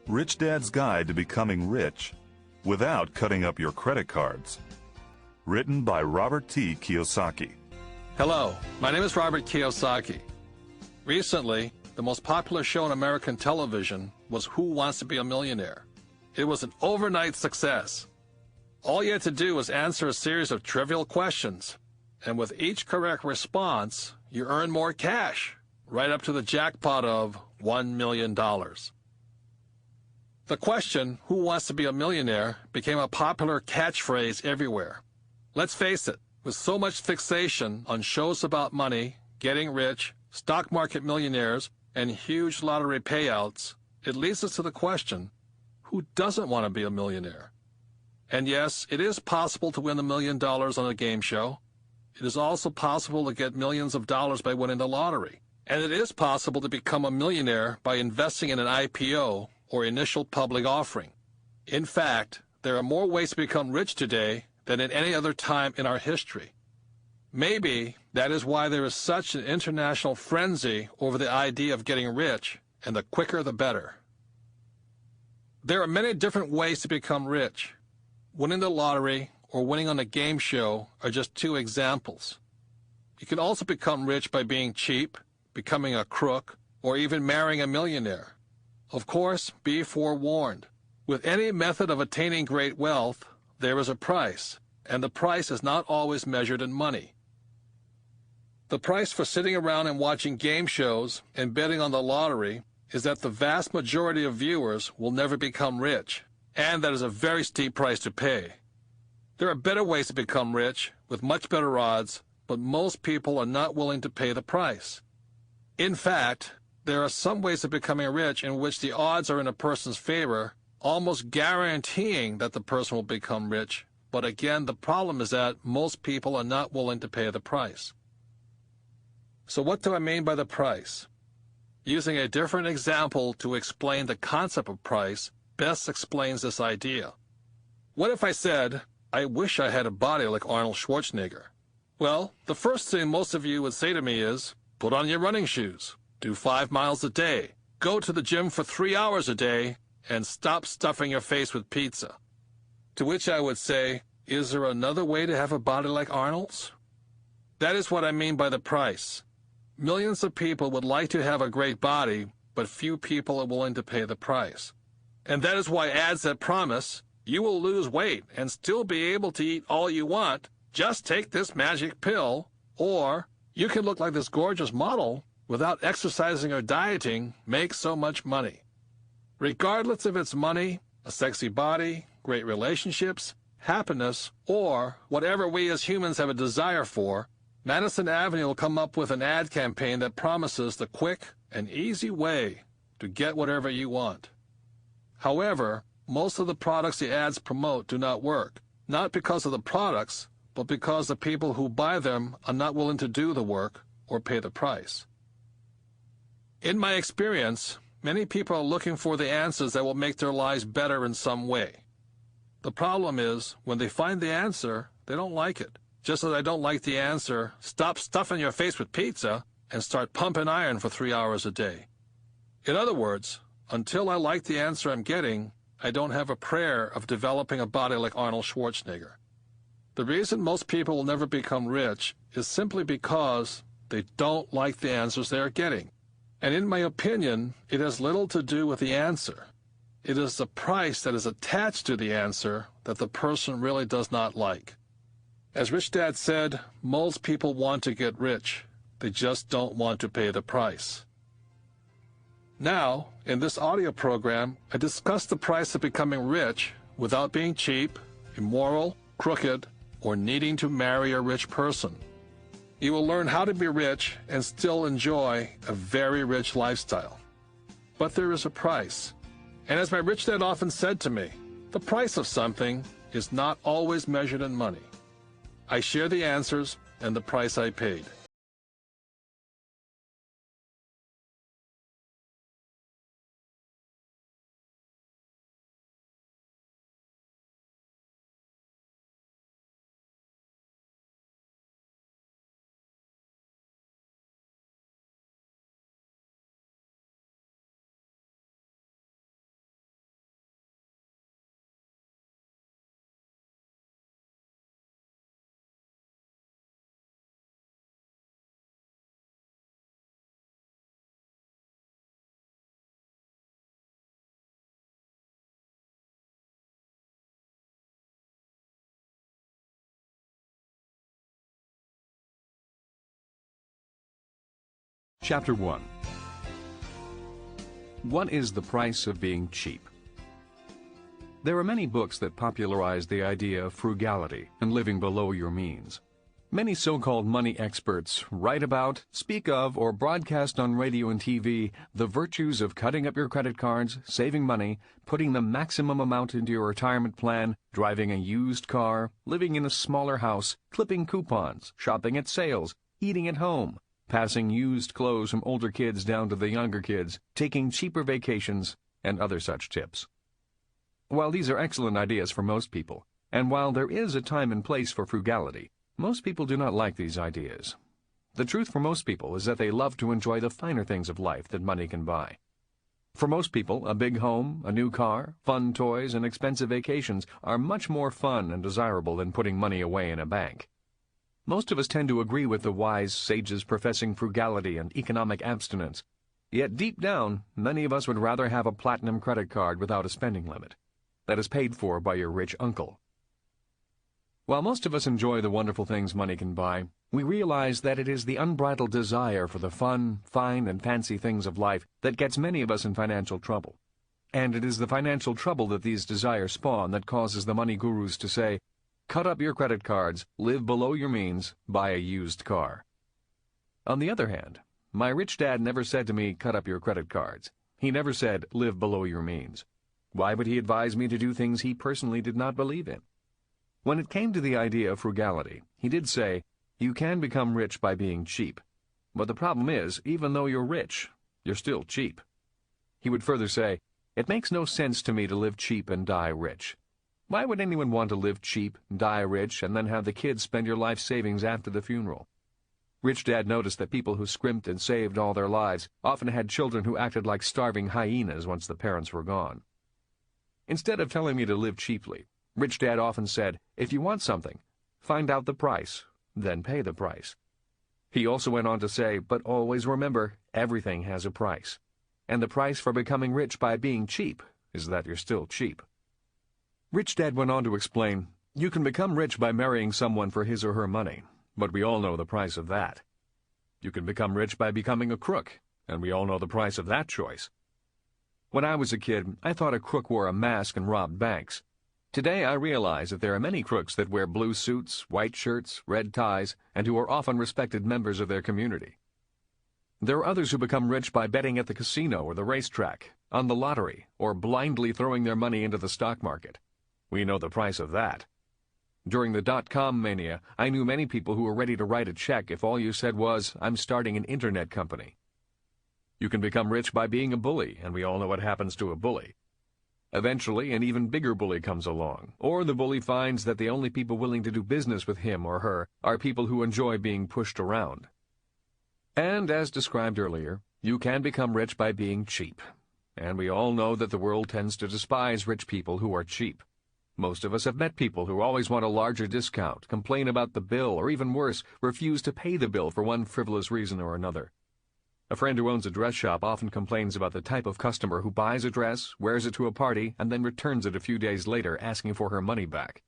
Rich Dad's Guide to Becoming Rich Without Cutting Up Your Credit Cards. Written by Robert T. Kiyosaki. Hello, my name is Robert Kiyosaki. Recently, the most popular show on American television was Who Wants to Be a Millionaire? It was an overnight success. All you had to do was answer a series of trivial questions, and with each correct response, you earned more cash, right up to the jackpot of $1 million. The question, who wants to be a millionaire, became a popular catchphrase everywhere. Let's face it, with so much fixation on shows about money, getting rich, stock market millionaires, and huge lottery payouts, it leads us to the question, who doesn't want to be a millionaire? And yes, it is possible to win $1 million on a game show. It is also possible to get millions of dollars by winning the lottery. And it is possible to become a millionaire by investing in an IPO, or initial public offering. In fact, there are more ways to become rich today than at any other time in our history. Maybe that is why there is such an international frenzy over the idea of getting rich, and the quicker the better. There are many different ways to become rich. Winning the lottery or winning on a game show are just two examples. You can also become rich by being cheap, becoming a crook, or even marrying a millionaire. Of course, be forewarned. With any method of attaining great wealth, there is a price, and the price is not always measured in money. The price for sitting around and watching game shows and betting on the lottery is that the vast majority of viewers will never become rich, and that is a very steep price to pay. There are better ways to become rich, with much better odds, but most people are not willing to pay the price. In fact, there are some ways of becoming rich in which the odds are in a person's favor, almost guaranteeing that the person will become rich, but again, the problem is that most people are not willing to pay the price. So what do I mean by the price? Using a different example to explain the concept of price best explains this idea. What if I said, I wish I had a body like Arnold Schwarzenegger? Well, the first thing most of you would say to me is, put on your running shoes. Do 5 miles a day, go to the gym for 3 hours a day, and stop stuffing your face with pizza. To which I would say, is there another way to have a body like Arnold's? That is what I mean by the price. Millions of people would like to have a great body, but few people are willing to pay the price. And that is why ads that promise, you will lose weight and still be able to eat all you want, just take this magic pill, or you can look like this gorgeous model, without exercising or dieting, make so much money. Regardless if it's money, a sexy body, great relationships, happiness, or whatever we as humans have a desire for, Madison Avenue will come up with an ad campaign that promises the quick and easy way to get whatever you want. However, most of the products the ads promote do not work, not because of the products, but because the people who buy them are not willing to do the work or pay the price. In my experience, many people are looking for the answers that will make their lives better in some way. The problem is, when they find the answer, they don't like it. Just as I don't like the answer, stop stuffing your face with pizza and start pumping iron for 3 hours a day. In other words, until I like the answer I'm getting, I don't have a prayer of developing a body like Arnold Schwarzenegger. The reason most people will never become rich is simply because they don't like the answers they are getting. And in my opinion, it has little to do with the answer. It is the price that is attached to the answer that the person really does not like. As Rich Dad said, most people want to get rich. They just don't want to pay the price. Now, in this audio program, I discuss the price of becoming rich without being cheap, immoral, crooked, or needing to marry a rich person. You will learn how to be rich and still enjoy a very rich lifestyle. But there is a price. And as my rich dad often said to me, the price of something is not always measured in money. I share the answers and the price I paid. Chapter 1. What is the price of being cheap? There are many books that popularize the idea of frugality and living below your means. Many so-called money experts write about, speak of, or broadcast on radio and TV the virtues of cutting up your credit cards, saving money, putting the maximum amount into your retirement plan, driving a used car, living in a smaller house, clipping coupons, shopping at sales, eating at home, passing used clothes from older kids down to the younger kids, taking cheaper vacations, and other such tips. While these are excellent ideas for most people, and while there is a time and place for frugality, most people do not like these ideas. The truth for most people is that they love to enjoy the finer things of life that money can buy. For most people, a big home, a new car, fun toys, and expensive vacations are much more fun and desirable than putting money away in a bank. Most of us tend to agree with the wise sages professing frugality and economic abstinence. Yet deep down, many of us would rather have a platinum credit card without a spending limit that is paid for by your rich uncle. While most of us enjoy the wonderful things money can buy, we realize that it is the unbridled desire for the fun, fine, and fancy things of life that gets many of us in financial trouble. And it is the financial trouble that these desires spawn that causes the money gurus to say, cut up your credit cards, live below your means, buy a used car. On the other hand, my rich dad never said to me, cut up your credit cards. He never said, live below your means. Why would he advise me to do things he personally did not believe in? When it came to the idea of frugality, he did say, you can become rich by being cheap. But the problem is, even though you're rich, you're still cheap. He would further say, it makes no sense to me to live cheap and die rich. Why would anyone want to live cheap, die rich, and then have the kids spend your life savings after the funeral? Rich Dad noticed that people who scrimped and saved all their lives often had children who acted like starving hyenas once the parents were gone. Instead of telling me to live cheaply, Rich Dad often said, if you want something, find out the price, then pay the price. He also went on to say, but always remember, everything has a price. And the price for becoming rich by being cheap is that you're still cheap. Rich Dad went on to explain, you can become rich by marrying someone for his or her money, but we all know the price of that. You can become rich by becoming a crook, and we all know the price of that choice. When I was a kid, I thought a crook wore a mask and robbed banks. Today I realize that there are many crooks that wear blue suits, white shirts, red ties, and who are often respected members of their community. There are others who become rich by betting at the casino or the racetrack, on the lottery, or blindly throwing their money into the stock market. We know the price of that. During the dot-com mania, I knew many people who were ready to write a check if all you said was, I'm starting an internet company. You can become rich by being a bully, and we all know what happens to a bully. Eventually, an even bigger bully comes along, or the bully finds that the only people willing to do business with him or her are people who enjoy being pushed around. And, as described earlier, you can become rich by being cheap. And we all know that the world tends to despise rich people who are cheap. Most of us have met people who always want a larger discount, complain about the bill, or even worse, refuse to pay the bill for one frivolous reason or another. A friend who owns a dress shop often complains about the type of customer who buys a dress, wears it to a party, and then returns it a few days later asking for her money back.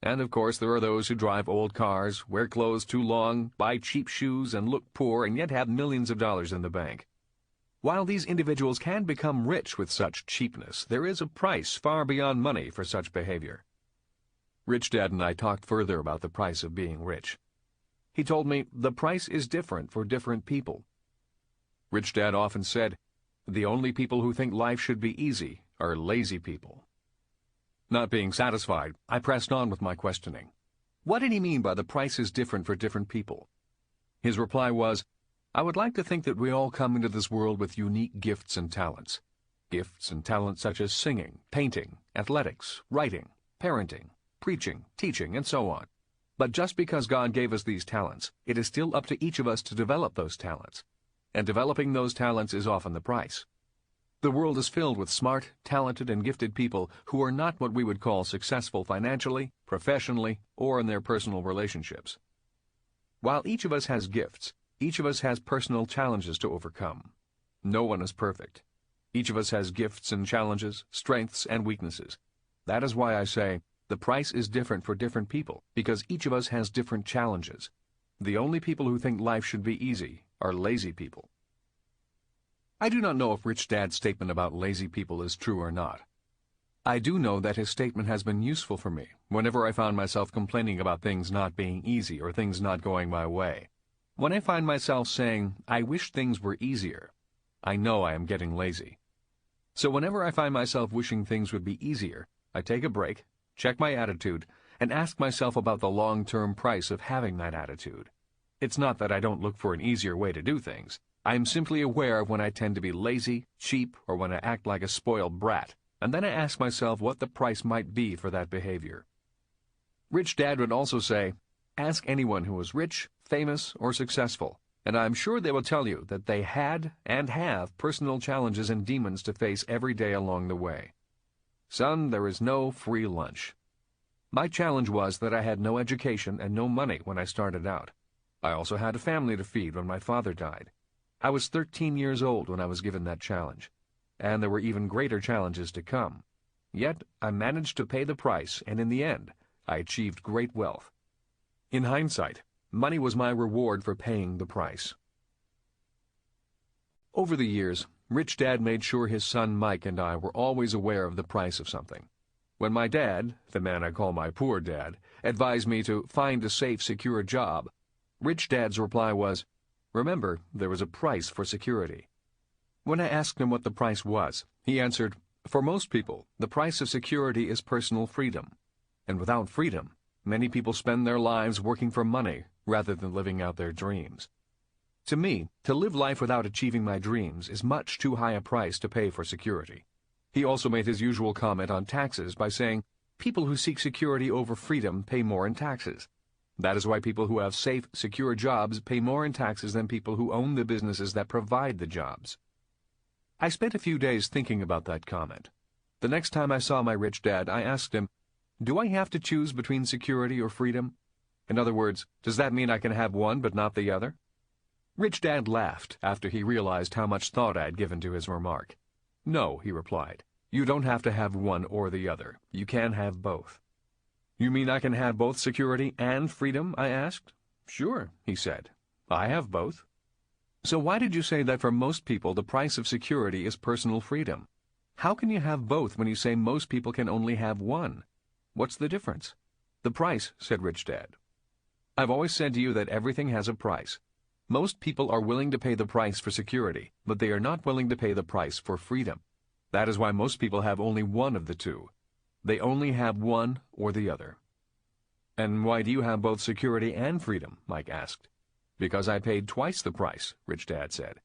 And of course there are those who drive old cars, wear clothes too long, buy cheap shoes, and look poor, and yet have millions of dollars in the bank. While these individuals can become rich with such cheapness, there is a price far beyond money for such behavior. Rich Dad and I talked further about the price of being rich. He told me the price is different for different people. Rich Dad often said, the only people who think life should be easy are lazy people. Not being satisfied, I pressed on with my questioning. What did he mean by the price is different for different people? His reply was, I would like to think that we all come into this world with unique gifts and talents. Gifts and talents such as singing, painting, athletics, writing, parenting, preaching, teaching, and so on. But just because God gave us these talents, it is still up to each of us to develop those talents. And developing those talents is often the price. The world is filled with smart, talented, and gifted people who are not what we would call successful financially, professionally, or in their personal relationships. While each of us has gifts, each of us has personal challenges to overcome. No one is perfect. Each of us has gifts and challenges, strengths and weaknesses. That is why I say, the price is different for different people, because each of us has different challenges. The only people who think life should be easy are lazy people. I do not know if Rich Dad's statement about lazy people is true or not. I do know that his statement has been useful for me whenever I found myself complaining about things not being easy or things not going my way. When I find myself saying, I wish things were easier, I know I am getting lazy. So whenever I find myself wishing things would be easier, I take a break, check my attitude, and ask myself about the long-term price of having that attitude. It's not that I don't look for an easier way to do things. I am simply aware of when I tend to be lazy, cheap, or when I act like a spoiled brat, and then I ask myself what the price might be for that behavior. Rich Dad would also say, ask anyone who is rich, famous, or successful, and I'm sure they will tell you that they had and have personal challenges and demons to face every day along the way. Son, there is no free lunch. My challenge was that I had no education and no money when I started out. I also had a family to feed when my father died. I was 13 years old when I was given that challenge, and there were even greater challenges to come. Yet I managed to pay the price, and in the end, I achieved great wealth. In hindsight, money was my reward for paying the price. Over the years, Rich Dad made sure his son Mike and I were always aware of the price of something. When my dad, the man I call my poor dad, advised me to find a safe, secure job, Rich Dad's reply was, remember, there was a price for security. When I asked him what the price was, he answered, for most people, the price of security is personal freedom. And without freedom, many people spend their lives working for money rather than living out their dreams. To me, to live life without achieving my dreams is much too high a price to pay for security. He also made his usual comment on taxes by saying, people who seek security over freedom pay more in taxes. That is why people who have safe, secure jobs pay more in taxes than people who own the businesses that provide the jobs. I spent a few days thinking about that comment. The next time I saw my rich dad, I asked him, do I have to choose between security or freedom? In other words, does that mean I can have one but not the other? Rich Dad laughed after he realized how much thought I had given to his remark. No, he replied, you don't have to have one or the other. You can have both. You mean I can have both security and freedom? I asked. Sure, he said. I have both. So why did you say that for most people the price of security is personal freedom? How can you have both when you say most people can only have one? What's the difference? The price, said Rich Dad. I've always said to you that everything has a price. Most people are willing to pay the price for security, but they are not willing to pay the price for freedom. That is why most people have only one of the two. They only have one or the other. And why do you have both security and freedom? Mike asked. Because I paid twice the price, Rich Dad said.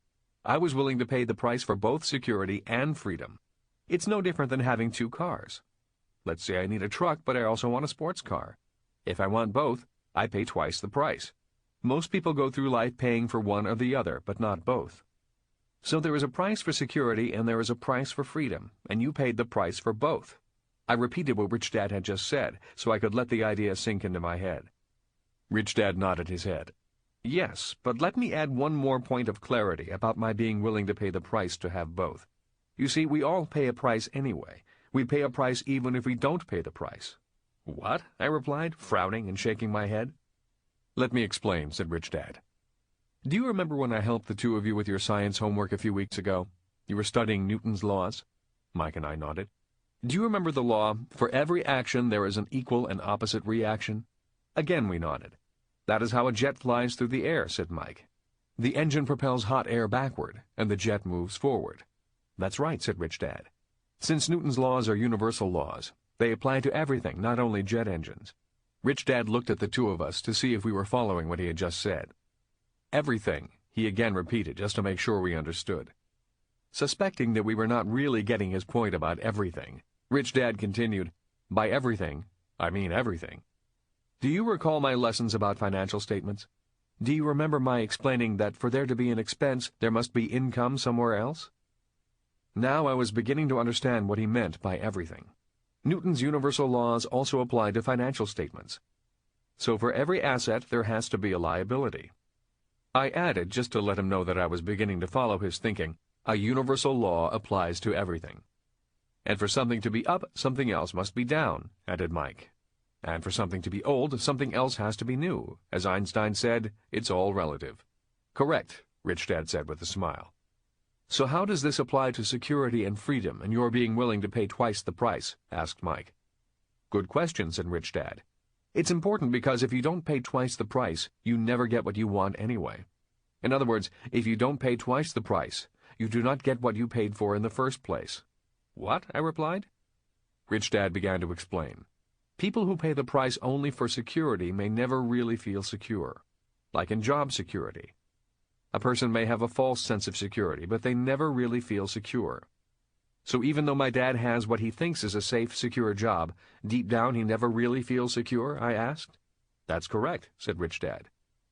I was willing to pay the price for both security and freedom. It's no different than having two cars. Let's say I need a truck, but I also want a sports car. If I want both, I pay twice the price. Most people go through life paying for one or the other, but not both. So there is a price for security and there is a price for freedom, and you paid the price for both. I repeated what Rich Dad had just said, so I could let the idea sink into my head. Rich Dad nodded his head. Yes, but let me add one more point of clarity about my being willing to pay the price to have both. You see, we all pay a price anyway. We pay a price even if we don't pay the price. What? I replied, frowning and shaking my head. Let me explain, said Rich Dad. Do you remember when I helped the two of you with your science homework a few weeks ago? You were studying Newton's laws? Mike and I nodded. Do you remember the law, for every action there is an equal and opposite reaction? Again we nodded. That is how a jet flies through the air, said Mike. The engine propels hot air backward, and the jet moves forward. That's right, said Rich Dad. Since Newton's laws are universal laws, they apply to everything, not only jet engines. Rich Dad looked at the two of us to see if we were following what he had just said. Everything, he again repeated, just to make sure we understood. Suspecting that we were not really getting his point about everything, Rich Dad continued, by everything, I mean everything. Do you recall my lessons about financial statements? Do you remember my explaining that for there to be an expense, there must be income somewhere else? Now I was beginning to understand what he meant by everything. Newton's universal laws also apply to financial statements. So for every asset, there has to be a liability. I added, just to let him know that I was beginning to follow his thinking, a universal law applies to everything. And for something to be up, something else must be down, added Mike. And for something to be old, something else has to be new. As Einstein said, it's all relative. Correct, Rich Dad said with a smile. So how does this apply to security and freedom and your being willing to pay twice the price? Asked Mike. Good question, said Rich Dad. It's important because if you don't pay twice the price, you never get what you want anyway. In other words, if you don't pay twice the price, you do not get what you paid for in the first place. What? I replied. Rich Dad began to explain. People who pay the price only for security may never really feel secure, like in job security. A person may have a false sense of security, but they never really feel secure. So even though my dad has what he thinks is a safe, secure job, deep down he never really feels secure? I asked. That's correct, said Rich Dad,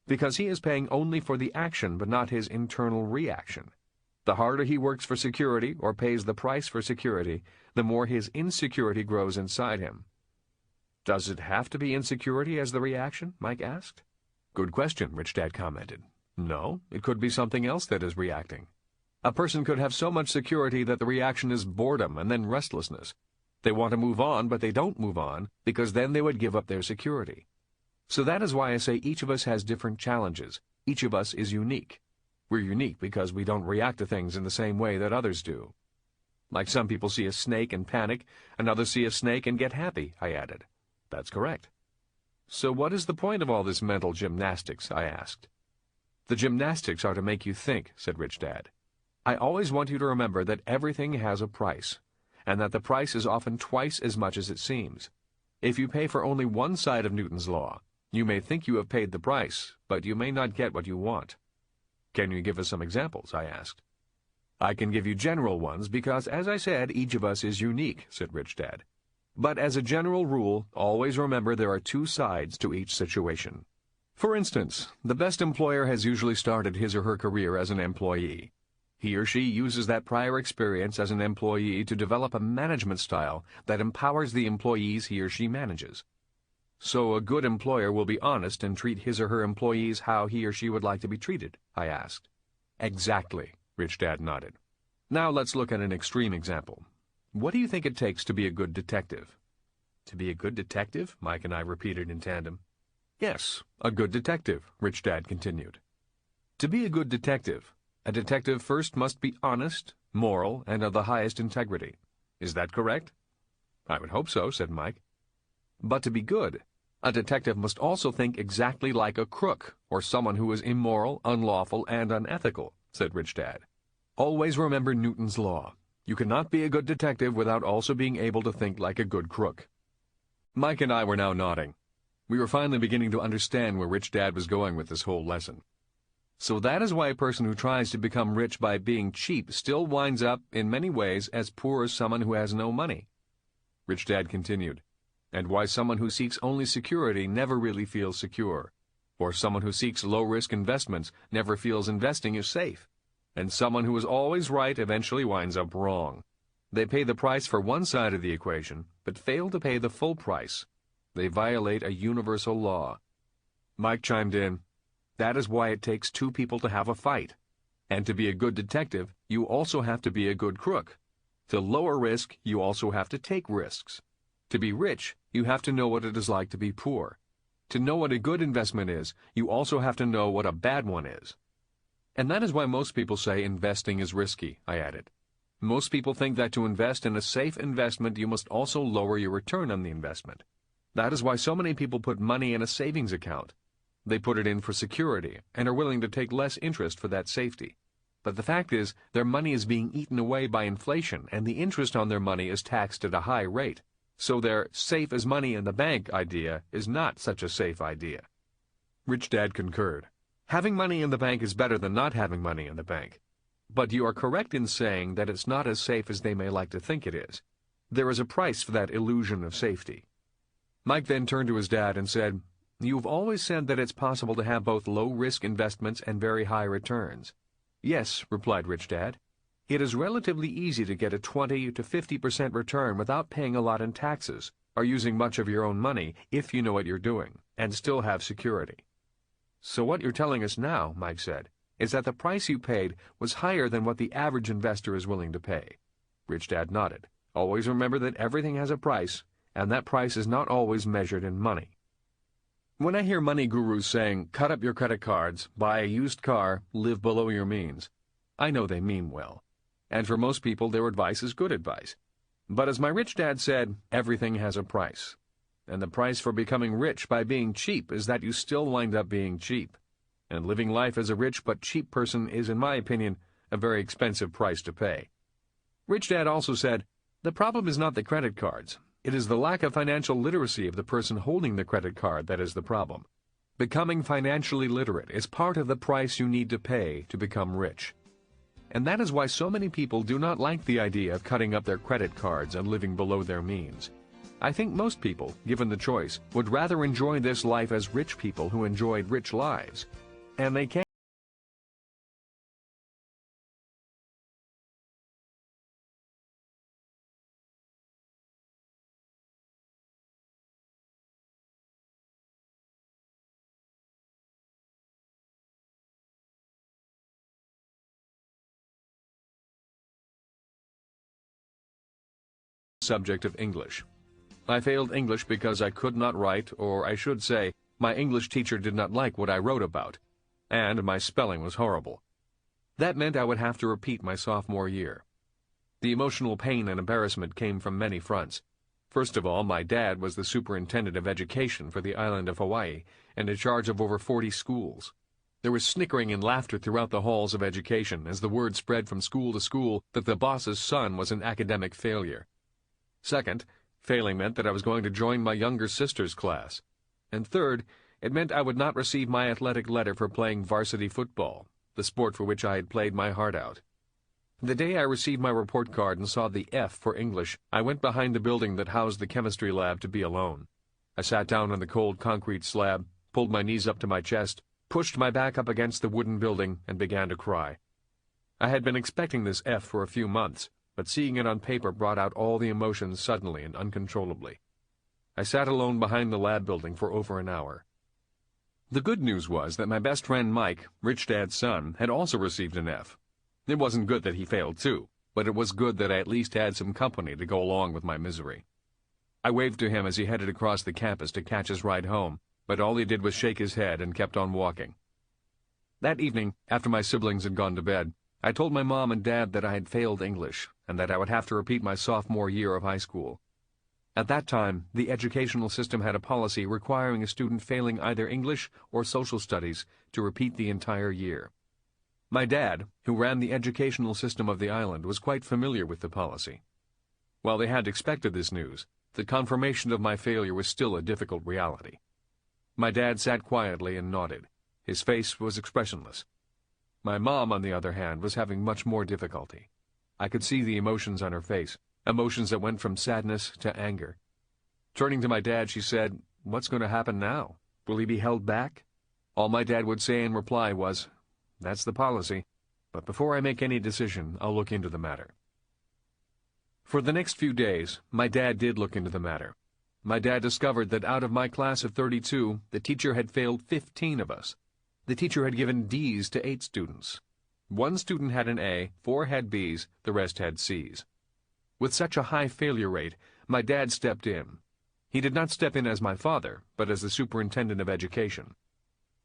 because he is paying only for the action but not his internal reaction. The harder he works for security or pays the price for security, the more his insecurity grows inside him. Does it have to be insecurity as the reaction? Mike asked. Good question, Rich Dad commented. No, it could be something else that is reacting. A person could have so much security that the reaction is boredom and then restlessness. They want to move on, but they don't move on, because then they would give up their security. So that is why I say each of us has different challenges. Each of us is unique. We're unique because we don't react to things in the same way that others do. Like some people see a snake and panic, and others see a snake and get happy, I added. That's correct. So what is the point of all this mental gymnastics? I asked. The gymnastics are to make you think, said Rich Dad. I always want you to remember that everything has a price, and that the price is often twice as much as it seems. If you pay for only one side of Newton's law, you may think you have paid the price, but you may not get what you want. Can you give us some examples? I asked. I can give you general ones because, as I said, each of us is unique, said Rich Dad. But as a general rule, always remember there are two sides to each situation. For instance, the best employer has usually started his or her career as an employee. He or she uses that prior experience as an employee to develop a management style that empowers the employees he or she manages. So a good employer will be honest and treat his or her employees how he or she would like to be treated, I asked. Exactly, Rich Dad nodded. Now let's look at an extreme example. What do you think it takes to be a good detective? To be a good detective? Mike and I repeated in tandem. Yes, a good detective, Rich Dad continued. To be a good detective, a detective first must be honest, moral, and of the highest integrity. Is that correct? I would hope so, said Mike. But to be good, a detective must also think exactly like a crook, or someone who is immoral, unlawful, and unethical, said Rich Dad. Always remember Newton's law. You cannot be a good detective without also being able to think like a good crook. Mike and I were now nodding. We were finally beginning to understand where Rich Dad was going with this whole lesson. So that is why a person who tries to become rich by being cheap still winds up, in many ways, as poor as someone who has no money. Rich Dad continued, and why someone who seeks only security never really feels secure, or someone who seeks low-risk investments never feels investing is safe, and someone who is always right eventually winds up wrong. They pay the price for one side of the equation, but fail to pay the full price. They violate a universal law. Mike chimed in, that is why it takes two people to have a fight. And to be a good detective, you also have to be a good crook. To lower risk, you also have to take risks. To be rich, you have to know what it is like to be poor. To know what a good investment is, you also have to know what a bad one is. And that is why most people say investing is risky, I added. Most people think that to invest in a safe investment, you must also lower your return on the investment. That is why so many people put money in a savings account. They put it in for security and are willing to take less interest for that safety. But the fact is, their money is being eaten away by inflation, and the interest on their money is taxed at a high rate. So their safe as money in the bank idea is not such a safe idea. Rich Dad concurred. Having money in the bank is better than not having money in the bank. But you are correct in saying that it's not as safe as they may like to think it is. There is a price for that illusion of safety. Mike then turned to his dad and said, You've always said that it's possible to have both low-risk investments and very high returns. Yes, replied Rich Dad. It is relatively easy to get a 20 to 50% return without paying a lot in taxes, or using much of your own money if you know what you're doing, and still have security. So what you're telling us now, Mike said, is that the price you paid was higher than what the average investor is willing to pay. Rich Dad nodded. Always remember that everything has a price, and that price is not always measured in money. When I hear money gurus saying, cut up your credit cards, buy a used car, live below your means, I know they mean well. and for most people their advice is good advice. But as my rich dad said, everything has a price. And the price for becoming rich by being cheap is that you still wind up being cheap. And living life as a rich but cheap person is, in my opinion, a very expensive price to pay. Rich Dad also said, the problem is not the credit cards. It is the lack of financial literacy of the person holding the credit card that is the problem. Becoming financially literate is part of the price you need to pay to become rich. And that is why so many people do not like the idea of cutting up their credit cards and living below their means. I think most people, given the choice, would rather enjoy this life as rich people who enjoyed rich lives. And they can't. Subject of English. I failed English because I could not write, or I should say, my English teacher did not like what I wrote about, and my spelling was horrible. That meant I would have to repeat my sophomore year. The emotional pain and embarrassment came from many fronts. First of all, my dad was the superintendent of education for the island of Hawaii and in charge of over 40 schools. There was snickering and laughter throughout the halls of education as the word spread from school to school that the boss's son was an academic failure. Second, failing meant that I was going to join my younger sister's class. And third, it meant I would not receive my athletic letter for playing varsity football, the sport for which I had played my heart out. The day I received my report card and saw the F for English, I went behind the building that housed the chemistry lab to be alone. I sat down on the cold concrete slab, pulled my knees up to my chest, pushed my back up against the wooden building, and began to cry. I had been expecting this F for a few months, but seeing it on paper brought out all the emotions suddenly and uncontrollably. I sat alone behind the lab building for over an hour. The good news was that my best friend Mike, Rich Dad's son, had also received an F. It wasn't good that he failed too, but it was good that I at least had some company to go along with my misery. I waved to him as he headed across the campus to catch his ride home, but all he did was shake his head and kept on walking. That evening, after my siblings had gone to bed, I told my mom and dad that I had failed English and that I would have to repeat my sophomore year of high school. At that time, the educational system had a policy requiring a student failing either English or social studies to repeat the entire year. My dad, who ran the educational system of the island, was quite familiar with the policy. While they had expected this news, the confirmation of my failure was still a difficult reality. My dad sat quietly and nodded. His face was expressionless. My mom, on the other hand, was having much more difficulty. I could see the emotions on her face, emotions that went from sadness to anger. Turning to my dad, she said, "What's going to happen now? Will he be held back?" All my dad would say in reply was, "That's the policy, but before I make any decision, I'll look into the matter." For the next few days, my dad did look into the matter. My dad discovered that out of my class of 32, the teacher had failed 15 of us. The teacher had given D's to 8 students. 1 student had an A, 4 had B's, the rest had C's. With such a high failure rate, my dad stepped in. He did not step in as my father, but as the superintendent of education.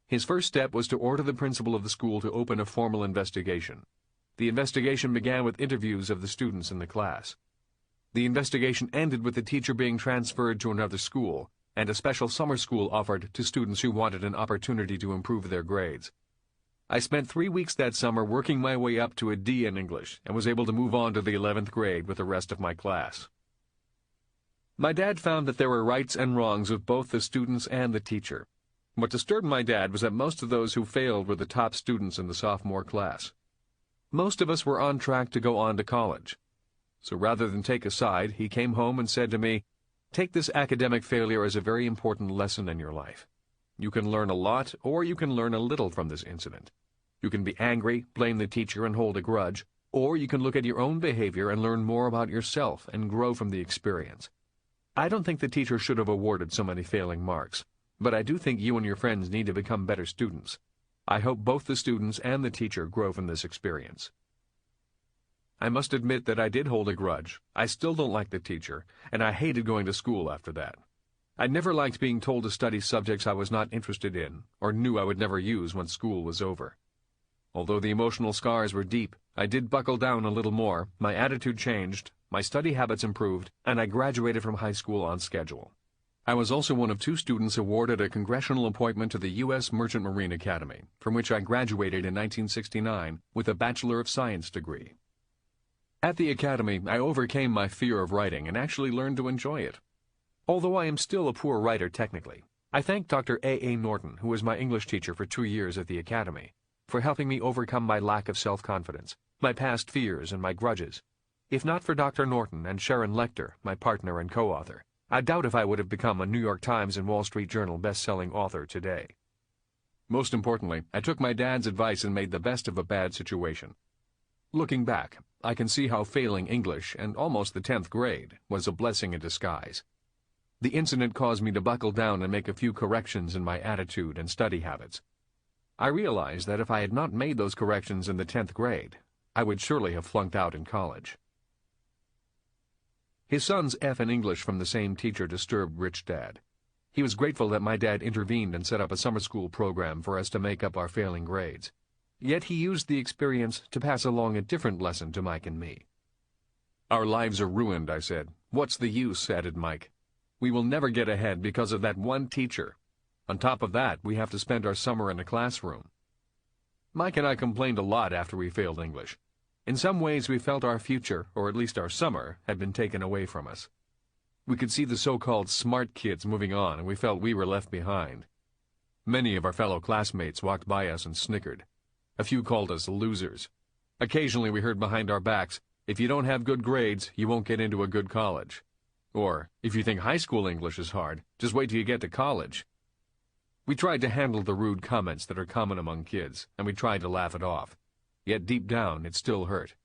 His first step was to order the principal of the school to open a formal investigation. The investigation began with interviews of the students in the class. The investigation ended with the teacher being transferred to another school, and a special summer school offered to students who wanted an opportunity to improve their grades. I spent 3 weeks that summer working my way up to a D in English and was able to move on to the 11th grade with the rest of my class. My dad found that there were rights and wrongs with both the students and the teacher. What disturbed my dad was that most of those who failed were the top students in the sophomore class. Most of us were on track to go on to college. So rather than take a side, he came home and said to me, "Take this academic failure as a very important lesson in your life. You can learn a lot, or you can learn a little from this incident. You can be angry, blame the teacher, and hold a grudge, or you can look at your own behavior and learn more about yourself and grow from the experience. I don't think the teacher should have awarded so many failing marks, but I do think you and your friends need to become better students. I hope both the students and the teacher grow from this experience." I must admit that I did hold a grudge. I still don't like the teacher, and I hated going to school after that. I never liked being told to study subjects I was not interested in, or knew I would never use when school was over. Although the emotional scars were deep, I did buckle down a little more, my attitude changed, my study habits improved, and I graduated from high school on schedule. I was also one of 2 students awarded a congressional appointment to the U.S. Merchant Marine Academy, from which I graduated in 1969 with a Bachelor of Science degree. At the Academy, I overcame my fear of writing and actually learned to enjoy it. Although I am still a poor writer technically, I thank Dr. A. Norton, who was my English teacher for 2 years at the Academy, for helping me overcome my lack of self-confidence, my past fears, and my grudges. If not for Dr. Norton and Sharon Lechter, my partner and co-author, I doubt if I would have become a New York Times and Wall Street Journal best-selling author today. Most importantly, I took my dad's advice and made the best of a bad situation. Looking back, I can see how failing English, and almost the 10th grade, was a blessing in disguise. The incident caused me to buckle down and make a few corrections in my attitude and study habits. I realized that if I had not made those corrections in the 10th grade, I would surely have flunked out in college. His son's F in English from the same teacher disturbed Rich Dad. He was grateful that my dad intervened and set up a summer school program for us to make up our failing grades. Yet he used the experience to pass along a different lesson to Mike and me. "Our lives are ruined," I said. "What's the use?" added Mike. "We will never get ahead because of that one teacher. On top of that, we have to spend our summer in a classroom." Mike and I complained a lot after we failed English. In some ways we felt our future, or at least our summer, had been taken away from us. We could see the so-called smart kids moving on, and we felt we were left behind. Many of our fellow classmates walked by us and snickered. A few called us losers. Occasionally we heard behind our backs, "If you don't have good grades, you won't get into a good college." Or, "If you think high school English is hard, just wait till you get to college." We tried to handle the rude comments that are common among kids, and we tried to laugh it off. Yet deep down, it still hurt.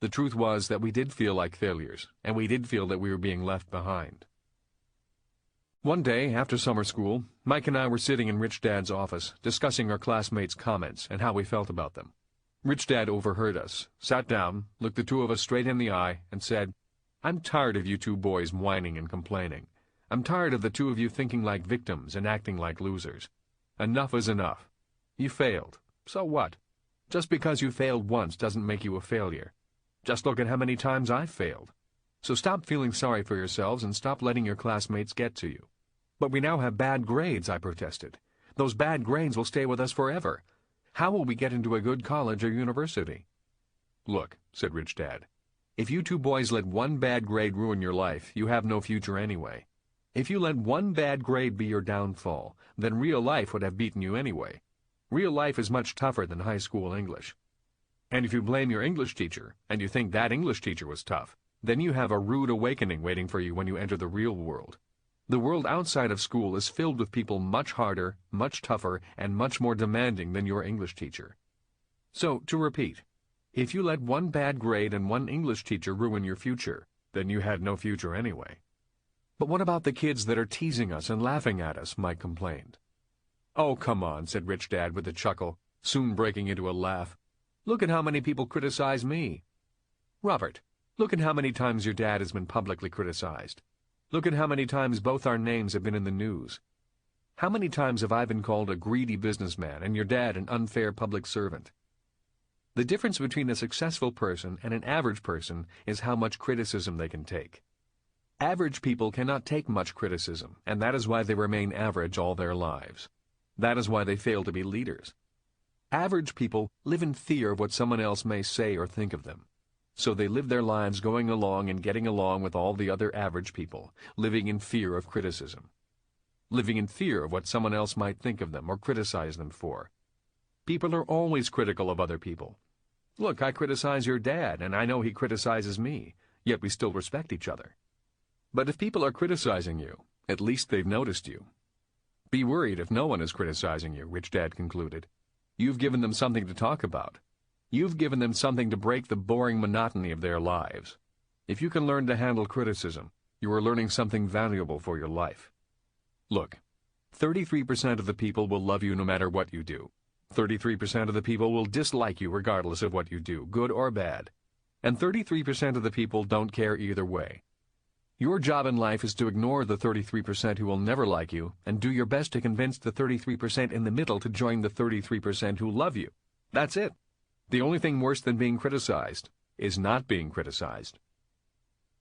The truth was that we did feel like failures, and we did feel that we were being left behind. One day, after summer school, Mike and I were sitting in Rich Dad's office, discussing our classmates' comments and how we felt about them. Rich Dad overheard us, sat down, looked the 2 of us straight in the eye, and said, "I'm tired of you 2 boys whining and complaining. I'm tired of the 2 of you thinking like victims and acting like losers. Enough is enough. You failed. So what? Just because you failed once doesn't make you a failure. Just look at how many times I've failed. So stop feeling sorry for yourselves and stop letting your classmates get to you." "But we now have bad grades," I protested. "Those bad grades will stay with us forever. How will we get into a good college or university?" "Look," said Rich Dad, "if you 2 boys let one bad grade ruin your life, you have no future anyway. If you let one bad grade be your downfall, then real life would have beaten you anyway. Real life is much tougher than high school English. And if you blame your English teacher, and you think that English teacher was tough, then you have a rude awakening waiting for you when you enter the real world. The world outside of school is filled with people much harder, much tougher, and much more demanding than your English teacher. So, to repeat, if you let one bad grade and one English teacher ruin your future, then you had no future anyway." "But what about the kids that are teasing us and laughing at us?" Mike complained. "Oh, come on," said Rich Dad with a chuckle, soon breaking into a laugh. "Look at how many people criticize me. Robert, look at how many times your dad has been publicly criticized. Look at how many times both our names have been in the news. How many times have I been called a greedy businessman and your dad an unfair public servant? The difference between a successful person and an average person is how much criticism they can take. Average people cannot take much criticism, and that is why they remain average all their lives. That is why they fail to be leaders. Average people live in fear of what someone else may say or think of them. So they live their lives going along and getting along with all the other average people, living in fear of criticism. Living in fear of what someone else might think of them or criticize them for. People are always critical of other people. Look, I criticize your dad, and I know he criticizes me, yet we still respect each other. But if people are criticizing you, at least they've noticed you. Be worried if no one is criticizing you, Rich Dad concluded. You've given them something to talk about. You've given them something to break the boring monotony of their lives. If you can learn to handle criticism, you are learning something valuable for your life. Look, 33% of the people will love you no matter what you do. 33% of the people will dislike you regardless of what you do, good or bad. And 33% of the people don't care either way. Your job in life is to ignore the 33% who will never like you and do your best to convince the 33% in the middle to join the 33% who love you. That's it. The only thing worse than being criticized is not being criticized.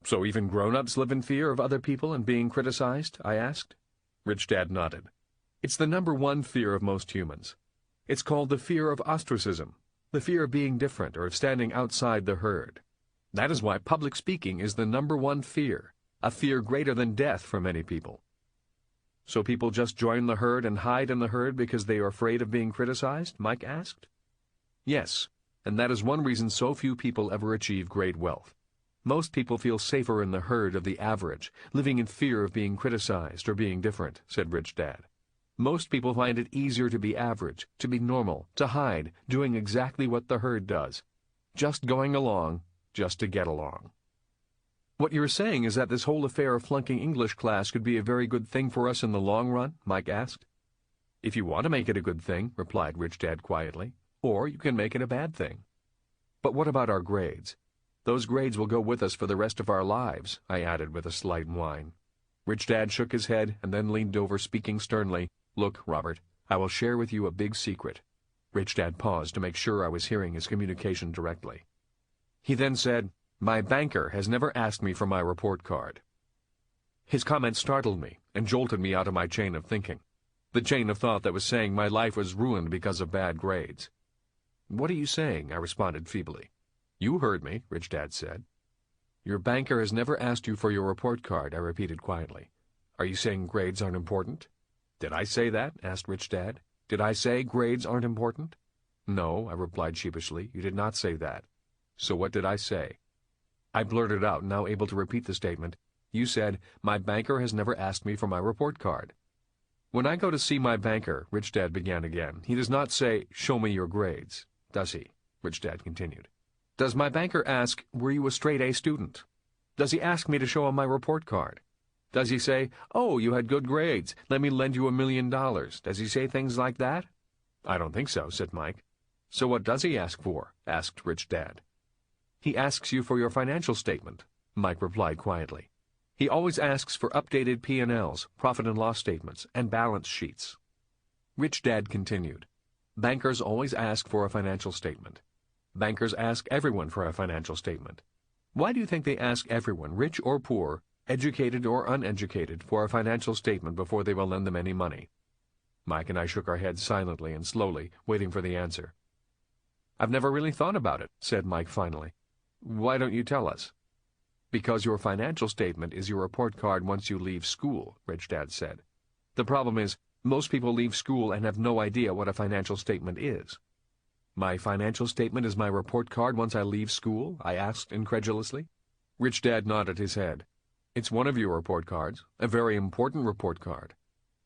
So even grown-ups live in fear of other people and being criticized? I asked. Rich Dad nodded. It's the number one fear of most humans. It's called the fear of ostracism, the fear of being different or of standing outside the herd. That is why public speaking is the number one fear, a fear greater than death for many people. So people just join the herd and hide in the herd because they are afraid of being criticized? Mike asked. Yes, and that is one reason so few people ever achieve great wealth. Most people feel safer in the herd of the average, living in fear of being criticized or being different, said Rich Dad. Most people find it easier to be average, to be normal, to hide, doing exactly what the herd does. Just going along, just to get along. What you're saying is that this whole affair of flunking English class could be a very good thing for us in the long run? Mike asked. If you want to make it a good thing, replied Rich Dad quietly, or you can make it a bad thing. But what about our grades? Those grades will go with us for the rest of our lives, I added with a slight whine. Rich Dad shook his head and then leaned over, speaking sternly. Look, Robert, I will share with you a big secret. Rich Dad paused to make sure I was hearing his communication directly. He then said, My banker has never asked me for my report card. His comment startled me and jolted me out of my chain of thinking, the chain of thought that was saying my life was ruined because of bad grades. What are you saying? I responded feebly. You heard me, Rich Dad said. Your banker has never asked you for your report card, I repeated quietly. Are you saying grades aren't important? Did I say that? Asked Rich Dad. Did I say grades aren't important? No, I replied sheepishly. You did not say that. So what did I say? I blurted out, now able to repeat the statement. You said, my banker has never asked me for my report card. When I go to see my banker, Rich Dad began again, he does not say, show me your grades, does he? Rich Dad continued. Does my banker ask, were you a straight-A student? Does he ask me to show him my report card? Does he say, oh, you had good grades, let me lend you $1 million? Does he say things like that? I don't think so, said Mike. So what does he ask for? Asked Rich Dad. He asks you for your financial statement, Mike replied quietly. He always asks for updated P&Ls, profit and loss statements, and balance sheets. Rich Dad continued. Bankers always ask for a financial statement. Bankers ask everyone for a financial statement. Why do you think they ask everyone, rich or poor, educated or uneducated, for a financial statement before they will lend them any money? Mike and I shook our heads silently and slowly, waiting for the answer. I've never really thought about it, said Mike finally. Why don't you tell us? Because your financial statement is your report card once you leave school, Rich Dad said. The problem is, most people leave school and have no idea what a financial statement is. My financial statement is my report card once I leave school? I asked incredulously. Rich Dad nodded his head. It's one of your report cards, a very important report card.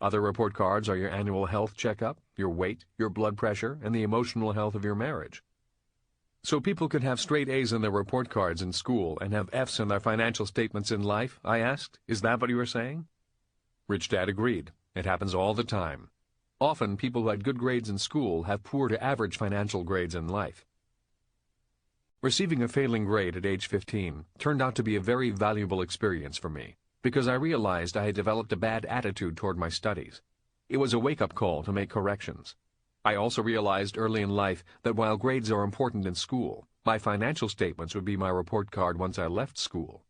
Other report cards are your annual health checkup, your weight, your blood pressure, and the emotional health of your marriage. So people could have straight A's in their report cards in school and have F's in their financial statements in life? I asked. Is that what you were saying? Rich Dad agreed. It happens all the time. Often, people who had good grades in school have poor to average financial grades in life. Receiving a failing grade at age 15 turned out to be a very valuable experience for me, because I realized I had developed a bad attitude toward my studies. It was a wake-up call to make corrections. I also realized early in life that while grades are important in school, my financial statements would be my report card once I left school.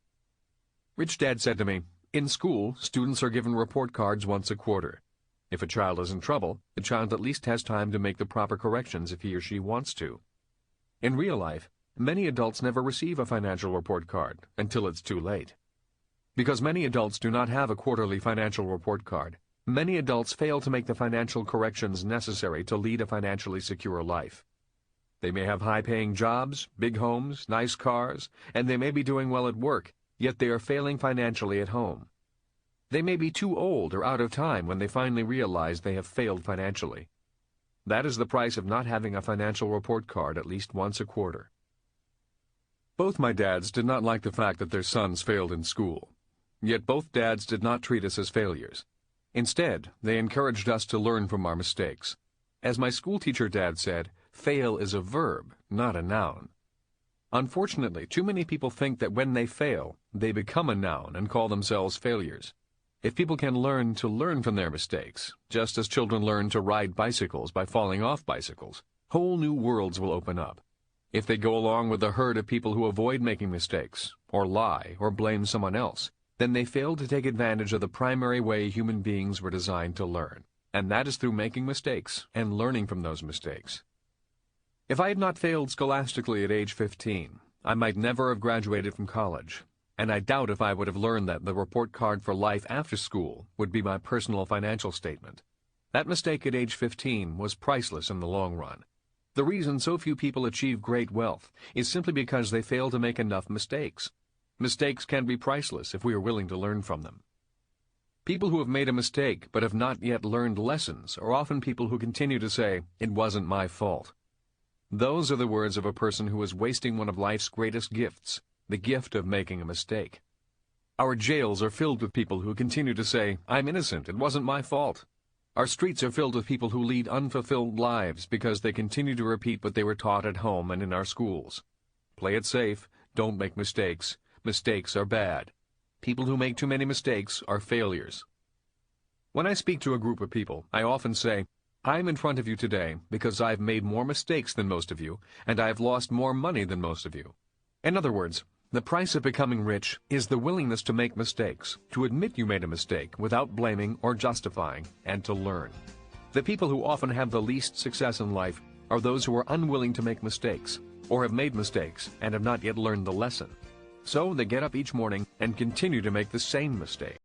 Rich Dad said to me, in school, students are given report cards once a quarter. If a child is in trouble, the child at least has time to make the proper corrections if he or she wants to. In real life, many adults never receive a financial report card until it's too late. Because many adults do not have a quarterly financial report card, many adults fail to make the financial corrections necessary to lead a financially secure life. They may have high-paying jobs, big homes, nice cars, and they may be doing well at work, yet they are failing financially at home. They may be too old or out of time when they finally realize they have failed financially. That is the price of not having a financial report card at least once a quarter. Both my dads did not like the fact that their sons failed in school. Yet both dads did not treat us as failures. Instead, they encouraged us to learn from our mistakes. As my schoolteacher dad said, fail is a verb, not a noun. Unfortunately, too many people think that when they fail, they become a noun and call themselves failures. If people can learn to learn from their mistakes, just as children learn to ride bicycles by falling off bicycles, Whole new worlds will open up. If they go along with the herd of people who avoid making mistakes, or lie, or blame someone else, then they fail to take advantage of the primary way human beings were designed to learn, and that is through making mistakes and learning from those mistakes. If I had not failed scholastically at age 15, I might never have graduated from college, and I doubt if I would have learned that the report card for life after school would be my personal financial statement. That mistake at age 15 was priceless in the long run. The reason so few people achieve great wealth is simply because they fail to make enough mistakes. Mistakes can be priceless if we are willing to learn from them. People who have made a mistake but have not yet learned lessons are often people who continue to say, "It wasn't my fault." Those are the words of a person who is wasting one of life's greatest gifts, the gift of making a mistake. Our jails are filled with people who continue to say, "I'm innocent, it wasn't my fault." Our streets are filled with people who lead unfulfilled lives because they continue to repeat what they were taught at home and in our schools. Play it safe, don't make mistakes. Mistakes are bad. People who make too many mistakes are failures. When I speak to a group of people, I often say, "I'm in front of you today because I've made more mistakes than most of you, and I've lost more money than most of you." In other words, the price of becoming rich is the willingness to make mistakes, to admit you made a mistake without blaming or justifying, and to learn. The people who often have the least success in life are those who are unwilling to make mistakes, or have made mistakes and have not yet learned the lesson. So they get up each morning and continue to make the same mistake.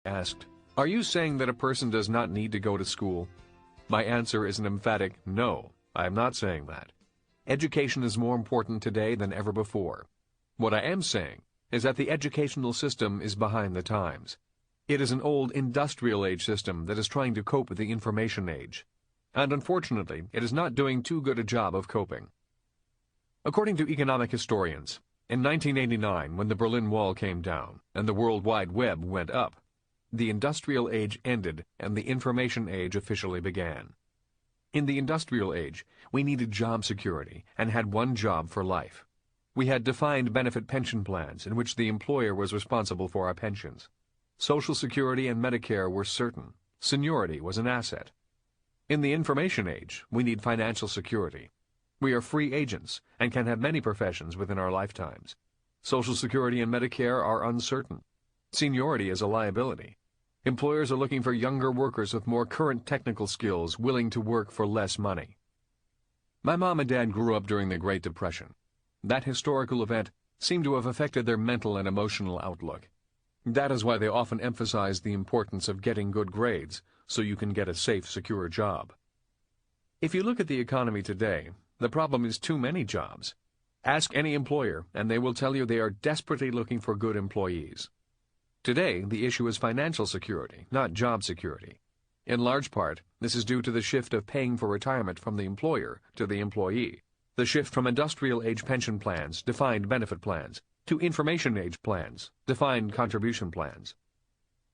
Asked, "Are you saying that a person does not need to go to school?" My answer is an emphatic no. I am not saying that. Education is more important today than ever before. What I am saying is that the educational system is behind the times. It is an old industrial age system that is trying to cope with the information age. And unfortunately, it is not doing too good a job of coping. According to economic historians, in 1989, when the Berlin Wall came down and the World Wide Web went up, the industrial age ended and the information age officially began. In the industrial age, we needed job security and had one job for life. We had defined benefit pension plans in which the employer was responsible for our pensions. Social Security and Medicare were certain. Seniority was an asset. In the information age, we need financial security. We are free agents and can have many professions within our lifetimes. Social Security and Medicare are uncertain. Seniority is a liability. Employers are looking for younger workers with more current technical skills willing to work for less money. My mom and dad grew up during the Great Depression. That historical event seemed to have affected their mental and emotional outlook. That is why they often emphasized the importance of getting good grades so you can get a safe, secure job. If you look at the economy today, the problem is too many jobs. Ask any employer and they will tell you they are desperately looking for good employees. Today, the issue is financial security, not job security. In large part, this is due to the shift of paying for retirement from the employer to the employee, the shift from industrial age pension plans, defined benefit plans, to information age plans, defined contribution plans.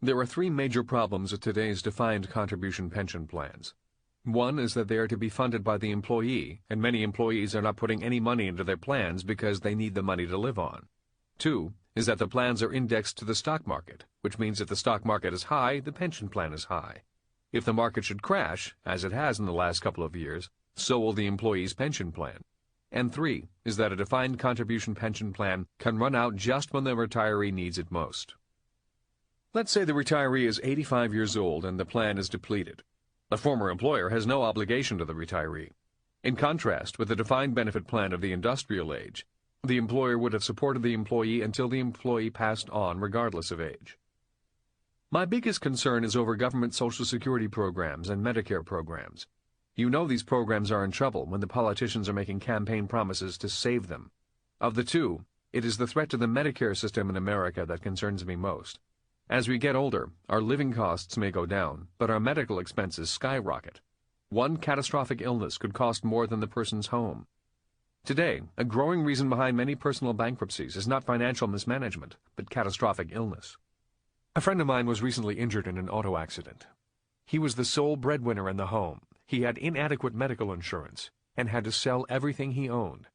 There are three major problems with today's defined contribution pension plans. One is that they are to be funded by the employee, and many employees are not putting any money into their plans because they need the money to live on. Two is that the plans are indexed to the stock market, which means if the stock market is high, the pension plan is high. If the market should crash, as it has in the last couple of years, so will the employee's pension plan. And three is that a defined contribution pension plan can run out just when the retiree needs it most. Let's say the retiree is 85 years old and the plan is depleted. The former employer has no obligation to the retiree. In contrast with the defined benefit plan of the industrial age, the employer would have supported the employee until the employee passed on regardless of age. My biggest concern is over government Social Security programs and Medicare programs. You know these programs are in trouble when the politicians are making campaign promises to save them. Of the two, it is the threat to the Medicare system in America that concerns me most. As we get older, our living costs may go down, but our medical expenses skyrocket. One catastrophic illness could cost more than the person's home. Today, a growing reason behind many personal bankruptcies is not financial mismanagement, but catastrophic illness. A friend of mine was recently injured in an auto accident. He was the sole breadwinner in the home, He had inadequate medical insurance and had to sell everything he owned.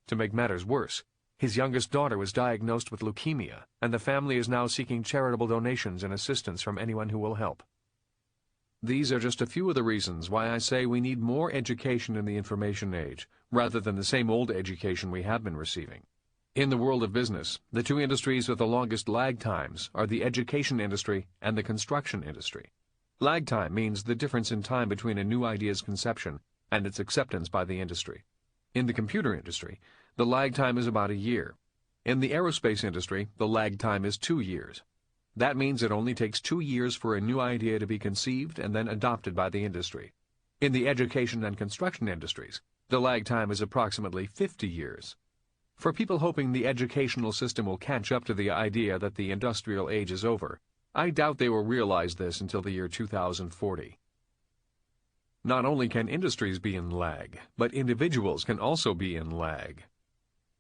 To make matters worse, his youngest daughter was diagnosed with leukemia, and the family is now seeking charitable donations and assistance from anyone who will help. These are just a few of the reasons why I say we need more education in the information age, rather than the same old education we have been receiving. In the world of business, the two industries with the longest lag times are the education industry and the construction industry. Lag time means the difference in time between a new idea's conception and its acceptance by the industry. In the computer industry, the lag time is about a year. In the aerospace industry, the lag time is 2 years. That means it only takes 2 years for a new idea to be conceived and then adopted by the industry. In the education and construction industries, the lag time is approximately 50 years. For people hoping the educational system will catch up to the idea that the industrial age is over, I doubt they will realize this until the year 2040. Not only can industries be in lag, but individuals can also be in lag.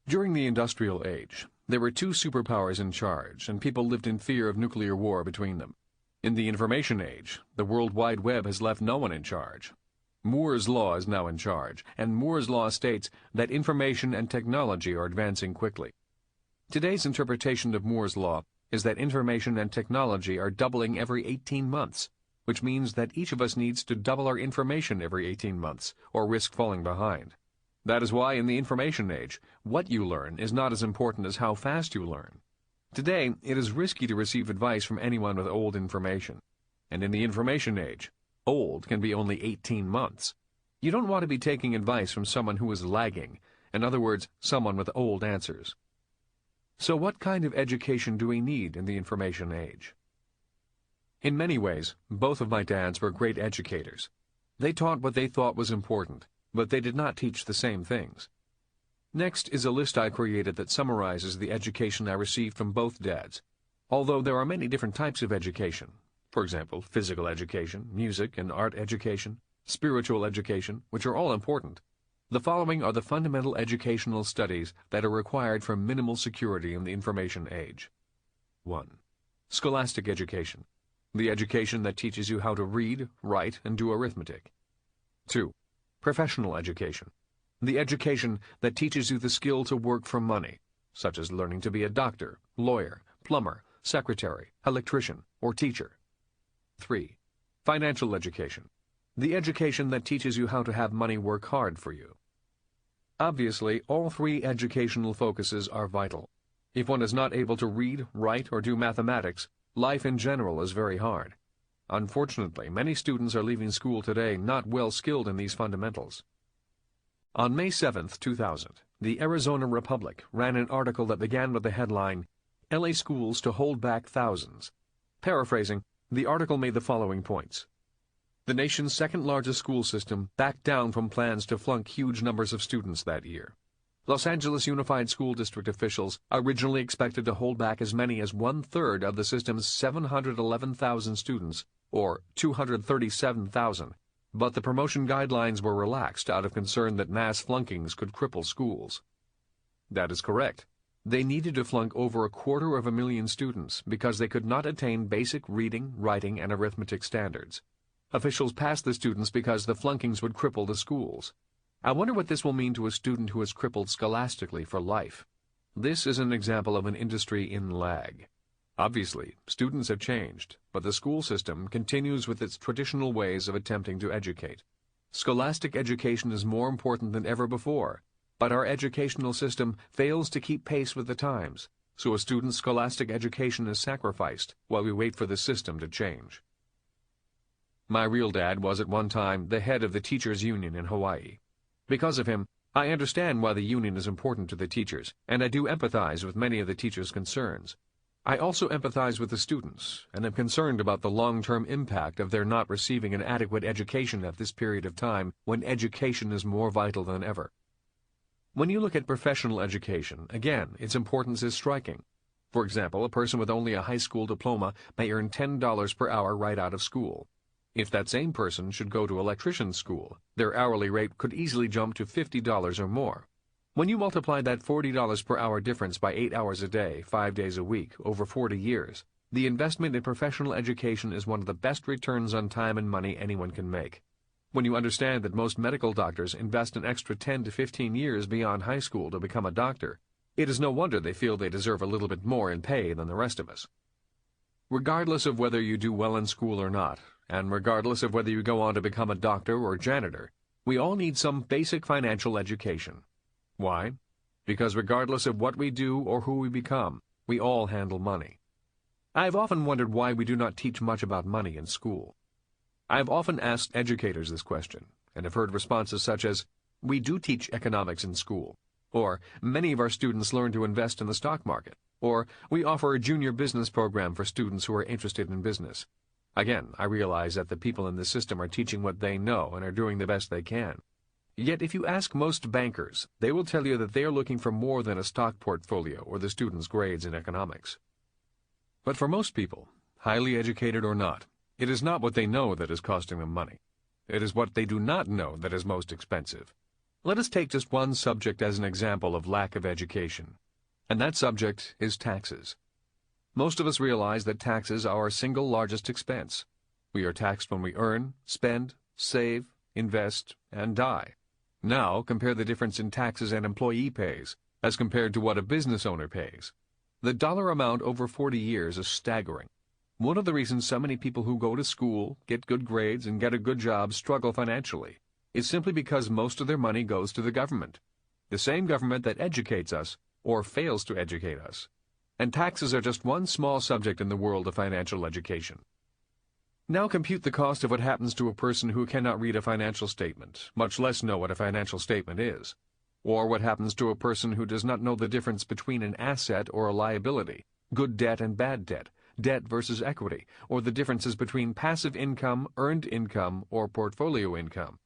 During the industrial age, there were two superpowers in charge, and people lived in fear of nuclear war between them. In the information age, the World Wide Web has left no one in charge. Moore's Law is now in charge, and Moore's Law states that information and technology are advancing quickly. Today's interpretation of Moore's Law is that information and technology are doubling every 18 months, which means that each of us needs to double our information every 18 months, or risk falling behind. That is why in the information age, what you learn is not as important as how fast you learn. Today, it is risky to receive advice from anyone with old information. And in the information age, old can be only 18 months. You don't want to be taking advice from someone who is lagging, in other words, someone with old answers. So what kind of education do we need in the information age? In many ways, both of my dads were great educators. They taught what they thought was important, but they did not teach the same things. Next is a list I created that summarizes the education I received from both dads. Although there are many different types of education, for example, physical education, music and art education, spiritual education, which are all important, the following are the fundamental educational studies that are required for minimal security in the information age. 1. Scholastic education, the education that teaches you how to read, write, and do arithmetic. 2. Professional education, the education that teaches you the skill to work for money, such as learning to be a doctor, lawyer, plumber, secretary, electrician, or teacher. 3. Financial education, the education that teaches you how to have money work hard for you. Obviously, all three educational focuses are vital. If one is not able to read, write, or do mathematics, life in general is very hard. Unfortunately, many students are leaving school today not well skilled in these fundamentals. On May 7, 2000, the Arizona Republic ran an article that began with the headline, "LA Schools to Hold Back Thousands." Paraphrasing, the article made the following points. The nation's second-largest school system backed down from plans to flunk huge numbers of students that year. Los Angeles Unified School District officials originally expected to hold back as many as one-third of the system's 711,000 students, or 237,000, but the promotion guidelines were relaxed out of concern that mass flunkings could cripple schools. That is correct. They needed to flunk over 250,000 students because they could not attain basic reading, writing, and arithmetic standards. Officials passed the students because the flunkings would cripple the schools. I wonder what this will mean to a student who is crippled scholastically for life. This is an example of an industry in lag. Obviously, students have changed, but the school system continues with its traditional ways of attempting to educate. Scholastic education is more important than ever before, but our educational system fails to keep pace with the times, so a student's scholastic education is sacrificed while we wait for the system to change. My real dad was at one time the head of the teachers' union in Hawaii. Because of him, I understand why the union is important to the teachers, and I do empathize with many of the teachers' concerns. I also empathize with the students, and am concerned about the long-term impact of their not receiving an adequate education at this period of time when education is more vital than ever. When you look at professional education, again, its importance is striking. For example, a person with only a high school diploma may earn $10 per hour right out of school. If that same person should go to electrician school, their hourly rate could easily jump to $50 or more. When you multiply that $40 per hour difference by 8 hours a day, 5 days a week, over 40 years, the investment in professional education is one of the best returns on time and money anyone can make. When you understand that most medical doctors invest an extra 10 to 15 years beyond high school to become a doctor, it is no wonder they feel they deserve a little bit more in pay than the rest of us. Regardless of whether you do well in school or not, and regardless of whether you go on to become a doctor or janitor, we all need some basic financial education. Why? Because regardless of what we do or who we become, we all handle money. I have often wondered why we do not teach much about money in school. I have often asked educators this question, and have heard responses such as, "We do teach economics in school," or "Many of our students learn to invest in the stock market," or "We offer a junior business program for students who are interested in business." Again, I realize that the people in this system are teaching what they know and are doing the best they can. Yet if you ask most bankers, they will tell you that they are looking for more than a stock portfolio or the student's grades in economics. But for most people, highly educated or not, it is not what they know that is costing them money. It is what they do not know that is most expensive. Let us take just one subject as an example of lack of education, and that subject is taxes. Most of us realize that taxes are our single largest expense. We are taxed when we earn, spend, save, invest, and die. Now compare the difference in taxes an employee pays as compared to what a business owner pays. The dollar amount over 40 years is staggering. One of the reasons so many people who go to school, get good grades, and get a good job struggle financially is simply because most of their money goes to the government, the same government that educates us or fails to educate us. And taxes are just one small subject in the world of financial education. Now compute the cost of what happens to a person who cannot read a financial statement, much less know what a financial statement is, or what happens to a person who does not know the difference between an asset or a liability, good debt and bad debt, debt versus equity, or the differences between passive income, earned income, or portfolio income.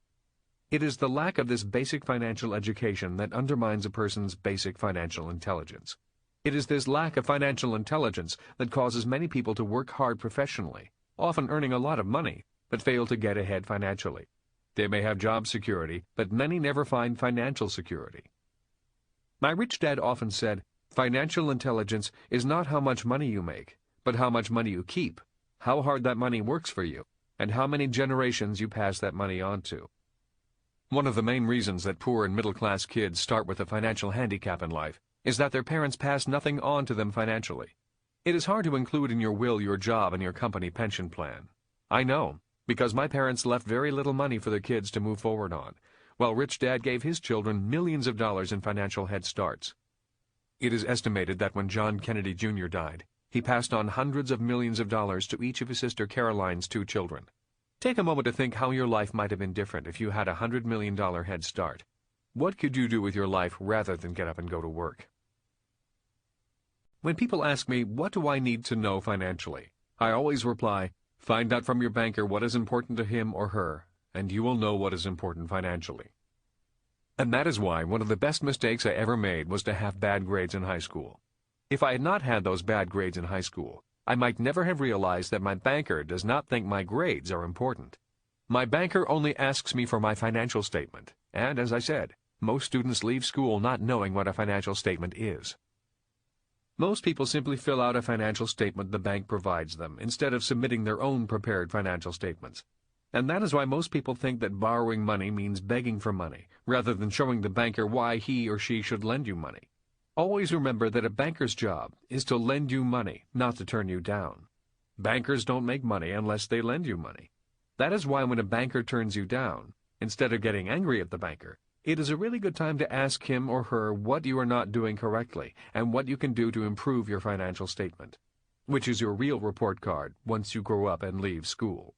It is the lack of this basic financial education that undermines a person's basic financial intelligence. It is this lack of financial intelligence that causes many people to work hard professionally, often earning a lot of money, but fail to get ahead financially. They may have job security, but many never find financial security. My rich dad often said, "Financial intelligence is not how much money you make, but how much money you keep, how hard that money works for you, and how many generations you pass that money on to." One of the main reasons that poor and middle-class kids start with a financial handicap in life is that their parents pass nothing on to them financially. It is hard to include in your will your job and your company pension plan. I know, because my parents left very little money for their kids to move forward on, while Rich Dad gave his children millions of dollars in financial head starts. It is estimated that when John Kennedy Jr. died, he passed on hundreds of millions of dollars to each of his sister Caroline's 2 children. Take a moment to think how your life might have been different if you had a $100 million head start. What could you do with your life rather than get up and go to work? When people ask me, what do I need to know financially? I always reply, find out from your banker what is important to him or her, and you will know what is important financially. And that is why one of the best mistakes I ever made was to have bad grades in high school. If I had not had those bad grades in high school, I might never have realized that my banker does not think my grades are important. My banker only asks me for my financial statement, and as I said, most students leave school not knowing what a financial statement is. Most people simply fill out a financial statement the bank provides them, instead of submitting their own prepared financial statements. And that is why most people think that borrowing money means begging for money, rather than showing the banker why he or she should lend you money. Always remember that a banker's job is to lend you money, not to turn you down. Bankers don't make money unless they lend you money. That is why when a banker turns you down, instead of getting angry at the banker, it is a really good time to ask him or her what you are not doing correctly and what you can do to improve your financial statement, which is your real report card once you grow up and leave school.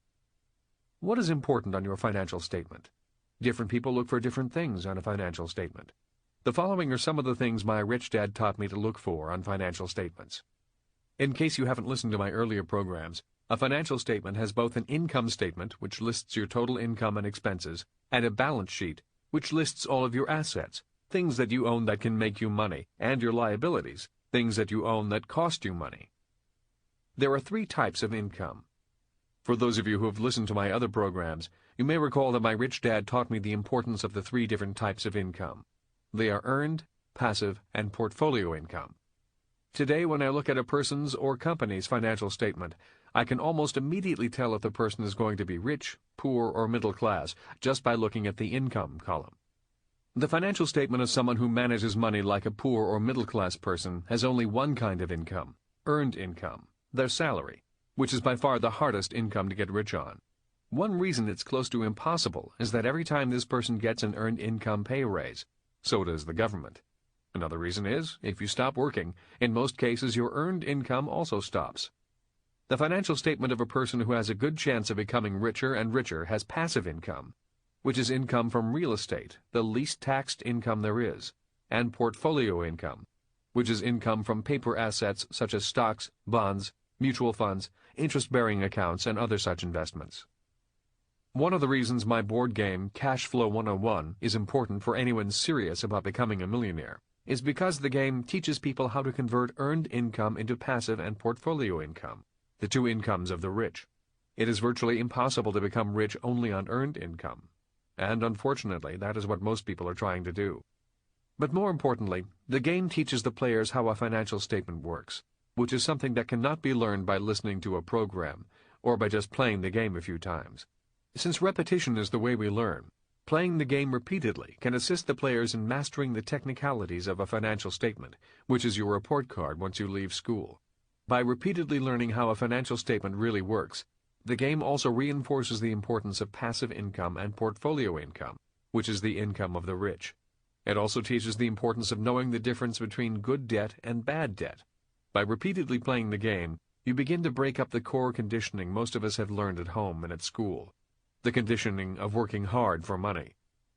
What is important on your financial statement? Different people look for different things on a financial statement. The following are some of the things my rich dad taught me to look for on financial statements. In case you haven't listened to my earlier programs, a financial statement has both an income statement, which lists your total income and expenses, and a balance sheet, which lists all of your assets, things that you own that can make you money, and your liabilities, things that you own that cost you money. There are 3 types of income. For those of you who have listened to my other programs, you may recall that my rich dad taught me the importance of the 3 different types of income. They are earned, passive, and portfolio income. Today, when I look at a person's or company's financial statement, I can almost immediately tell if the person is going to be rich, poor, or middle class just by looking at the income column. The financial statement of someone who manages money like a poor or middle class person has only one kind of income, earned income, their salary, which is by far the hardest income to get rich on. One reason it's close to impossible is that every time this person gets an earned income pay raise, so does the government. Another reason is, if you stop working, in most cases your earned income also stops. The financial statement of a person who has a good chance of becoming richer and richer has passive income, which is income from real estate, the least taxed income there is, and portfolio income, which is income from paper assets such as stocks, bonds, mutual funds, interest-bearing accounts, and other such investments. One of the reasons my board game, Cash Flow 101, is important for anyone serious about becoming a millionaire is because the game teaches people how to convert earned income into passive and portfolio income, the two incomes of the rich. It is virtually impossible to become rich only on earned income, and unfortunately that is what most people are trying to do. But more importantly, the game teaches the players how a financial statement works, which is something that cannot be learned by listening to a program, or by just playing the game a few times. Since repetition is the way we learn, playing the game repeatedly can assist the players in mastering the technicalities of a financial statement, which is your report card once you leave school. By repeatedly learning how a financial statement really works, the game also reinforces the importance of passive income and portfolio income, which is the income of the rich. It also teaches the importance of knowing the difference between good debt and bad debt. By repeatedly playing the game, you begin to break up the core conditioning most of us have learned at home and at school. The conditioning of working hard for money.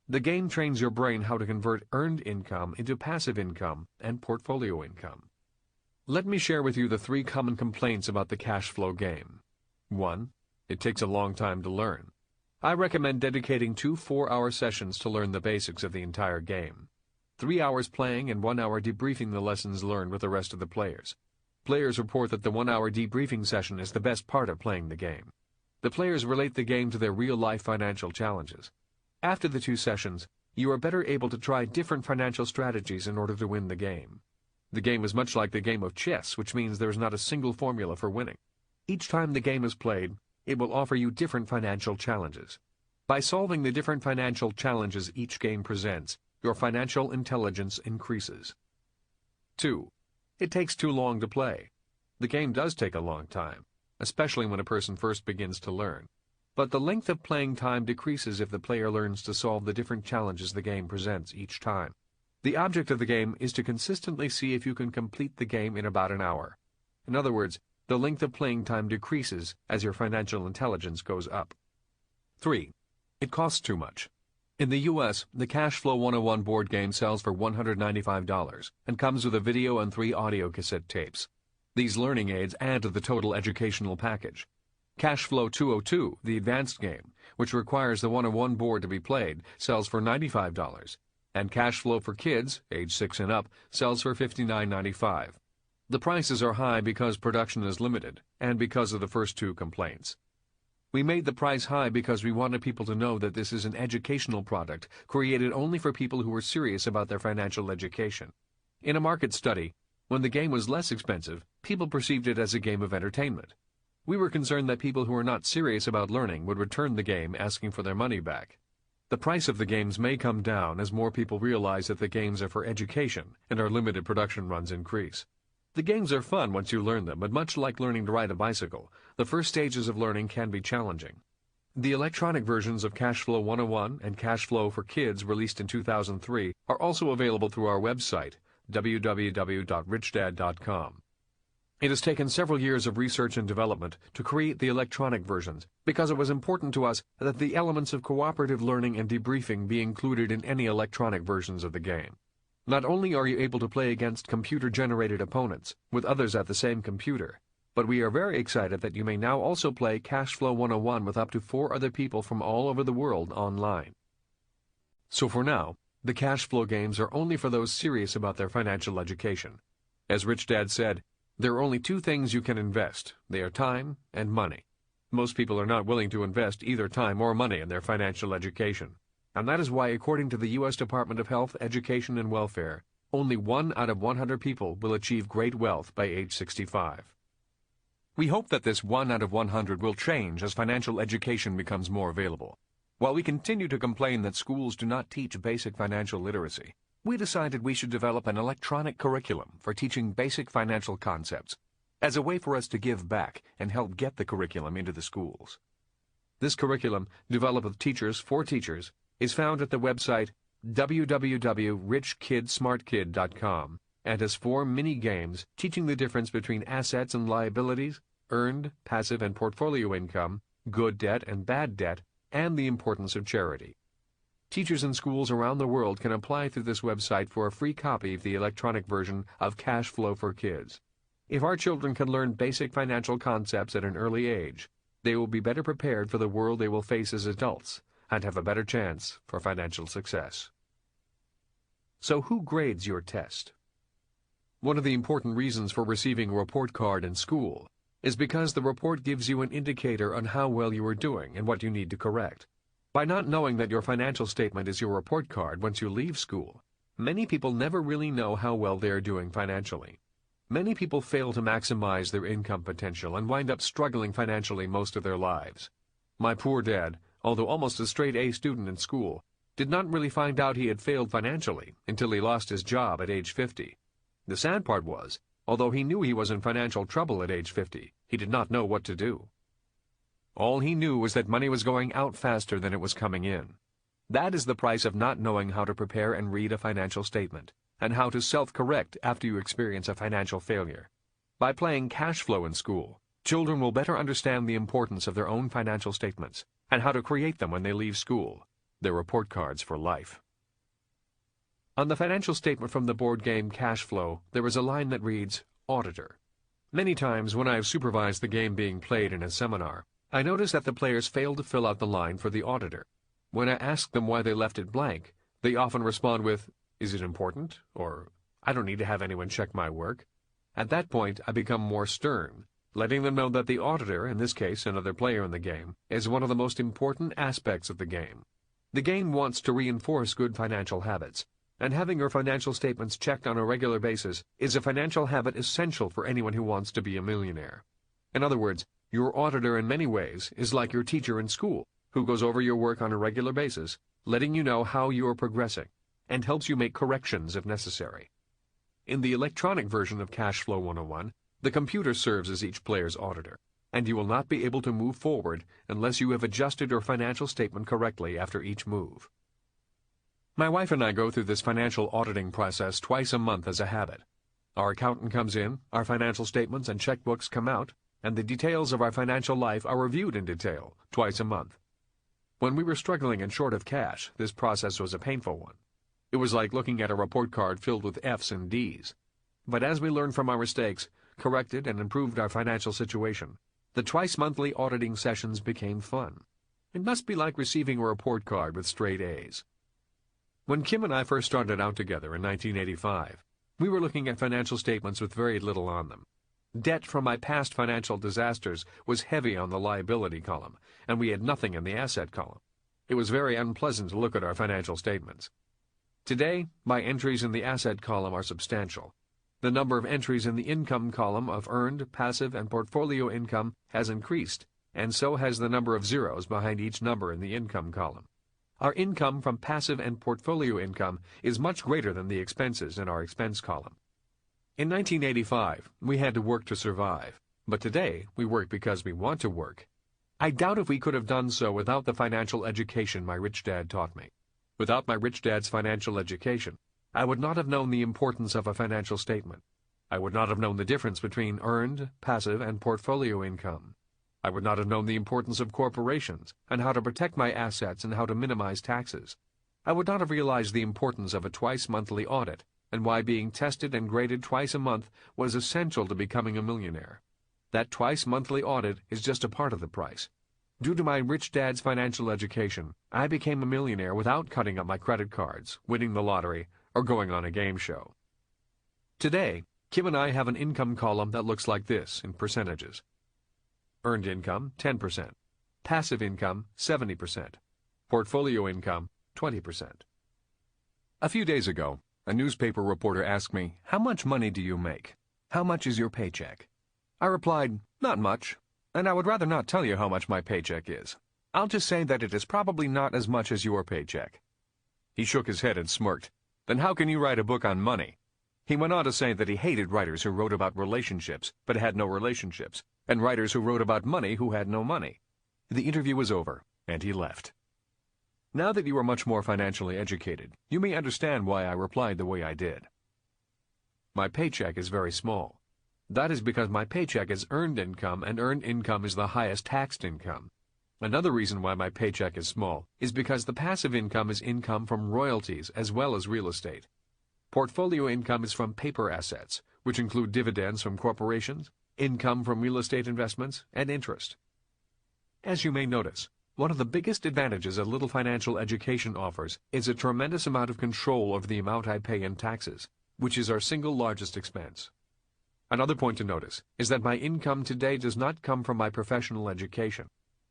The game trains your brain how to convert earned income into passive income and portfolio income. Let me share with you the 3 common complaints about the cash flow game. 1. It takes a long time to learn. I recommend dedicating 2 4-hour sessions to learn the basics of the entire game. 3 hours playing and 1 hour debriefing the lessons learned with the rest of the players. Players report that the 1-hour debriefing session is the best part of playing the game. The players relate the game to their real-life financial challenges. After the 2 sessions, you are better able to try different financial strategies in order to win the game. The game is much like the game of chess, which means there is not a single formula for winning. Each time the game is played, it will offer you different financial challenges. By solving the different financial challenges each game presents, your financial intelligence increases. 2. It takes too long to play. The game does take a long time, especially when a person first begins to learn. But the length of playing time decreases if the player learns to solve the different challenges the game presents each time. The object of the game is to consistently see if you can complete the game in about an hour. In other words, the length of playing time decreases as your financial intelligence goes up. 3. It costs too much. In the U.S., the Cash Flow 101 board game sells for $195 and comes with a video and 3 audio cassette tapes. These learning aids add to the total educational package. Cash Flow 202, the advanced game, which requires the 101 board to be played, sells for $95, and Cash Flow for Kids, age 6 and up, sells for $59.95. The prices are high because production is limited, and because of the first 2 complaints. We made the price high because we wanted people to know that this is an educational product created only for people who were serious about their financial education. In a market study, when the game was less expensive, people perceived it as a game of entertainment. We were concerned that people who were not serious about learning would return the game asking for their money back. The price of the games may come down as more people realize that the games are for education and our limited production runs increase. The games are fun once you learn them, but much like learning to ride a bicycle, the first stages of learning can be challenging. The electronic versions of Cash Flow 101 and Cash Flow for Kids released in 2003 are also available through our website, www.richdad.com. It has taken several years of research and development to create the electronic versions because it was important to us that the elements of cooperative learning and debriefing be included in any electronic versions of the game. Not only are you able to play against computer-generated opponents with others at the same computer, but we are very excited that you may now also play Cash Flow 101 with up to 4 other people from all over the world online. So for now, the cash flow games are only for those serious about their financial education. As Rich Dad said, there are only 2 things you can invest. They are time and money. Most people are not willing to invest either time or money in their financial education. And that is why, according to the U.S. Department of Health, Education, and Welfare, Only 1 out of 100 people will achieve great wealth by age 65. We hope that this 1 out of 100 will change as financial education becomes more available. While we continue to complain that schools do not teach basic financial literacy, we decided we should develop an electronic curriculum for teaching basic financial concepts as a way for us to give back and help get the curriculum into the schools. This curriculum, developed with teachers for teachers, is found at the website www.richkidsmartkid.com and has 4 mini games teaching the difference between assets and liabilities, earned, passive, and portfolio income, good debt and bad debt, and the importance of charity. Teachers in schools around the world can apply through this website for a free copy of the electronic version of Cash Flow for Kids. If our children can learn basic financial concepts at an early age, they will be better prepared for the world they will face as adults and have a better chance for financial success. So who grades your test? One of the important reasons for receiving a report card in school is because the report gives you an indicator on how well you are doing and what you need to correct. By not knowing that your financial statement is your report card once you leave school, many people never really know how well they are doing financially. Many people fail to maximize their income potential and wind up struggling financially most of their lives. My poor dad, although almost a straight A student in school, did not really find out he had failed financially until he lost his job at age 50. The sad part was, although he knew he was in financial trouble at age 50, he did not know what to do. All he knew was that money was going out faster than it was coming in. That is the price of not knowing how to prepare and read a financial statement, and how to self-correct after you experience a financial failure. By playing cash flow in school, children will better understand the importance of their own financial statements and how to create them when they leave school, their report cards for life. On the financial statement from the board game Cash Flow, there is a line that reads, Auditor. Many times when I have supervised the game being played in a seminar, I notice that the players fail to fill out the line for the auditor. When I ask them why they left it blank, they often respond with, Is it important? Or, I don't need to have anyone check my work. At that point, I become more stern, letting them know that the auditor, in this case another player in the game, is one of the most important aspects of the game. The game wants to reinforce good financial habits, and having your financial statements checked on a regular basis is a financial habit essential for anyone who wants to be a millionaire. In other words, your auditor in many ways is like your teacher in school, who goes over your work on a regular basis, letting you know how you are progressing, and helps you make corrections if necessary. In the electronic version of Cash Flow 101, the computer serves as each player's auditor, and you will not be able to move forward unless you have adjusted your financial statement correctly after each move. My wife and I go through this financial auditing process twice a month as a habit. Our accountant comes in, our financial statements and checkbooks come out, and the details of our financial life are reviewed in detail twice a month. When we were struggling and short of cash, this process was a painful one. It was like looking at a report card filled with F's and D's. But as we learned from our mistakes, corrected and improved our financial situation, the twice-monthly auditing sessions became fun. It must be like receiving a report card with straight A's. When Kim and I first started out together in 1985, we were looking at financial statements with very little on them. Debt from my past financial disasters was heavy on the liability column, and we had nothing in the asset column. It was very unpleasant to look at our financial statements. Today, my entries in the asset column are substantial. The number of entries in the income column of earned, passive, and portfolio income has increased, and so has the number of zeros behind each number in the income column. Our income from passive and portfolio income is much greater than the expenses in our expense column. In 1985, we had to work to survive, but today we work because we want to work. I doubt if we could have done so without the financial education my rich dad taught me. Without my rich dad's financial education, I would not have known the importance of a financial statement. I would not have known the difference between earned, passive, and portfolio income. I would not have known the importance of corporations and how to protect my assets and how to minimize taxes. I would not have realized the importance of a twice-monthly audit and why being tested and graded twice a month was essential to becoming a millionaire. That twice-monthly audit is just a part of the price. Due to my rich dad's financial education, I became a millionaire without cutting up my credit cards, winning the lottery, or going on a game show. Today, Kim and I have an income column that looks like this in percentages. Earned income, 10%. Passive income, 70%. Portfolio income, 20%. A few days ago, a newspaper reporter asked me, "How much money do you make? How much is your paycheck?" I replied, "Not much, and I would rather not tell you how much my paycheck is. I'll just say that it is probably not as much as your paycheck." He shook his head and smirked. "Then how can you write a book on money?" He went on to say that he hated writers who wrote about relationships but had no relationships, and writers who wrote about money who had no money. The interview was over, and he left. Now that you are much more financially educated, you may understand why I replied the way I did. My paycheck is very small. That is because my paycheck is earned income, and earned income is the highest taxed income. Another reason why my paycheck is small is because the passive income is income from royalties as well as real estate. Portfolio income is from paper assets, which include dividends from corporations, income from real estate investments, and interest. As you may notice, one of the biggest advantages a little financial education offers is a tremendous amount of control over the amount I pay in taxes, which is our single largest expense. Another point to notice is that my income today does not come from my professional education.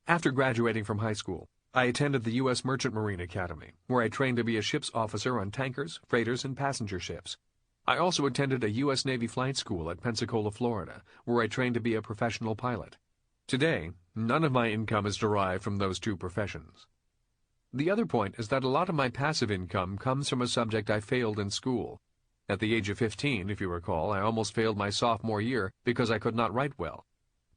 After graduating from high school, I attended the U.S. Merchant Marine Academy, where I trained to be a ship's officer on tankers, freighters, and passenger ships. I also attended a U.S. Navy flight school at Pensacola, Florida, where I trained to be a professional pilot. Today, none of my income is derived from those two professions. The other point is that a lot of my passive income comes from a subject I failed in school. At the age of 15, if you recall, I almost failed my sophomore year because I could not write well.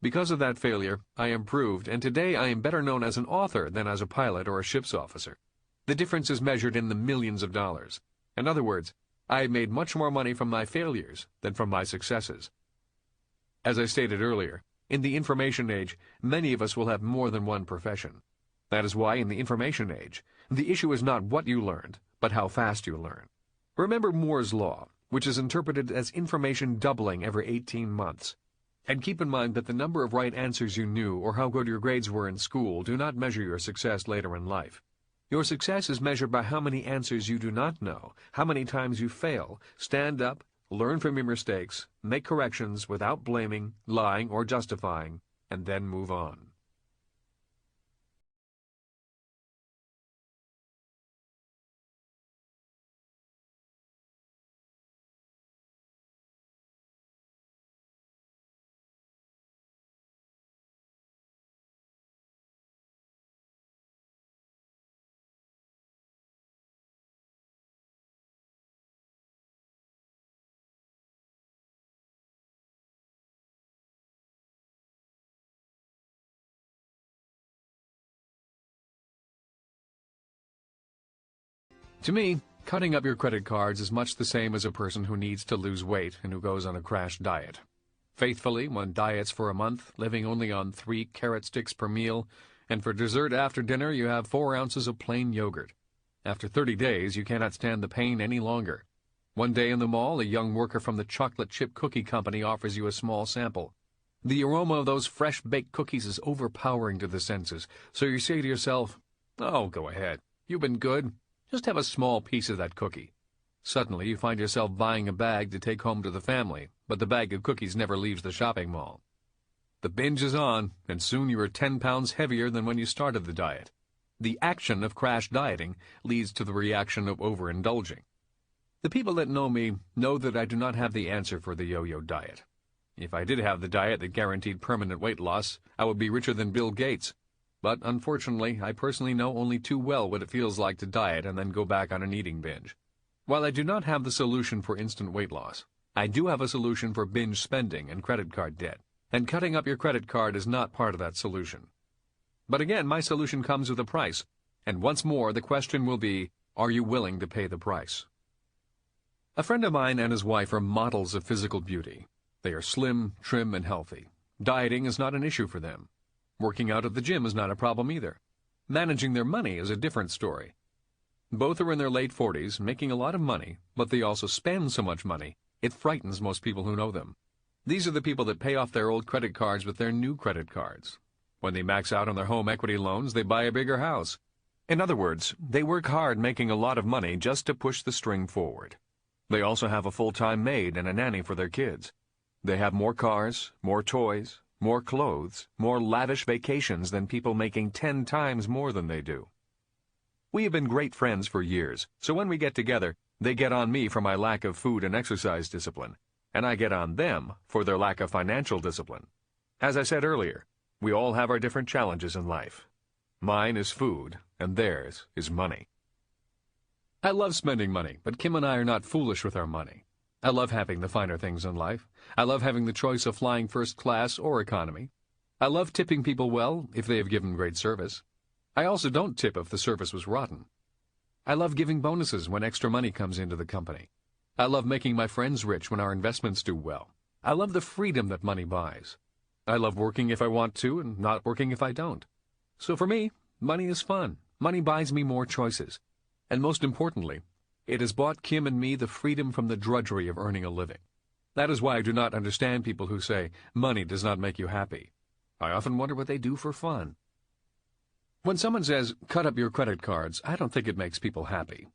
Because of that failure, I improved, and today I am better known as an author than as a pilot or a ship's officer. The difference is measured in the millions of dollars. In other words, I have made much more money from my failures than from my successes. As I stated earlier, in the information age, many of us will have more than one profession. That is why in the information age, the issue is not what you learned, but how fast you learn. Remember Moore's Law, which is interpreted as information doubling every 18 months. And keep in mind that the number of right answers you knew or how good your grades were in school do not measure your success later in life. Your success is measured by how many answers you do not know, how many times you fail, stand up, learn from your mistakes, make corrections without blaming, lying, or justifying, and then move on. To me, cutting up your credit cards is much the same as a person who needs to lose weight and who goes on a crash diet. Faithfully, one diets for a month, living only on 3 carrot sticks per meal, and for dessert after dinner you have 4 ounces of plain yogurt. After 30 days, you cannot stand the pain any longer. One day in the mall, a young worker from the chocolate chip cookie company offers you a small sample. The aroma of those fresh-baked cookies is overpowering to the senses, so you say to yourself, "Oh, go ahead. You've been good. Just have a small piece of that cookie." Suddenly, you find yourself buying a bag to take home to the family, but the bag of cookies never leaves the shopping mall. The binge is on, and soon you are 10 pounds heavier than when you started the diet. The action of crash dieting leads to the reaction of overindulging. The people that know me know that I do not have the answer for the yo-yo diet. If I did have the diet that guaranteed permanent weight loss, I would be richer than Bill Gates. But unfortunately, I personally know only too well what it feels like to diet and then go back on an eating binge. While I do not have the solution for instant weight loss, I do have a solution for binge spending and credit card debt, and cutting up your credit card is not part of that solution. But again, my solution comes with a price, and once more the question will be, are you willing to pay the price? A friend of mine and his wife are models of physical beauty. They are slim, trim, and healthy. Dieting is not an issue for them. Working out at the gym is not a problem either. Managing their money is a different story. Both are in their late 40s, making a lot of money, but they also spend so much money, it frightens most people who know them. These are the people that pay off their old credit cards with their new credit cards. When they max out on their home equity loans, they buy a bigger house. In other words, they work hard making a lot of money just to push the string forward. They also have a full-time maid and a nanny for their kids. They have more cars, more toys, more clothes, more lavish vacations than people making 10 times more than they do. We have been great friends for years, so when we get together, They get on me for my lack of food and exercise discipline, and I get on them for their lack of financial discipline. As I said earlier, we all have our different challenges in life. Mine is food, and theirs is money. I love spending money, but Kim and I are not foolish with our money. I love having the finer things in life. I love having the choice of flying first class or economy. I love tipping people well if they have given great service. I also don't tip if the service was rotten. I love giving bonuses when extra money comes into the company. I love making my friends rich when our investments do well. I love the freedom that money buys. I love working if I want to and not working if I don't. So for me, money is fun. Money buys me more choices. And most importantly, it has bought Kim and me the freedom from the drudgery of earning a living. That is why I do not understand people who say money does not make you happy. I often wonder what they do for fun. When someone says, cut up your credit cards, I don't think it makes people happy.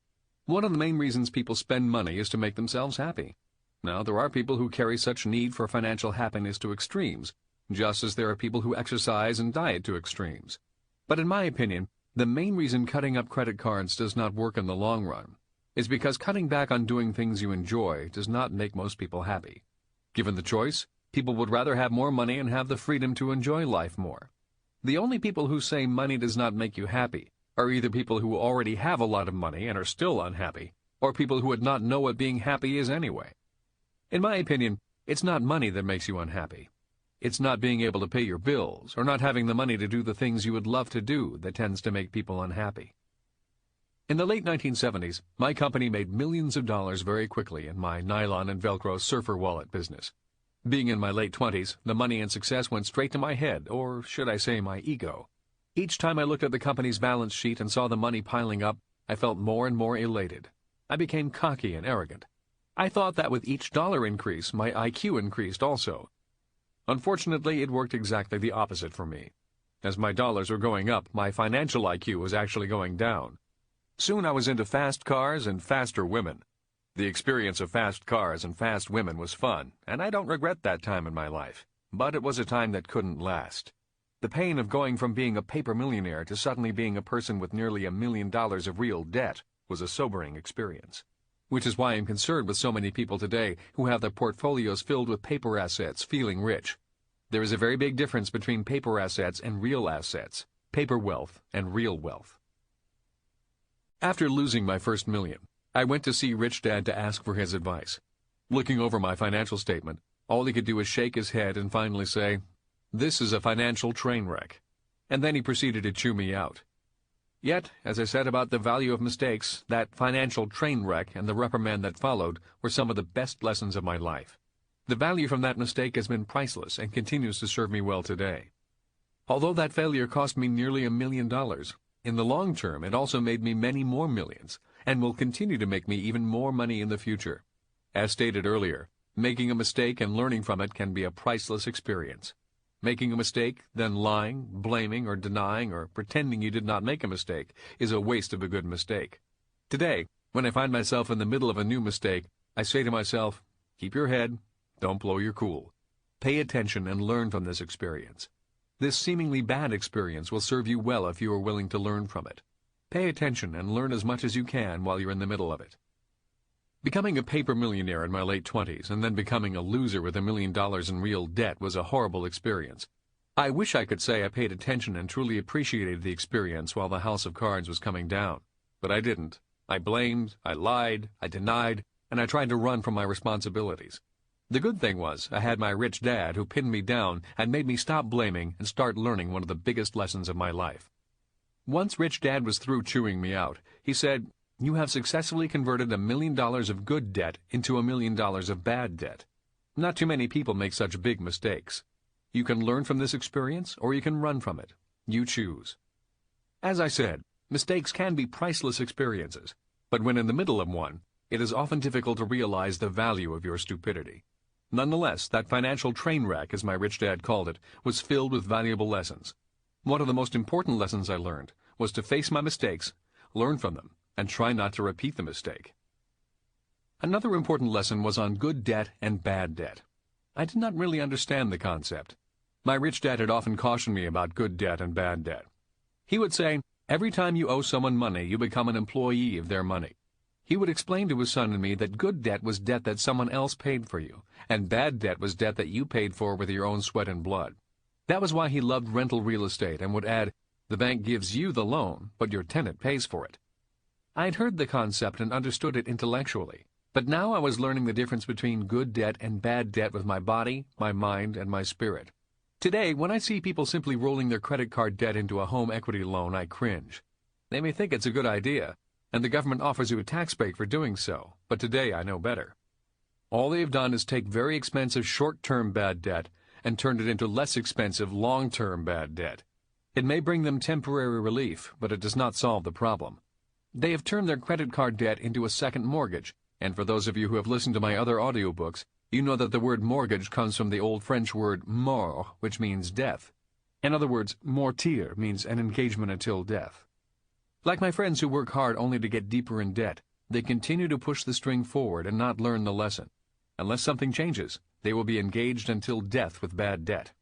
One of the main reasons people spend money is to make themselves happy. Now, there are people who carry such need for financial happiness to extremes, just as there are people who exercise and diet to extremes. But in my opinion, the main reason cutting up credit cards does not work in the long run is because cutting back on doing things you enjoy does not make most people happy. Given the choice, people would rather have more money and have the freedom to enjoy life more. The only people who say money does not make you happy are either people who already have a lot of money and are still unhappy, or people who would not know what being happy is anyway. In my opinion, it's not money that makes you unhappy. It's not being able to pay your bills or not having the money to do the things you would love to do that tends to make people unhappy. In the late 1970s, my company made millions of dollars very quickly in my nylon and Velcro surfer wallet business. Being in my late 20s, the money and success went straight to my head, or should I say my ego. Each time I looked at the company's balance sheet and saw the money piling up, I felt more and more elated. I became cocky and arrogant. I thought that with each dollar increase, my IQ increased also. Unfortunately, it worked exactly the opposite for me. As my dollars were going up, my financial IQ was actually going down. Soon I was into fast cars and faster women. The experience of fast cars and fast women was fun, and I don't regret that time in my life. But it was a time that couldn't last. The pain of going from being a paper millionaire to suddenly being a person with nearly $1 million of real debt was a sobering experience. Which is why I'm concerned with so many people today who have their portfolios filled with paper assets feeling rich. There is a very big difference between paper assets and real assets, paper wealth and real wealth. After losing my first million, I went to see Rich Dad to ask for his advice. Looking over my financial statement, all he could do was shake his head and finally say, "This is a financial train wreck." And then he proceeded to chew me out. Yet, as I said about the value of mistakes, that financial train wreck and the reprimand that followed were some of the best lessons of my life. The value from that mistake has been priceless and continues to serve me well today. Although that failure cost me nearly $1 million, in the long term it also made me many more millions, and will continue to make me even more money in the future. As stated earlier, making a mistake and learning from it can be a priceless experience. Making a mistake, then lying, blaming, or denying, or pretending you did not make a mistake is a waste of a good mistake. Today, when I find myself in the middle of a new mistake, I say to myself, keep your head, don't blow your cool. Pay attention and learn from this experience. This seemingly bad experience will serve you well if you are willing to learn from it. Pay attention and learn as much as you can while you're in the middle of it. Becoming a paper millionaire in my late 20s and then becoming a loser with $1 million in real debt was a horrible experience. I wish I could say I paid attention and truly appreciated the experience while the house of cards was coming down. But I didn't. I blamed, I lied, I denied, and I tried to run from my responsibilities. The good thing was I had my rich dad who pinned me down and made me stop blaming and start learning one of the biggest lessons of my life. Once Rich Dad was through chewing me out, he said, "You have successfully converted $1 million of good debt into $1 million of bad debt. Not too many people make such big mistakes. You can learn from this experience or you can run from it. You choose." As I said, mistakes can be priceless experiences, but when in the middle of one, it is often difficult to realize the value of your stupidity. Nonetheless, that financial train wreck, as my rich dad called it, was filled with valuable lessons. One of the most important lessons I learned was to face my mistakes, learn from them, and try not to repeat the mistake. Another important lesson was on good debt and bad debt. I did not really understand the concept. My rich dad had often cautioned me about good debt and bad debt. He would say, every time you owe someone money, you become an employee of their money. He would explain to his son and me that good debt was debt that someone else paid for you, and bad debt was debt that you paid for with your own sweat and blood. That was why he loved rental real estate and would add, "The bank gives you the loan, but your tenant pays for it." I had heard the concept and understood it intellectually, but now I was learning the difference between good debt and bad debt with my body, my mind, and my spirit. Today, when I see people simply rolling their credit card debt into a home equity loan, I cringe. They may think it's a good idea, and the government offers you a tax break for doing so, but today I know better. All they have done is take very expensive short-term bad debt and turned it into less expensive long-term bad debt. It may bring them temporary relief, but it does not solve the problem. They have turned their credit card debt into a second mortgage, and for those of you who have listened to my other audiobooks, you know that the word mortgage comes from the old French word mort, which means death. In other words, mortir means an engagement until death. Like my friends who work hard only to get deeper in debt, they continue to push the string forward and not learn the lesson. Unless something changes, they will be engaged until death with bad debt.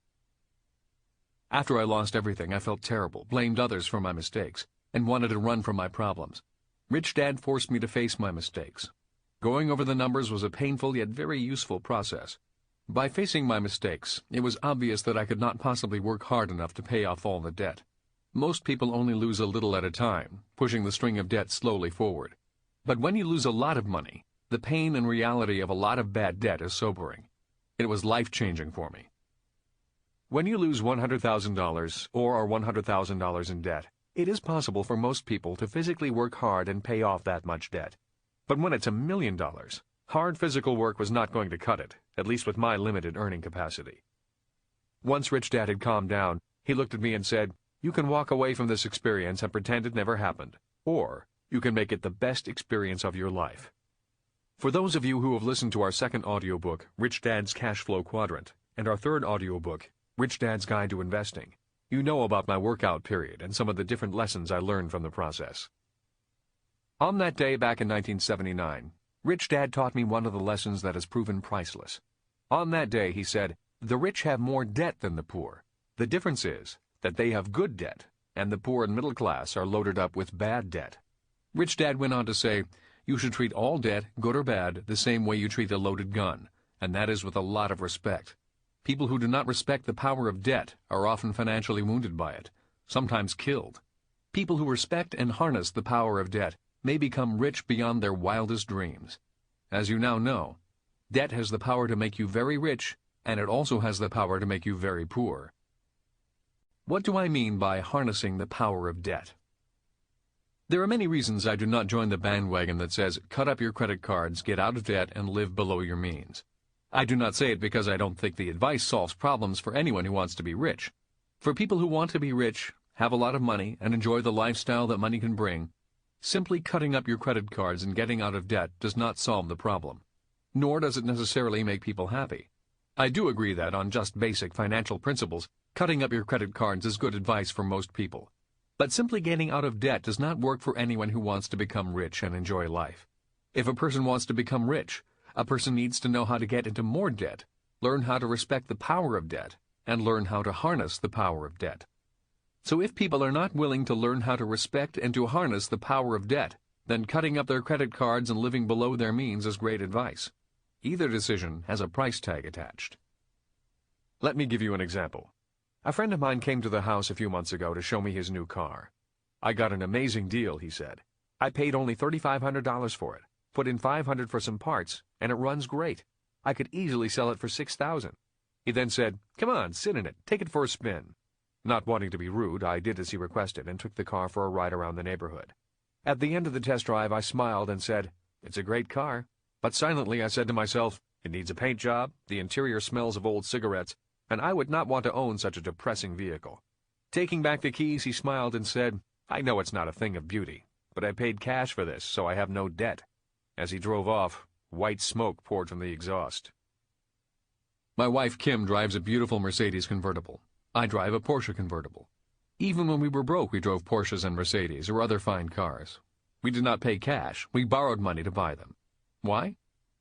After I lost everything, I felt terrible, blamed others for my mistakes, and wanted to run from my problems. Rich Dad forced me to face my mistakes. Going over the numbers was a painful yet very useful process. By facing my mistakes, it was obvious that I could not possibly work hard enough to pay off all the debt. Most people only lose a little at a time, pushing the string of debt slowly forward. But when you lose a lot of money, the pain and reality of a lot of bad debt is sobering. It was life-changing for me. When you lose $100,000 or are $100,000 in debt, it is possible for most people to physically work hard and pay off that much debt. But when it's $1 million, hard physical work was not going to cut it, at least with my limited earning capacity. Once Rich Dad had calmed down, he looked at me and said, "You can walk away from this experience and pretend it never happened, or you can make it the best experience of your life." For those of you who have listened to our second audiobook, Rich Dad's Cash Flow Quadrant, and our third audiobook, Rich Dad's Guide to Investing, you know about my workout period and some of the different lessons I learned from the process. On that day back in 1979, Rich Dad taught me one of the lessons that has proven priceless. On that day, he said, "The rich have more debt than the poor. The difference is that they have good debt, and the poor and middle class are loaded up with bad debt." Rich Dad went on to say, "You should treat all debt, good or bad, the same way you treat a loaded gun, and that is with a lot of respect. People who do not respect the power of debt are often financially wounded by it, sometimes killed. People who respect and harness the power of debt may become rich beyond their wildest dreams. As you now know, debt has the power to make you very rich, and it also has the power to make you very poor." What do I mean by harnessing the power of debt? There are many reasons I do not join the bandwagon that says, cut up your credit cards, get out of debt, and live below your means. I do not say it because I don't think the advice solves problems for anyone who wants to be rich. For people who want to be rich, have a lot of money, and enjoy the lifestyle that money can bring, simply cutting up your credit cards and getting out of debt does not solve the problem. Nor does it necessarily make people happy. I do agree that, on just basic financial principles, cutting up your credit cards is good advice for most people. But simply getting out of debt does not work for anyone who wants to become rich and enjoy life. If a person wants to become rich, a person needs to know how to get into more debt, learn how to respect the power of debt, and learn how to harness the power of debt. So if people are not willing to learn how to respect and to harness the power of debt, then cutting up their credit cards and living below their means is great advice. Either decision has a price tag attached. Let me give you an example. A friend of mine came to the house a few months ago to show me his new car. "I got an amazing deal," he said. "I paid only $3,500 for it, put in $500 for some parts, and it runs great. I could easily sell it for $6,000. He then said, "Come on, sit in it, take it for a spin." Not wanting to be rude, I did as he requested and took the car for a ride around the neighborhood. At the end of the test drive, I smiled and said, "It's a great car." But silently I said to myself, "It needs a paint job, the interior smells of old cigarettes, and I would not want to own such a depressing vehicle." Taking back the keys, he smiled and said, "I know it's not a thing of beauty, but I paid cash for this, so I have no debt." As he drove off, white smoke poured from the exhaust. My wife Kim drives a beautiful Mercedes convertible. I drive a Porsche convertible. Even when we were broke, we drove Porsches and Mercedes or other fine cars. We did not pay cash. We borrowed money to buy them. Why?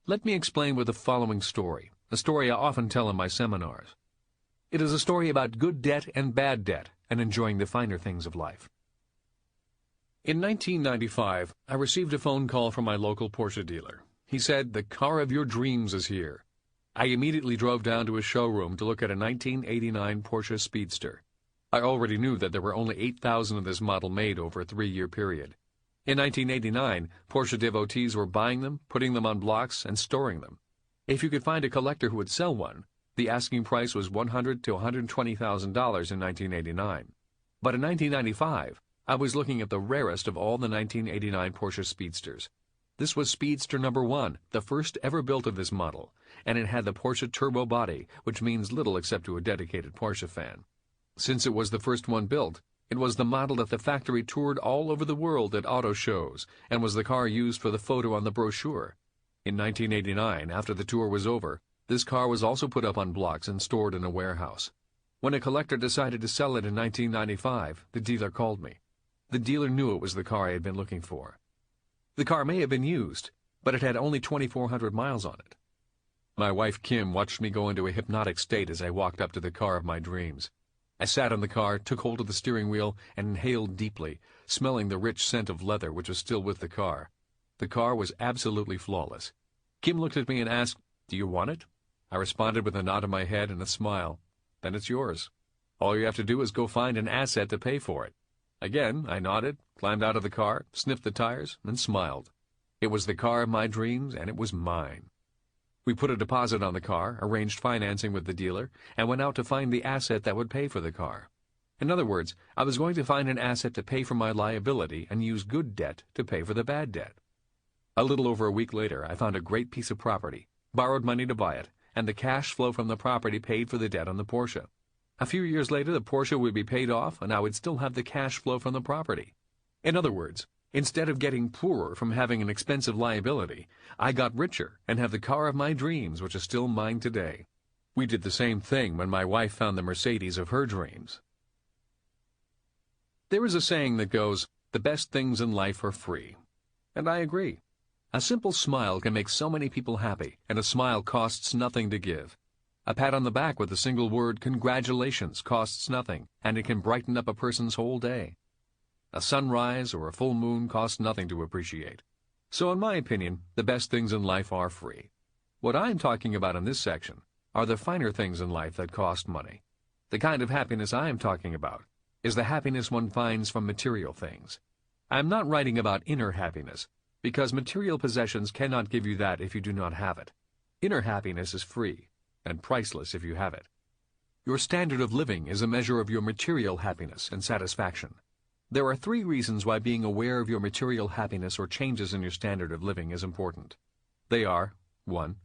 Let me explain with the following story, a story I often tell in my seminars. It is a story about good debt and bad debt and enjoying the finer things of life. In 1995, I received a phone call from my local Porsche dealer. He said, "The car of your dreams is here." I immediately drove down to his showroom to look at a 1989 Porsche Speedster. I already knew that there were only 8,000 of this model made over a 3-year period. In 1989, Porsche devotees were buying them, putting them on blocks, and storing them. If you could find a collector who would sell one, the asking price was $100,000 to $120,000 in 1989. But in 1995, I was looking at the rarest of all the 1989 Porsche Speedsters. This was Speedster number 1, the first ever built of this model, and it had the Porsche turbo body, which means little except to a dedicated Porsche fan. Since it was the first one built, it was the model that the factory toured all over the world at auto shows, and was the car used for the photo on the brochure. In 1989, after the tour was over, this car was also put up on blocks and stored in a warehouse. When a collector decided to sell it in 1995, the dealer called me. The dealer knew it was the car I had been looking for. The car may have been used, but it had only 2,400 miles on it. My wife Kim watched me go into a hypnotic state as I walked up to the car of my dreams. I sat in the car, took hold of the steering wheel, and inhaled deeply, smelling the rich scent of leather which was still with the car. The car was absolutely flawless. Kim looked at me and asked, "Do you want it?" I responded with a nod of my head and a smile. "Then it's yours. All you have to do is go find an asset to pay for it." Again, I nodded, climbed out of the car, sniffed the tires, and smiled. It was the car of my dreams, and it was mine. We put a deposit on the car, arranged financing with the dealer, and went out to find the asset that would pay for the car. In other words, I was going to find an asset to pay for my liability and use good debt to pay for the bad debt. A little over a week later, I found a great piece of property, borrowed money to buy it, and the cash flow from the property paid for the debt on the Porsche. A few years later, the Porsche would be paid off, and I would still have the cash flow from the property. In other words, instead of getting poorer from having an expensive liability, I got richer and have the car of my dreams, which is still mine today. We did the same thing when my wife found the Mercedes of her dreams. There is a saying that goes, "The best things in life are free." And I agree. A simple smile can make so many people happy, and a smile costs nothing to give. A pat on the back with the single word "congratulations" costs nothing, and it can brighten up a person's whole day. A sunrise or a full moon costs nothing to appreciate. So in my opinion, the best things in life are free. What I'm talking about in this section are the finer things in life that cost money. The kind of happiness I am talking about is the happiness one finds from material things. I am not writing about inner happiness, because material possessions cannot give you that if you do not have it. Inner happiness is free and priceless if you have it. Your standard of living is a measure of your material happiness and satisfaction. There are 3 reasons why being aware of your material happiness or changes in your standard of living is important. They are, 1.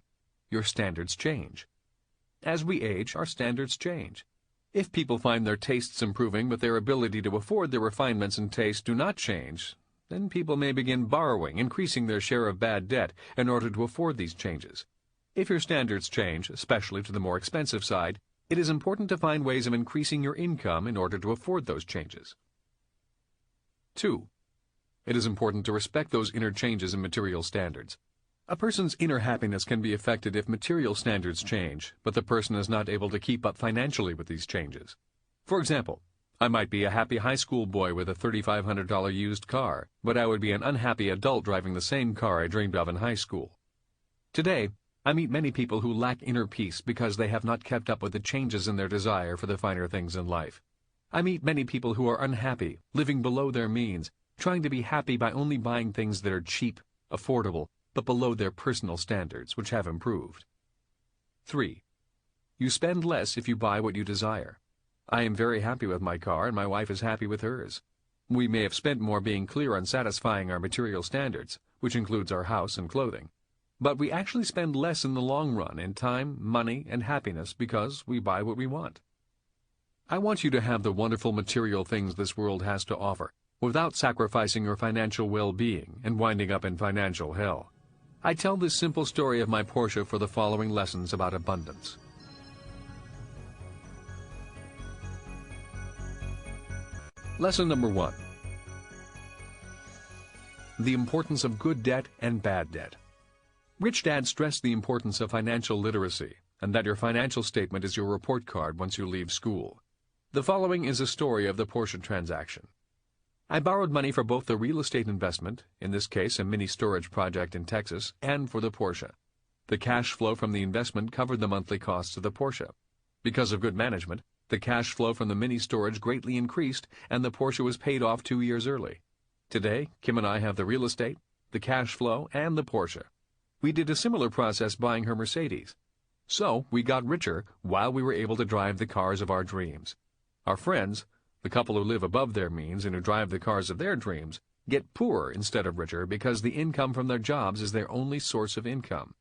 Your standards change. As we age, our standards change. If people find their tastes improving but their ability to afford their refinements and tastes do not change, then people may begin borrowing, increasing their share of bad debt in order to afford these changes. If your standards change, especially to the more expensive side, it is important to find ways of increasing your income in order to afford those changes. 2. It is important to respect those inner changes in material standards. A person's inner happiness can be affected if material standards change, but the person is not able to keep up financially with these changes. For example, I might be a happy high school boy with a $3,500 used car, but I would be an unhappy adult driving the same car I dreamed of in high school. Today, I meet many people who lack inner peace because they have not kept up with the changes in their desire for the finer things in life. I meet many people who are unhappy, living below their means, trying to be happy by only buying things that are cheap, affordable, but below their personal standards, which have improved. 3. You spend less if you buy what you desire. I am very happy with my car, and my wife is happy with hers. We may have spent more being clear on satisfying our material standards, which includes our house and clothing. But we actually spend less in the long run in time, money, and happiness because we buy what we want. I want you to have the wonderful material things this world has to offer, without sacrificing your financial well-being and winding up in financial hell. I tell this simple story of my Porsche for the following lessons about abundance. Lesson number 1. The importance of good debt and bad debt. Rich Dad stressed the importance of financial literacy, and that your financial statement is your report card once you leave school. The following is a story of the Porsche transaction. I borrowed money for both the real estate investment, in this case a mini storage project in Texas, and for the Porsche. The cash flow from the investment covered the monthly costs of the Porsche. Because of good management, the cash flow from the mini storage greatly increased, and the Porsche was paid off 2 years early. Today, Kim and I have the real estate, the cash flow, and the Porsche. We did a similar process buying her Mercedes. So, we got richer while we were able to drive the cars of our dreams. Our friends, the couple who live above their means and who drive the cars of their dreams, get poorer instead of richer because the income from their jobs is their only source of income.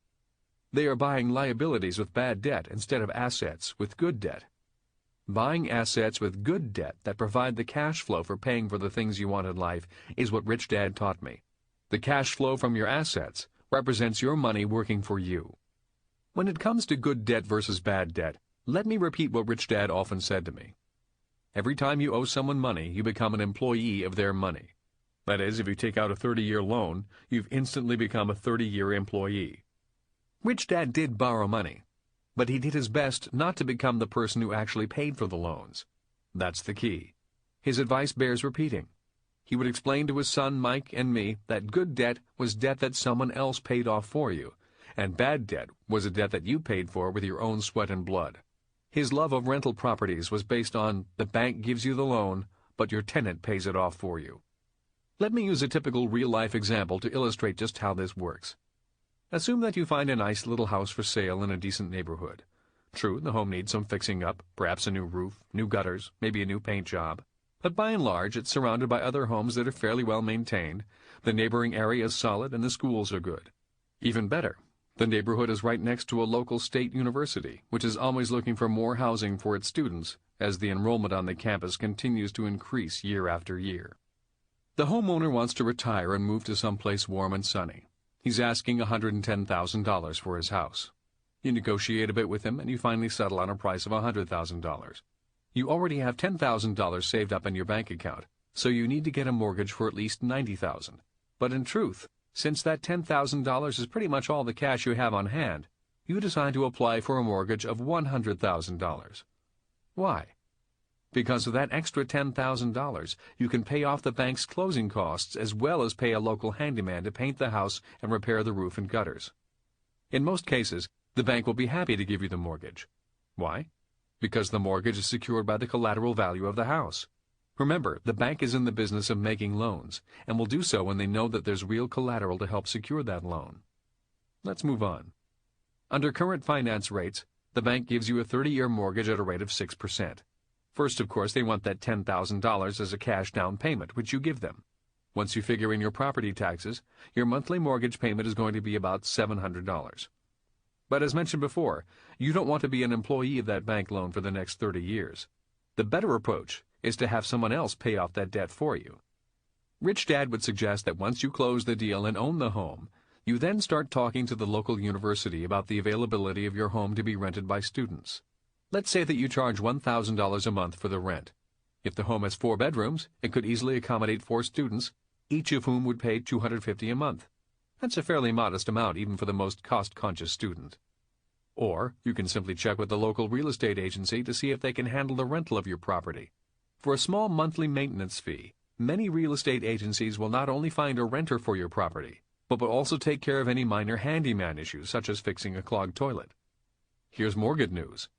They are buying liabilities with bad debt instead of assets with good debt. Buying assets with good debt that provide the cash flow for paying for the things you want in life is what Rich Dad taught me. The cash flow from your assets represents your money working for you. When it comes to good debt versus bad debt, let me repeat what Rich Dad often said to me. Every time you owe someone money, you become an employee of their money. That is, if you take out a 30-year loan, you've instantly become a 30-year employee. Rich Dad did borrow money, but he did his best not to become the person who actually paid for the loans. That's the key. His advice bears repeating. He would explain to his son Mike and me that good debt was debt that someone else paid off for you, and bad debt was a debt that you paid for with your own sweat and blood. His love of rental properties was based on the bank gives you the loan, but your tenant pays it off for you. Let me use a typical real-life example to illustrate just how this works. Assume that you find a nice little house for sale in a decent neighborhood. True, the home needs some fixing up, perhaps a new roof, new gutters, maybe a new paint job. But by and large, it's surrounded by other homes that are fairly well maintained, the neighboring area is solid, and the schools are good. Even better, the neighborhood is right next to a local state university, which is always looking for more housing for its students as the enrollment on the campus continues to increase year after year. The homeowner wants to retire and move to someplace warm and sunny. He's asking $110,000 for his house. You negotiate a bit with him and you finally settle on a price of $100,000. You already have $10,000 saved up in your bank account, so you need to get a mortgage for at least $90,000. But in truth, since that $10,000 is pretty much all the cash you have on hand, you decide to apply for a mortgage of $100,000. Why? Because of that extra $10,000, you can pay off the bank's closing costs as well as pay a local handyman to paint the house and repair the roof and gutters. In most cases, the bank will be happy to give you the mortgage. Why? Because the mortgage is secured by the collateral value of the house. Remember, the bank is in the business of making loans, and will do so when they know that there's real collateral to help secure that loan. Let's move on. Under current finance rates, the bank gives you a 30-year mortgage at a rate of 6%. First, of course, they want that $10,000 as a cash down payment, which you give them. Once you figure in your property taxes, your monthly mortgage payment is going to be about $700. But as mentioned before, you don't want to be an employee of that bank loan for the next 30 years. The better approach is to have someone else pay off that debt for you. Rich Dad would suggest that once you close the deal and own the home, you then start talking to the local university about the availability of your home to be rented by students. Let's say that you charge $1,000 a month for the rent. If the home has 4 bedrooms, it could easily accommodate 4 students, each of whom would pay $250 a month. That's a fairly modest amount even for the most cost-conscious student. Or you can simply check with the local real estate agency to see if they can handle the rental of your property. For a small monthly maintenance fee, many real estate agencies will not only find a renter for your property, but will also take care of any minor handyman issues such as fixing a clogged toilet. Here's more good news.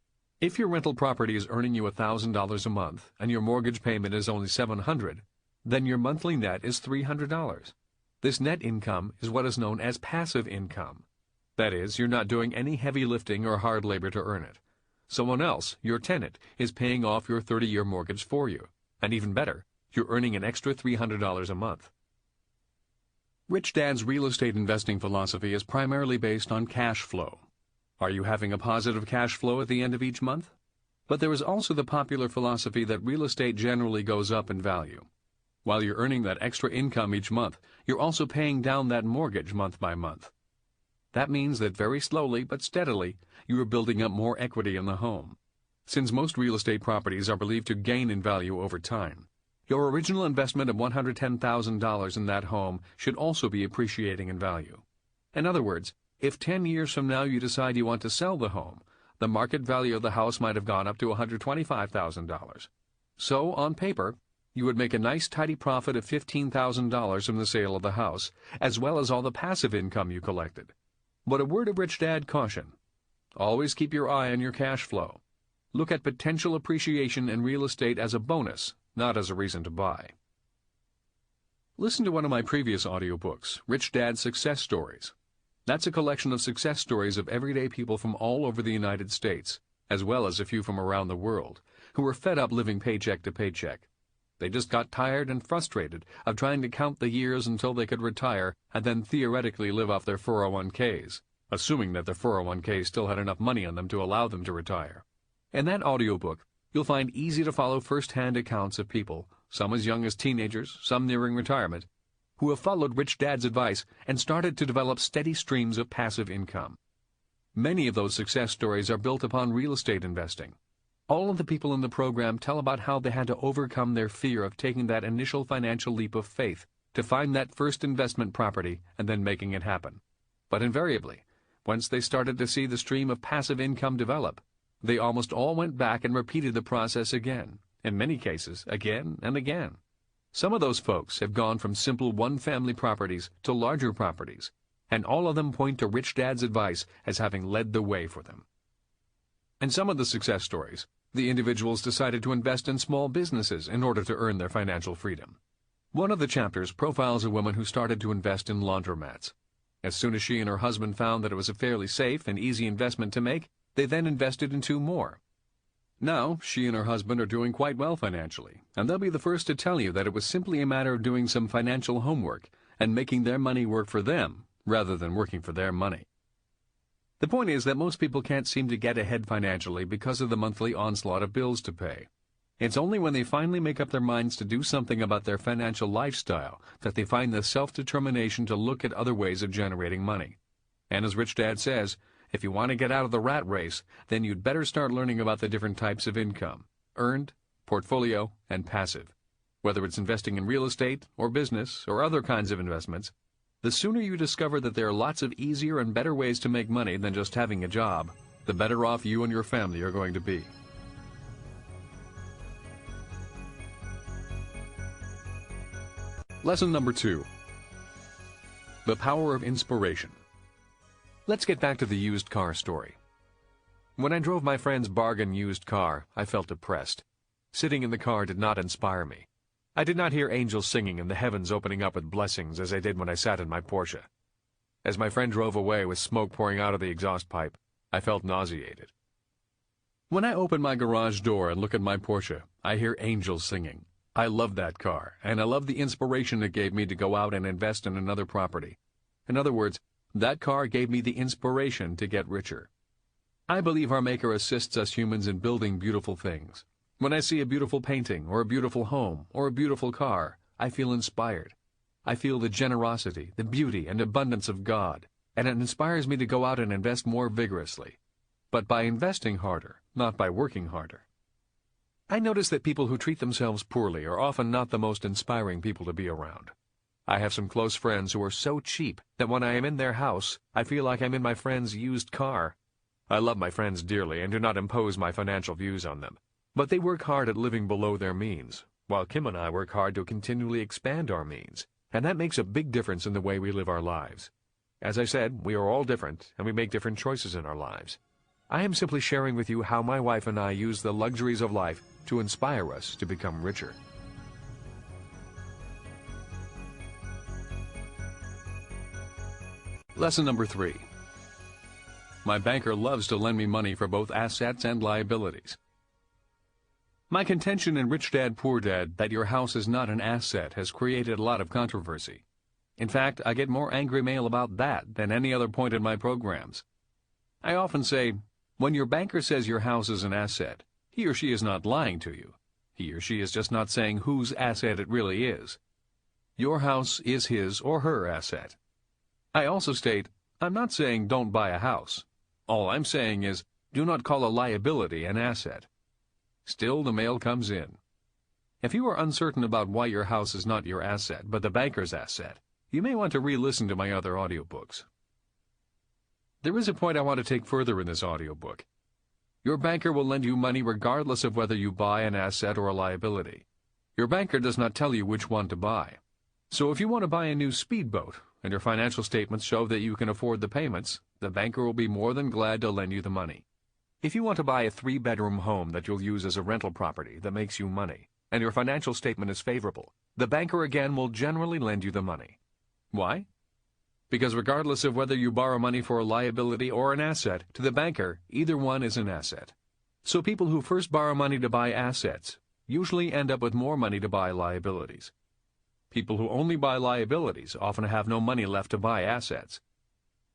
If your rental property is earning you $1,000 a month and your mortgage payment is only $700, then your monthly net is $300. This net income is what is known as passive income. That is, you're not doing any heavy lifting or hard labor to earn it. Someone else, your tenant, is paying off your 30-year mortgage for you. And even better, you're earning an extra $300 a month. Rich Dad's real estate investing philosophy is primarily based on cash flow. Are you having a positive cash flow at the end of each month? But there is also the popular philosophy that real estate generally goes up in value. While you're earning that extra income each month, you're also paying down that mortgage month by month. That means that very slowly but steadily, you are building up more equity in the home. Since most real estate properties are believed to gain in value over time, your original investment of $110,000 in that home should also be appreciating in value. In other words, if 10 years from now you decide you want to sell the home, the market value of the house might have gone up to $125,000. So, on paper, you would make a nice tidy profit of $15,000 from the sale of the house, as well as all the passive income you collected. But a word of Rich Dad caution. Always keep your eye on your cash flow. Look at potential appreciation in real estate as a bonus, not as a reason to buy. Listen to one of my previous audiobooks, Rich Dad's Success Stories. That's a collection of success stories of everyday people from all over the United States, as well as a few from around the world, who were fed up living paycheck to paycheck. They just got tired and frustrated of trying to count the years until they could retire and then theoretically live off their 401ks, assuming that their 401ks still had enough money on them to allow them to retire. In that audiobook, you'll find easy-to-follow first-hand accounts of people, some as young as teenagers, some nearing retirement, who have followed Rich Dad's advice and started to develop steady streams of passive income. Many of those success stories are built upon real estate investing. All of the people in the program tell about how they had to overcome their fear of taking that initial financial leap of faith to find that first investment property and then making it happen. But invariably, once they started to see the stream of passive income develop, they almost all went back and repeated the process again, in many cases again and again. Some of those folks have gone from simple one-family properties to larger properties, and all of them point to Rich Dad's advice as having led the way for them. In some of the success stories, the individuals decided to invest in small businesses in order to earn their financial freedom. One of the chapters profiles a woman who started to invest in laundromats. As soon as she and her husband found that it was a fairly safe and easy investment to make, they then invested in 2 more. Now, she and her husband are doing quite well financially, and they'll be the first to tell you that it was simply a matter of doing some financial homework and making their money work for them, rather than working for their money. The point is that most people can't seem to get ahead financially because of the monthly onslaught of bills to pay. It's only when they finally make up their minds to do something about their financial lifestyle that they find the self-determination to look at other ways of generating money. And as Rich Dad says, if you want to get out of the rat race, then you'd better start learning about the different types of income: earned, portfolio, and passive. Whether it's investing in real estate, or business, or other kinds of investments, the sooner you discover that there are lots of easier and better ways to make money than just having a job, the better off you and your family are going to be. Lesson number 2. The power of inspiration. Let's get back to the used car story. When I drove my friend's bargain used car, I felt depressed. Sitting in the car did not inspire me. I did not hear angels singing and the heavens opening up with blessings as I did when I sat in my Porsche. As my friend drove away with smoke pouring out of the exhaust pipe, I felt nauseated. When I open my garage door and look at my Porsche, I hear angels singing. I love that car, and I love the inspiration it gave me to go out and invest in another property. In other words, that car gave me the inspiration to get richer. I believe our Maker assists us humans in building beautiful things. When I see a beautiful painting, or a beautiful home, or a beautiful car, I feel inspired. I feel the generosity, the beauty, and abundance of God, and it inspires me to go out and invest more vigorously. But by investing harder, not by working harder. I notice that people who treat themselves poorly are often not the most inspiring people to be around. I have some close friends who are so cheap that when I am in their house, I feel like I'm in my friend's used car. I love my friends dearly and do not impose my financial views on them. But they work hard at living below their means, while Kim and I work hard to continually expand our means, and that makes a big difference in the way we live our lives. As I said, we are all different, and we make different choices in our lives. I am simply sharing with you how my wife and I use the luxuries of life to inspire us to become richer. Lesson number 3. My banker loves to lend me money for both assets and liabilities. My contention in Rich Dad, Poor Dad that your house is not an asset has created a lot of controversy. In fact, I get more angry mail about that than any other point in my programs. I often say, when your banker says your house is an asset, he or she is not lying to you. He or she is just not saying whose asset it really is. Your house is his or her asset. I also state, I'm not saying don't buy a house. All I'm saying is, do not call a liability an asset. Still, the mail comes in. If you are uncertain about why your house is not your asset, but the banker's asset, you may want to re-listen to my other audiobooks. There is a point I want to take further in this audiobook. Your banker will lend you money regardless of whether you buy an asset or a liability. Your banker does not tell you which one to buy. So if you want to buy a new speedboat, and your financial statements show that you can afford the payments, the banker will be more than glad to lend you the money. If you want to buy a 3-bedroom home that you'll use as a rental property that makes you money, and your financial statement is favorable, the banker again will generally lend you the money. Why? Because regardless of whether you borrow money for a liability or an asset, to the banker, either one is an asset. So people who first borrow money to buy assets usually end up with more money to buy liabilities. People who only buy liabilities often have no money left to buy assets.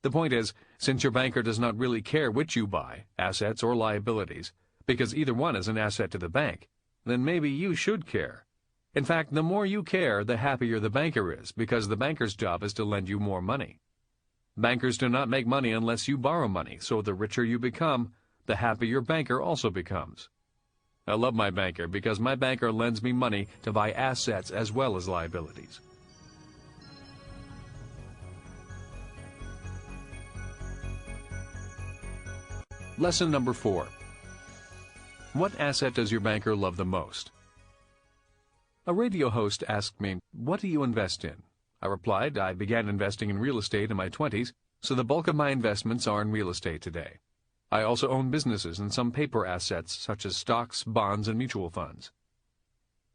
The point is, since your banker does not really care which you buy, assets or liabilities, because either one is an asset to the bank, then maybe you should care. In fact, the more you care, the happier the banker is, because the banker's job is to lend you more money. Bankers do not make money unless you borrow money, so the richer you become, the happier your banker also becomes. I love my banker because my banker lends me money to buy assets as well as liabilities. Lesson number 4. What asset does your banker love the most? A radio host asked me, "What do you invest in?" I replied, "I began investing in real estate in my 20s, so the bulk of my investments are in real estate today. I also own businesses and some paper assets such as stocks, bonds, and mutual funds."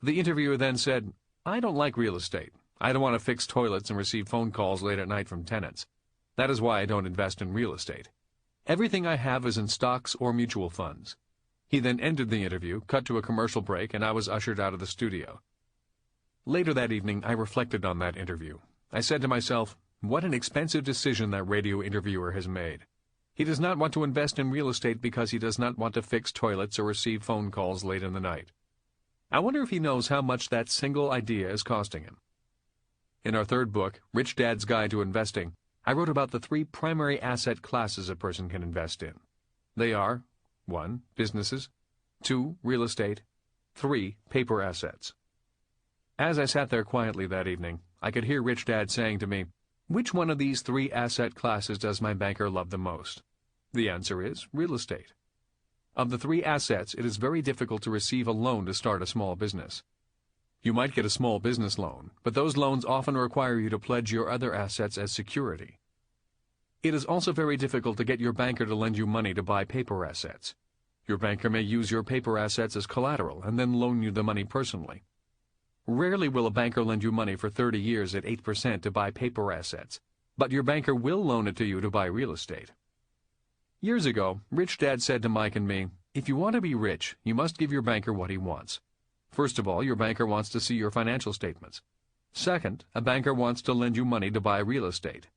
The interviewer then said, "I don't like real estate. I don't want to fix toilets and receive phone calls late at night from tenants. That is why I don't invest in real estate. Everything I have is in stocks or mutual funds." He then ended the interview, cut to a commercial break, and I was ushered out of the studio. Later that evening, I reflected on that interview. I said to myself, what an expensive decision that radio interviewer has made. He does not want to invest in real estate because he does not want to fix toilets or receive phone calls late in the night. I wonder if he knows how much that single idea is costing him. In our third book, Rich Dad's Guide to Investing, I wrote about the 3 primary asset classes a person can invest in. They are 1. Businesses, 2. Real estate, 3. Paper assets. As I sat there quietly that evening, I could hear Rich Dad saying to me, "Which one of these 3 asset classes does my banker love the most?" The answer is real estate. Of the 3 assets, it is very difficult to receive a loan to start a small business. You might get a small business loan, but those loans often require you to pledge your other assets as security. It is also very difficult to get your banker to lend you money to buy paper assets. Your banker may use your paper assets as collateral and then loan you the money personally. Rarely will a banker lend you money for 30 years at 8% to buy paper assets, but your banker will loan it to you to buy real estate. Years ago, Rich Dad said to Mike and me, "If you want to be rich, you must give your banker what he wants. First of all, your banker wants to see your financial statements. Second, a banker wants to lend you money to buy real estate.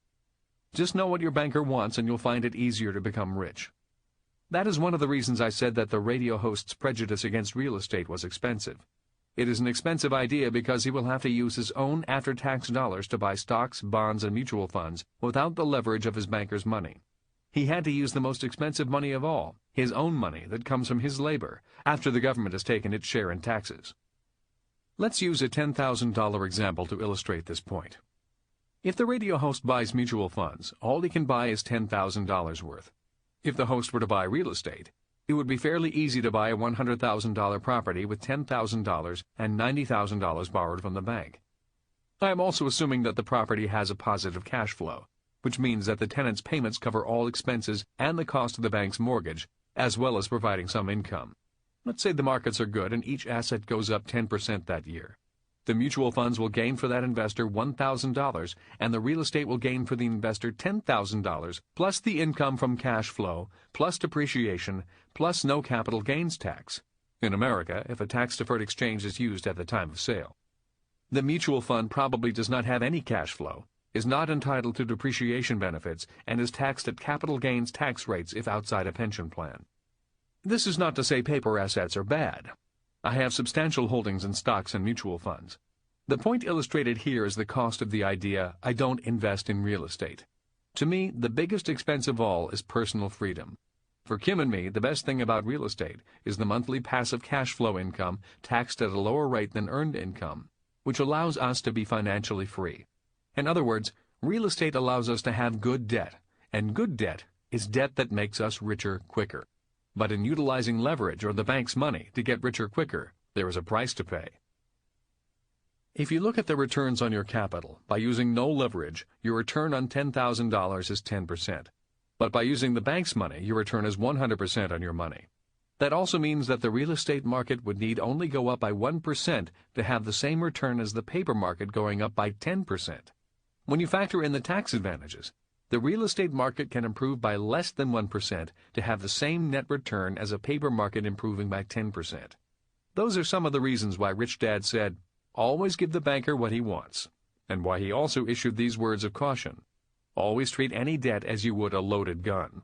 Just know what your banker wants and you'll find it easier to become rich." That is one of the reasons I said that the radio host's prejudice against real estate was expensive. It is an expensive idea because he will have to use his own after-tax dollars to buy stocks, bonds, and mutual funds without the leverage of his banker's money. He had to use the most expensive money of all, his own money that comes from his labor, after the government has taken its share in taxes. Let's use a $10,000 example to illustrate this point. If the radio host buys mutual funds, all he can buy is $10,000 worth. If the host were to buy real estate, it would be fairly easy to buy a $100,000 property with $10,000 and $90,000 borrowed from the bank. I am also assuming that the property has a positive cash flow, which means that the tenant's payments cover all expenses and the cost of the bank's mortgage, as well as providing some income. Let's say the markets are good and each asset goes up 10% that year. The mutual funds will gain for that investor $1,000, and the real estate will gain for the investor $10,000, plus the income from cash flow, plus depreciation, plus no capital gains tax. In America, if a tax-deferred exchange is used at the time of sale. The mutual fund probably does not have any cash flow, is not entitled to depreciation benefits, and is taxed at capital gains tax rates if outside a pension plan. This is not to say paper assets are bad. I have substantial holdings in stocks and mutual funds. The point illustrated here is the cost of the idea, I don't invest in real estate. To me, the biggest expense of all is personal freedom. For Kim and me, the best thing about real estate is the monthly passive cash flow income taxed at a lower rate than earned income, which allows us to be financially free. In other words, real estate allows us to have good debt, and good debt is debt that makes us richer quicker. But in utilizing leverage or the bank's money to get richer quicker, there is a price to pay. If you look at the returns on your capital, by using no leverage, your return on $10,000 is 10%. But by using the bank's money, your return is 100% on your money. That also means that the real estate market would need only go up by 1% to have the same return as the paper market going up by 10%. When you factor in the tax advantages, the real estate market can improve by less than 1% to have the same net return as a paper market improving by 10%. Those are some of the reasons why Rich Dad said, always give the banker what he wants, and why he also issued these words of caution. Always treat any debt as you would a loaded gun.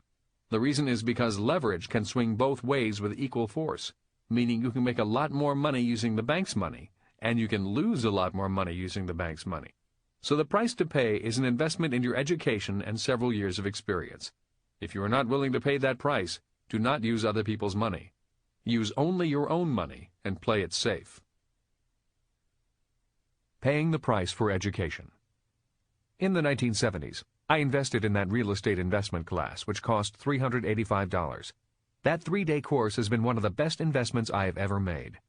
The reason is because leverage can swing both ways with equal force, meaning you can make a lot more money using the bank's money, and you can lose a lot more money using the bank's money. So the price to pay is an investment in your education and several years of experience. If you are not willing to pay that price, do not use other people's money. Use only your own money and play it safe. Paying the price for education. In the 1970s, I invested in that real estate investment class, which cost $385. That 3-day course has been one of the best investments I have ever made.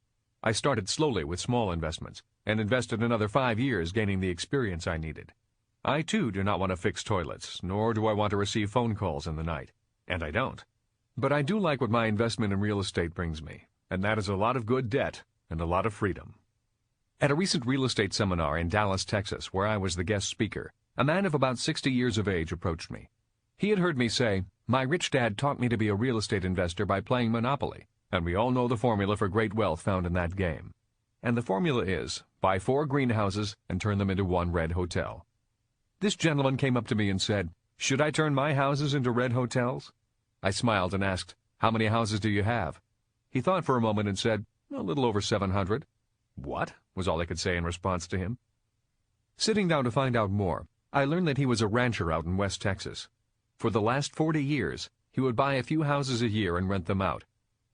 I started slowly with small investments, and invested another 5 years gaining the experience I needed. I too do not want to fix toilets, nor do I want to receive phone calls in the night, and I don't. But I do like what my investment in real estate brings me, and that is a lot of good debt and a lot of freedom. At a recent real estate seminar in Dallas, Texas, where I was the guest speaker, a man of about 60 years of age approached me. He had heard me say, "My rich dad taught me to be a real estate investor by playing Monopoly, and we all know the formula for great wealth found in that game. And the formula is, buy 4 greenhouses and turn them into 1 red hotel." This gentleman came up to me and said, "Should I turn my houses into red hotels?" I smiled and asked, "How many houses do you have?" He thought for a moment and said, "A little over 700. "What?" was all I could say in response to him. Sitting down to find out more, I learned that he was a rancher out in West Texas. For the last 40 years, he would buy a few houses a year and rent them out.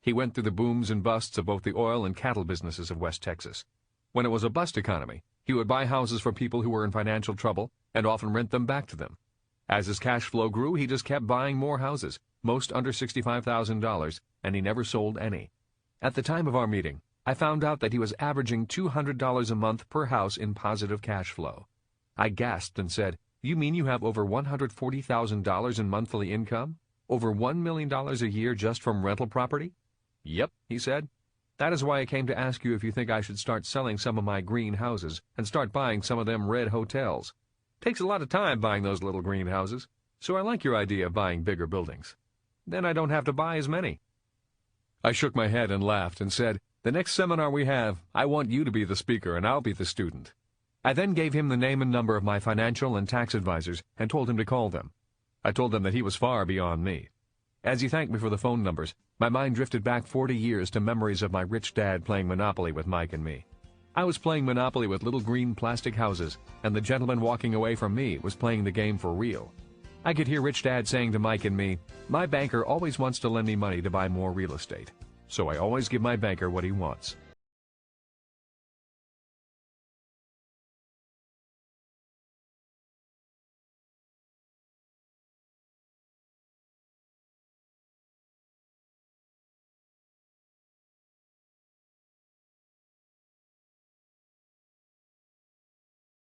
He went through the booms and busts of both the oil and cattle businesses of West Texas. When it was a bust economy, he would buy houses for people who were in financial trouble and often rent them back to them. As his cash flow grew, he just kept buying more houses, most under $65,000, and he never sold any. At the time of our meeting, I found out that he was averaging $200 a month per house in positive cash flow. I gasped and said, "You mean you have over $140,000 in monthly income? Over $1 million a year just from rental property?" "Yep," he said. "That is why I came to ask you if you think I should start selling some of my greenhouses and start buying some of them red hotels. Takes a lot of time buying those little greenhouses, so I like your idea of buying bigger buildings. Then I don't have to buy as many." I shook my head and laughed and said, "The next seminar we have, I want you to be the speaker and I'll be the student." I then gave him the name and number of my financial and tax advisors and told him to call them. I told them that he was far beyond me. As he thanked me for the phone numbers, my mind drifted back 40 years to memories of my rich dad playing Monopoly with Mike and me. I was playing Monopoly with little green plastic houses, and the gentleman walking away from me was playing the game for real. I could hear Rich Dad saying to Mike and me, "My banker always wants to lend me money to buy more real estate, so I always give my banker what he wants."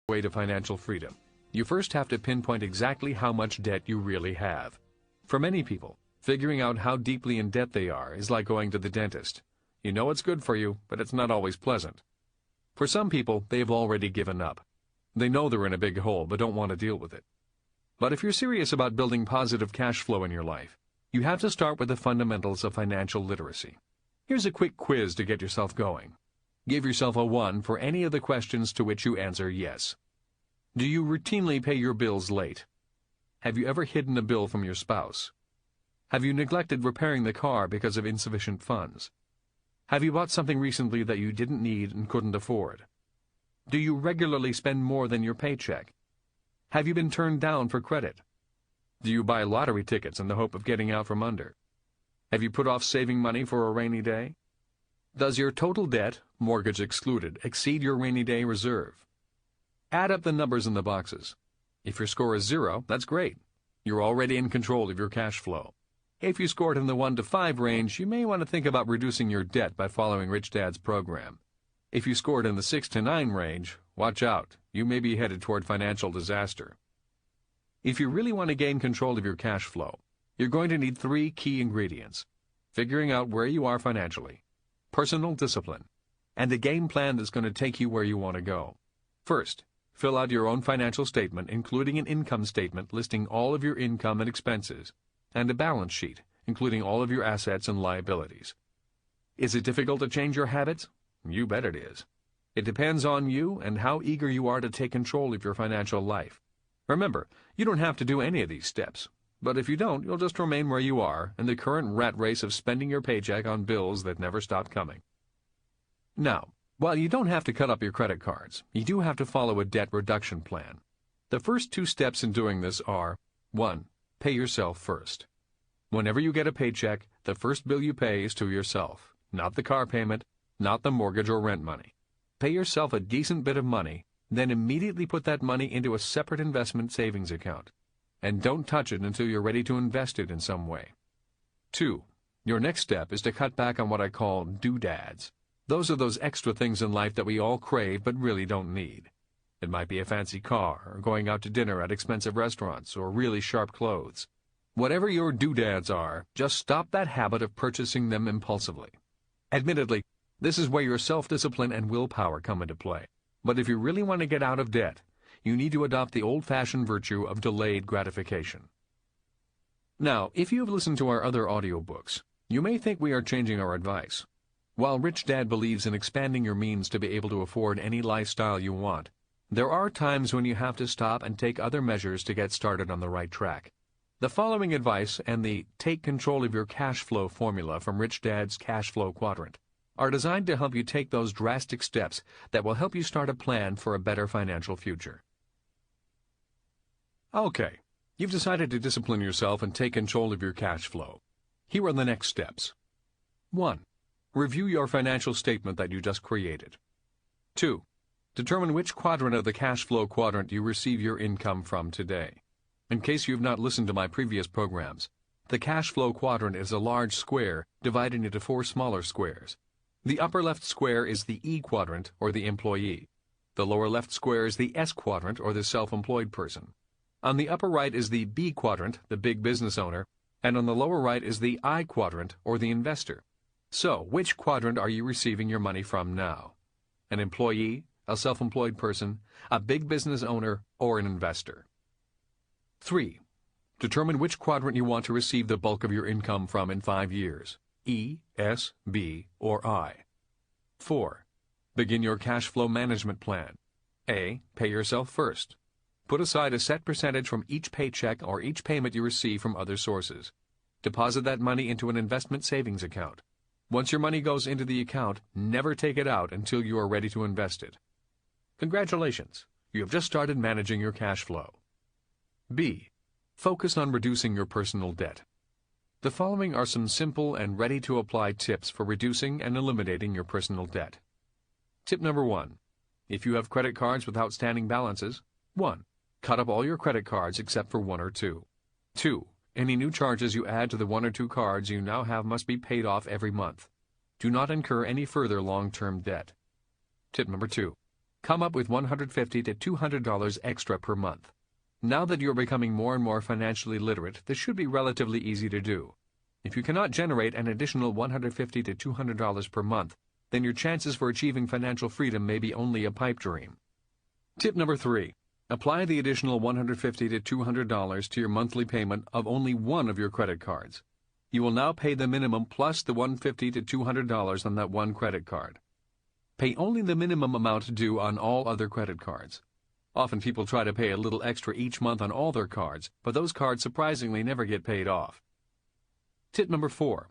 Way to financial freedom. You first have to pinpoint exactly how much debt you really have. For many people, figuring out how deeply in debt they are is like going to the dentist. You know it's good for you, but it's not always pleasant. For some people, they have already given up. They know they're in a big hole but don't want to deal with it. But if you're serious about building positive cash flow in your life, you have to start with the fundamentals of financial literacy. Here's a quick quiz to get yourself going. Give yourself a 1 for any of the questions to which you answer yes. Do you routinely pay your bills late? Have you ever hidden a bill from your spouse? Have you neglected repairing the car because of insufficient funds? Have you bought something recently that you didn't need and couldn't afford? Do you regularly spend more than your paycheck? Have you been turned down for credit? Do you buy lottery tickets in the hope of getting out from under? Have you put off saving money for a rainy day? Does your total debt, mortgage excluded, exceed your rainy day reserve? Add up the numbers in the boxes. If your score is 0, that's great. You're already in control of your cash flow. If you scored in the 1 to 5 range, you may want to think about reducing your debt by following Rich Dad's program. If you scored in the 6 to 9 range, Watch out, you may be headed toward financial disaster. If you really want to gain control of your cash flow, you're going to need 3 key ingredients: figuring out where you are financially, personal discipline, and a game plan that's going to take you where you want to go. First, fill out your own financial statement, including an income statement listing all of your income and expenses, and a balance sheet, including all of your assets and liabilities. Is it difficult to change your habits? You bet it is. It depends on you and how eager you are to take control of your financial life. Remember, you don't have to do any of these steps, but if you don't, you'll just remain where you are in the current rat race of spending your paycheck on bills that never stop coming. Now, while you don't have to cut up your credit cards, you do have to follow a debt reduction plan. The first 2 steps in doing this are: 1. Pay yourself first. Whenever you get a paycheck, the first bill you pay is to yourself, not the car payment, not the mortgage or rent money. Pay yourself a decent bit of money, then immediately put that money into a separate investment savings account. And don't touch it until you're ready to invest it in some way. 2. Your next step is to cut back on what I call doodads. Those are those extra things in life that we all crave but really don't need. It might be a fancy car, or going out to dinner at expensive restaurants, or really sharp clothes. Whatever your doodads are, just stop that habit of purchasing them impulsively. Admittedly, this is where your self-discipline and willpower come into play. But if you really want to get out of debt, you need to adopt the old-fashioned virtue of delayed gratification. Now, if you have listened to our other audiobooks, you may think we are changing our advice. While Rich Dad believes in expanding your means to be able to afford any lifestyle you want, there are times when you have to stop and take other measures to get started on the right track. The following advice and the Take Control of Your Cash Flow formula from Rich Dad's Cash Flow Quadrant are designed to help you take those drastic steps that will help you start a plan for a better financial future. Okay, you've decided to discipline yourself and take control of your cash flow. Here are the next steps. 1. Review your financial statement that you just created. 2. Determine which quadrant of the cash flow quadrant you receive your income from today. In case you have not listened to my previous programs, the cash flow quadrant is a large square divided into 4 smaller squares. The upper left square is the E quadrant, or the employee. The lower left square is the S quadrant, or the self-employed person. On the upper right is the B quadrant, the big business owner, and on the lower right is the I quadrant, or the investor. So, which quadrant are you receiving your money from now? An employee, a self-employed person, a big business owner, or an investor? 3. Determine which quadrant you want to receive the bulk of your income from in 5 years. E, S, B, or I. 4. Begin your cash flow management plan. A. Pay yourself first. Put aside a set percentage from each paycheck or each payment you receive from other sources. Deposit that money into an investment savings account. Once your money goes into the account, never take it out until you are ready to invest it. Congratulations, you have just started managing your cash flow. B. Focus on reducing your personal debt. The following are some simple and ready-to-apply tips for reducing and eliminating your personal debt. Tip number 1. If you have credit cards with outstanding balances, 1. Cut up all your credit cards except for 1 or 2. 2. Any new charges you add to the 1 or 2 cards you now have must be paid off every month. Do not incur any further long-term debt. Tip number 2. Come up with $150 to $200 extra per month. Now that you're becoming more and more financially literate, this should be relatively easy to do. If you cannot generate an additional $150 to $200 per month, then your chances for achieving financial freedom may be only a pipe dream. Tip number 3. Apply the additional $150 to $200 to your monthly payment of only one of your credit cards. You will now pay the minimum plus the $150 to $200 on that one credit card. Pay only the minimum amount due on all other credit cards. Often people try to pay a little extra each month on all their cards, but those cards surprisingly never get paid off. Tip number 4.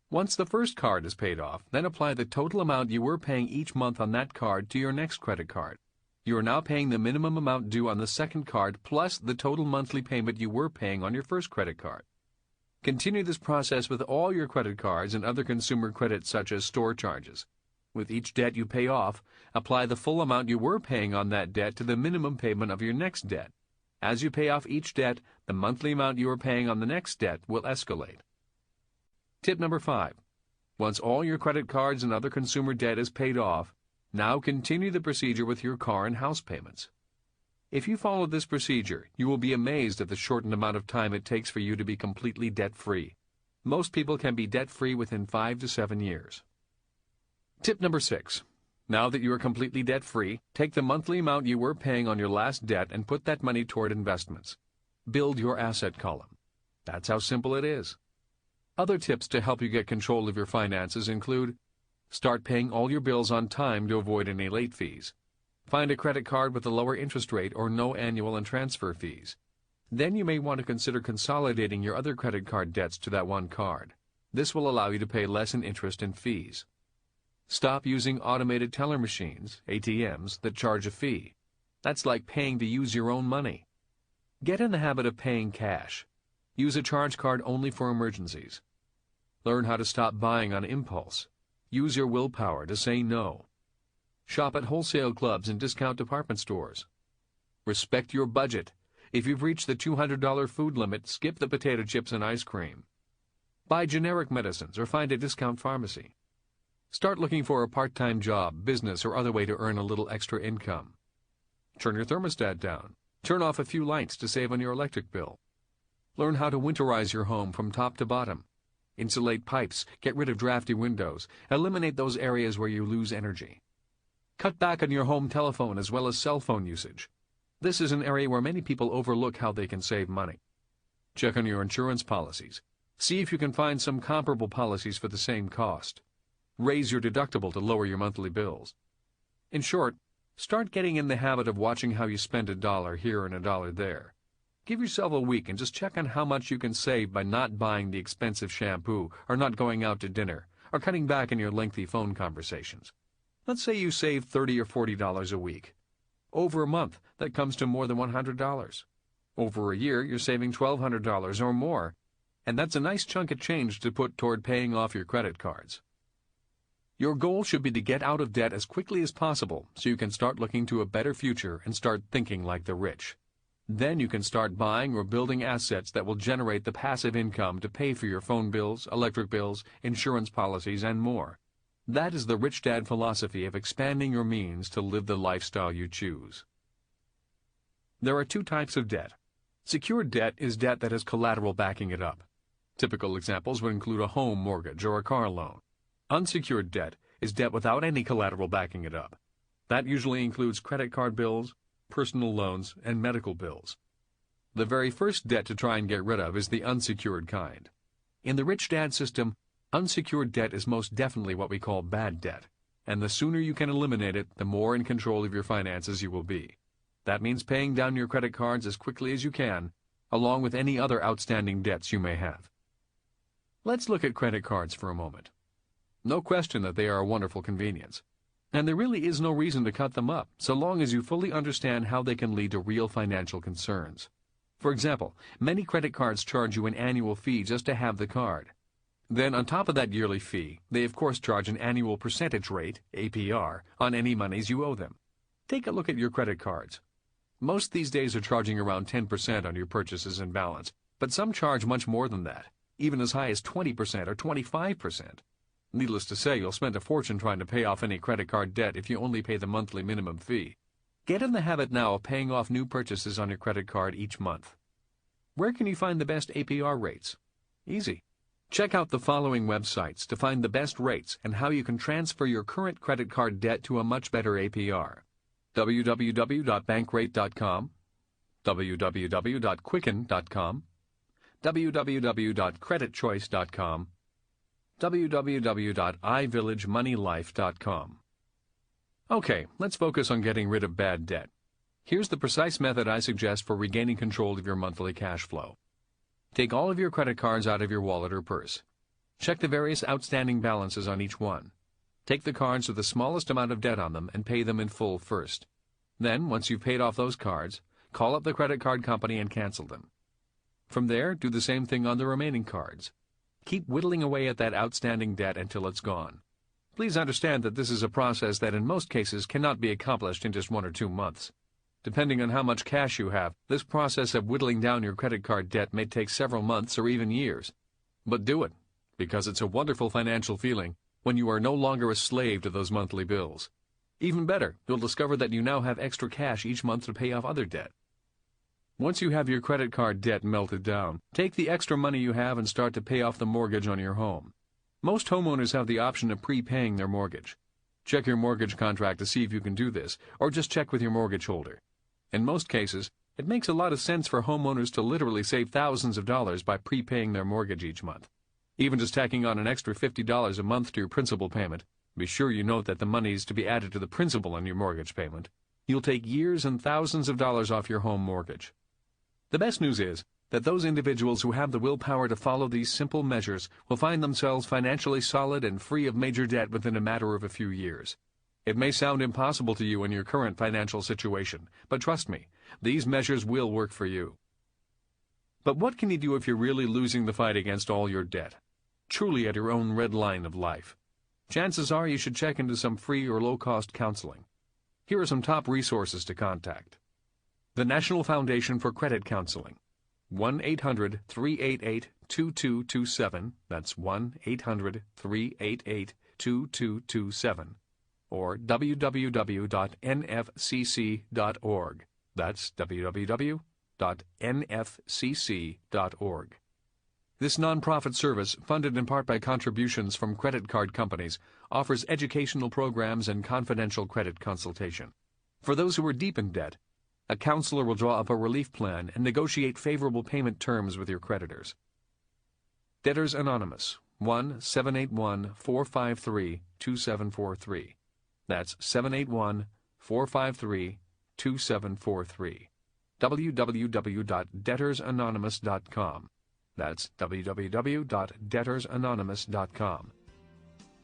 Once the first card is paid off, then apply the total amount you were paying each month on that card to your next credit card. You are now paying the minimum amount due on the second card plus the total monthly payment you were paying on your first credit card. Continue this process with all your credit cards and other consumer credits such as store charges. With each debt you pay off, apply the full amount you were paying on that debt to the minimum payment of your next debt. As you pay off each debt, the monthly amount you are paying on the next debt will escalate. Tip number 5. Once all your credit cards and other consumer debt is paid off, Now continue the procedure with your car and house payments. If you follow this procedure, you will be amazed at the shortened amount of time it takes for you to be completely debt-free. Most people can be debt-free within 5 to 7 years. Tip number 6. Now that you are completely debt-free, take the monthly amount you were paying on your last debt and put that money toward investments. Build your asset column. That's how simple it is. Other tips to help you get control of your finances include: start paying all your bills on time to avoid any late fees. Find a credit card with a lower interest rate or no annual and transfer fees. Then you may want to consider consolidating your other credit card debts to that one card. This will allow you to pay less in interest and fees. Stop using automated teller machines, ATMs, that charge a fee. That's like paying to use your own money. Get in the habit of paying cash. Use a charge card only for emergencies. Learn how to stop buying on impulse. Use your willpower to say no. Shop at wholesale clubs and discount department stores. Respect your budget. If you've reached the $200 food limit, skip the potato chips and ice cream. Buy generic medicines or find a discount pharmacy. Start looking for a part-time job, business, or other way to earn a little extra income. Turn your thermostat down. Turn off a few lights to save on your electric bill. Learn how to winterize your home from top to bottom. Insulate pipes, get rid of drafty windows, eliminate those areas where you lose energy. Cut back on your home telephone as well as cell phone usage. This is an area where many people overlook how they can save money. Check on your insurance policies. See if you can find some comparable policies for the same cost. Raise your deductible to lower your monthly bills. In short, start getting in the habit of watching how you spend a dollar here and a dollar there. Give yourself a week and just check on how much you can save by not buying the expensive shampoo, or not going out to dinner, or cutting back in your lengthy phone conversations. Let's say you save $30 or $40 a week. Over a month, that comes to more than $100. Over a year, you're saving $1,200 or more, and that's a nice chunk of change to put toward paying off your credit cards. Your goal should be to get out of debt as quickly as possible so you can start looking to a better future and start thinking like the rich. Then you can start buying or building assets that will generate the passive income to pay for your phone bills, electric bills, insurance policies, and more. That is the Rich Dad philosophy of expanding your means to live the lifestyle you choose. There are 2 types of debt. Secured debt is debt that has collateral backing it up. Typical examples would include a home mortgage or a car loan. Unsecured debt is debt without any collateral backing it up. That usually includes credit card bills, personal loans, and medical bills. The very first debt to try and get rid of is the unsecured kind. In the Rich Dad system, unsecured debt is most definitely what we call bad debt, and the sooner you can eliminate it, the more in control of your finances you will be. That means paying down your credit cards as quickly as you can, along with any other outstanding debts you may have. Let's look at credit cards for a moment. No question that they are a wonderful convenience. And there really is no reason to cut them up, so long as you fully understand how they can lead to real financial concerns. For example, many credit cards charge you an annual fee just to have the card. Then, on top of that yearly fee, they of course charge an annual percentage rate, APR, on any monies you owe them. Take a look at your credit cards. Most these days are charging around 10% on your purchases and balance, but some charge much more than that, even as high as 20% or 25%. Needless to say, you'll spend a fortune trying to pay off any credit card debt if you only pay the monthly minimum fee. Get in the habit now of paying off new purchases on your credit card each month. Where can you find the best APR rates? Easy. Check out the following websites to find the best rates and how you can transfer your current credit card debt to a much better APR. www.bankrate.com, www.quicken.com, www.creditchoice.com, www.ivillagemoneylife.com. Okay, let's focus on getting rid of bad debt. Here's the precise method I suggest for regaining control of your monthly cash flow. Take all of your credit cards out of your wallet or purse. Check the various outstanding balances on each one. Take the cards with the smallest amount of debt on them and pay them in full first. Then, once you've paid off those cards, call up the credit card company and cancel them. From there, do the same thing on the remaining cards. Keep whittling away at that outstanding debt until it's gone. Please understand that this is a process that in most cases cannot be accomplished in just 1 or 2 months. Depending on how much cash you have, this process of whittling down your credit card debt may take several months or even years. But do it, because it's a wonderful financial feeling when you are no longer a slave to those monthly bills. Even better, you'll discover that you now have extra cash each month to pay off other debt. Once you have your credit card debt melted down, take the extra money you have and start to pay off the mortgage on your home. Most homeowners have the option of prepaying their mortgage. Check your mortgage contract to see if you can do this, or just check with your mortgage holder. In most cases, it makes a lot of sense for homeowners to literally save thousands of dollars by prepaying their mortgage each month. Even just tacking on an extra $50 a month to your principal payment, be sure you note that the money is to be added to the principal on your mortgage payment. You'll take years and thousands of dollars off your home mortgage. The best news is that those individuals who have the willpower to follow these simple measures will find themselves financially solid and free of major debt within a matter of a few years. It may sound impossible to you in your current financial situation, but trust me, these measures will work for you. But what can you do if you're really losing the fight against all your debt? Truly at your own red line of life? Chances are you should check into some free or low-cost counseling. Here are some top resources to contact. The National Foundation for Credit Counseling. 1-800-388-2227. That's 1-800-388-2227. Or www.nfcc.org. That's www.nfcc.org. This nonprofit service, funded in part by contributions from credit card companies, offers educational programs and confidential credit consultation. For those who are deep in debt, a counselor will draw up a relief plan and negotiate favorable payment terms with your creditors. Debtors Anonymous, 1-781-453-2743. That's 781-453-2743. www.debtorsanonymous.com. That's www.debtorsanonymous.com.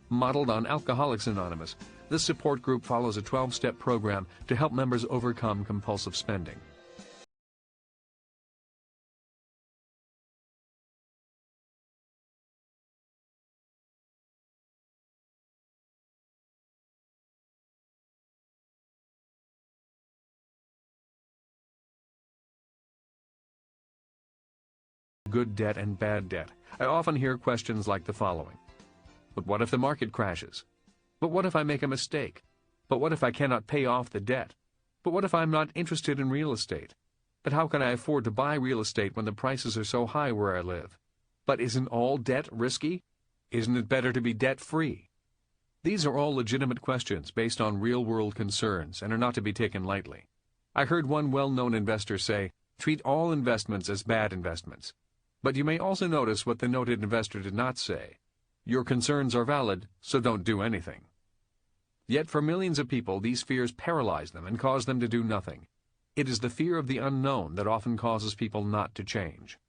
Modeled on Alcoholics Anonymous, this support group follows a 12-step program to help members overcome compulsive spending. Good debt and bad debt. I often hear questions like the following. But what if the market crashes? But what if I make a mistake? But what if I cannot pay off the debt? But what if I'm not interested in real estate? But how can I afford to buy real estate when the prices are so high where I live? But isn't all debt risky? Isn't it better to be debt-free? These are all legitimate questions based on real-world concerns and are not to be taken lightly. I heard one well-known investor say, treat all investments as bad investments. But you may also notice what the noted investor did not say. Your concerns are valid, so don't do anything. Yet for millions of people, these fears paralyze them and cause them to do nothing. It is the fear of the unknown that often causes people not to change.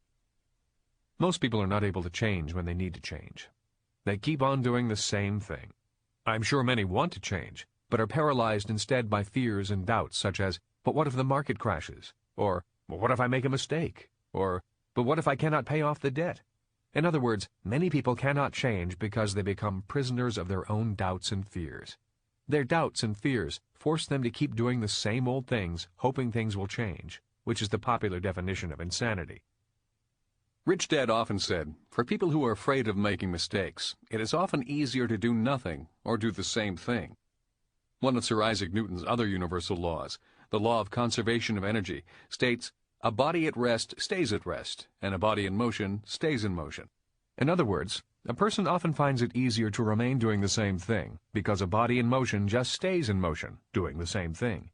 Most people are not able to change when they need to change. They keep on doing the same thing. I'm sure many want to change, but are paralyzed instead by fears and doubts such as, but what if the market crashes? Or, well, what if I make a mistake? Or, but what if I cannot pay off the debt? In other words, many people cannot change because they become prisoners of their own doubts and fears. Their doubts and fears force them to keep doing the same old things, hoping things will change, which is the popular definition of insanity. Rich Dad often said, for people who are afraid of making mistakes, it is often easier to do nothing or do the same thing. One of Sir Isaac Newton's other universal laws, the law of conservation of energy, states, a body at rest stays at rest, and a body in motion stays in motion. In other words, a person often finds it easier to remain doing the same thing, because a body in motion just stays in motion, doing the same thing.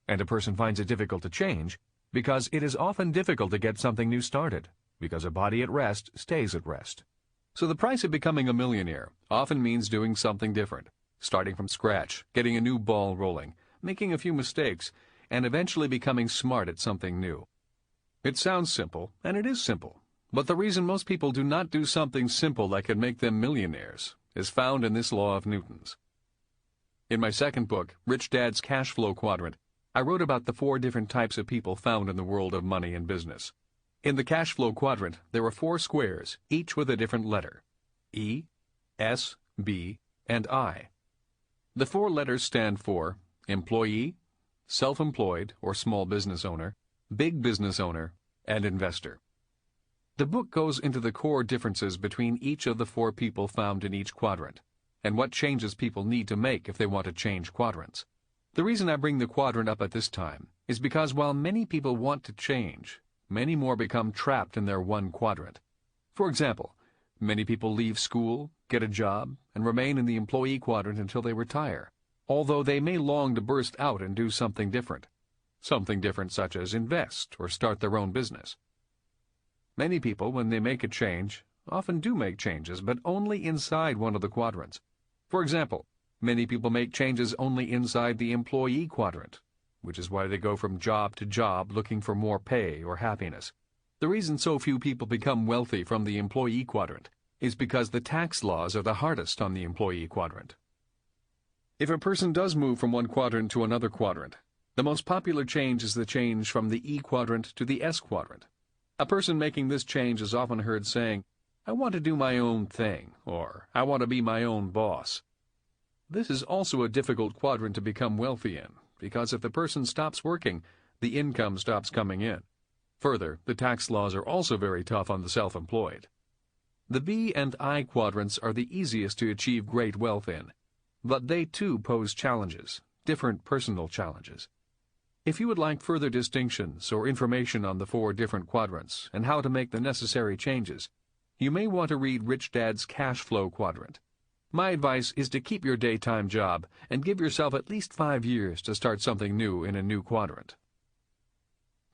And a person finds it difficult to change, because it is often difficult to get something new started, because a body at rest stays at rest. So the price of becoming a millionaire often means doing something different, starting from scratch, getting a new ball rolling, making a few mistakes, and eventually becoming smart at something new. It sounds simple, and it is simple, but the reason most people do not do something simple that could make them millionaires is found in this law of Newton's. In my second book, Rich Dad's Cash Flow Quadrant, I wrote about the 4 different types of people found in the world of money and business. In the cash flow quadrant, there are 4 squares, each with a different letter: E, S, B, and I. The 4 letters stand for employee, self-employed or small business owner, big business owner, and investor. The book goes into the core differences between each of the 4 people found in each quadrant, and what changes people need to make if they want to change quadrants. The reason I bring the quadrant up at this time is because while many people want to change, many more become trapped in their one quadrant. For example, many people leave school, get a job, and remain in the employee quadrant until they retire, although they may long to burst out and do something different. Something different such as invest or start their own business. Many people, when they make a change, often do make changes, but only inside one of the quadrants. For example, many people make changes only inside the employee quadrant, which is why they go from job to job looking for more pay or happiness. The reason so few people become wealthy from the employee quadrant is because the tax laws are the hardest on the employee quadrant. If a person does move from one quadrant to another quadrant, the most popular change is the change from the E quadrant to the S quadrant. A person making this change is often heard saying, "I want to do my own thing," or "I want to be my own boss." This is also a difficult quadrant to become wealthy in, because if the person stops working, the income stops coming in. Further, the tax laws are also very tough on the self-employed. The B and I quadrants are the easiest to achieve great wealth in, but they too pose challenges, different personal challenges. If you would like further distinctions or information on the 4 different quadrants and how to make the necessary changes, you may want to read Rich Dad's Cash Flow Quadrant. My advice is to keep your daytime job and give yourself at least 5 years to start something new in a new quadrant.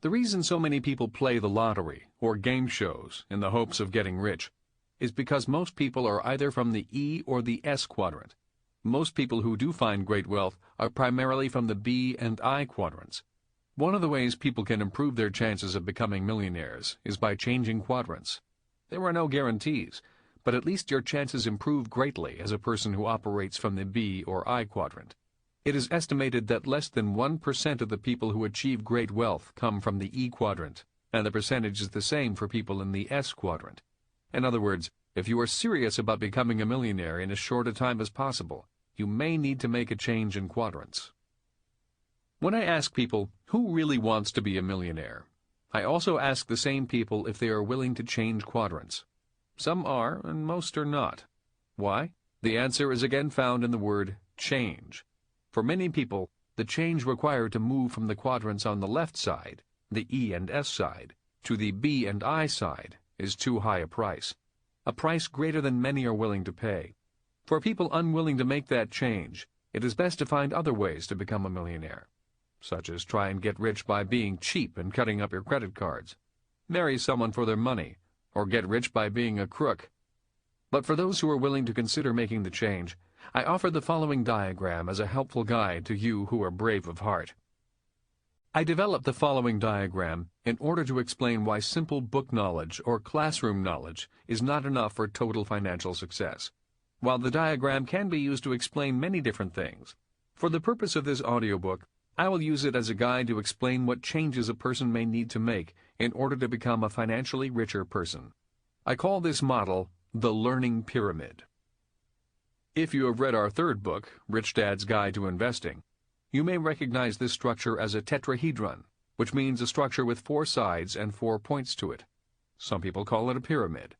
The reason so many people play the lottery or game shows in the hopes of getting rich is because most people are either from the E or the S quadrant. Most people who do find great wealth are primarily from the B and I quadrants. One of the ways people can improve their chances of becoming millionaires is by changing quadrants. There are no guarantees, but at least your chances improve greatly as a person who operates from the B or I quadrant. It is estimated that less than 1% of the people who achieve great wealth come from the E quadrant, and the percentage is the same for people in the S quadrant. In other words, if you are serious about becoming a millionaire in as short a time as possible, you may need to make a change in quadrants. When I ask people who really wants to be a millionaire, I also ask the same people if they are willing to change quadrants. Some are, and most are not. Why? The answer is again found in the word change. For many people, the change required to move from the quadrants on the left side, the E and S side, to the B and I side is too high a price greater than many are willing to pay. For people unwilling to make that change, it is best to find other ways to become a millionaire, such as try and get rich by being cheap and cutting up your credit cards, marry someone for their money, or get rich by being a crook. But for those who are willing to consider making the change, I offer the following diagram as a helpful guide to you who are brave of heart. I developed the following diagram in order to explain why simple book knowledge or classroom knowledge is not enough for total financial success. While the diagram can be used to explain many different things, for the purpose of this audiobook, I will use it as a guide to explain what changes a person may need to make in order to become a financially richer person. I call this model the Learning Pyramid. If you have read our third book, Rich Dad's Guide to Investing, you may recognize this structure as a tetrahedron, which means a structure with 4 sides and 4 points to it. Some people call it a pyramid.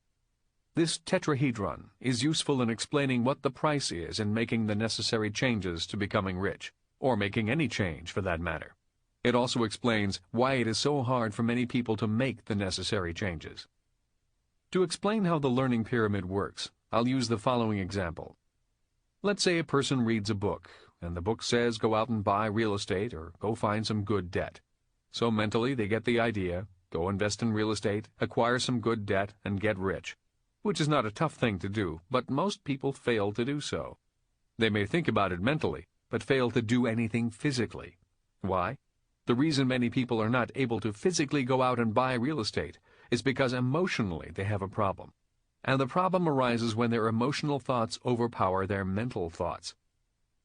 This tetrahedron is useful in explaining what the price is in making the necessary changes to becoming rich, or making any change for that matter. It also explains why it is so hard for many people to make the necessary changes. To explain how the learning pyramid works, I'll use the following example. Let's say a person reads a book, and the book says go out and buy real estate or go find some good debt. So mentally they get the idea, go invest in real estate, acquire some good debt, and get rich, which is not a tough thing to do, but most people fail to do so. They may think about it mentally, but fail to do anything physically. Why? The reason many people are not able to physically go out and buy real estate is because emotionally they have a problem. And the problem arises when their emotional thoughts overpower their mental thoughts.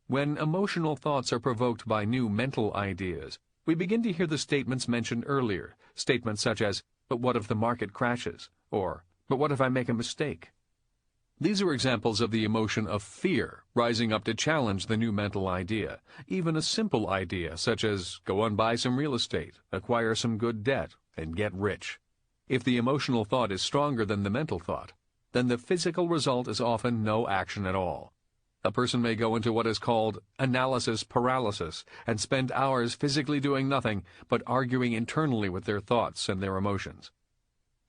When emotional thoughts are provoked by new mental ideas, we begin to hear the statements mentioned earlier, statements such as, "But what if the market crashes?" or, "But what if I make a mistake?" These are examples of the emotion of fear rising up to challenge the new mental idea, even a simple idea such as go and buy some real estate, acquire some good debt, and get rich. If the emotional thought is stronger than the mental thought, then the physical result is often no action at all. A person may go into what is called analysis paralysis and spend hours physically doing nothing but arguing internally with their thoughts and their emotions.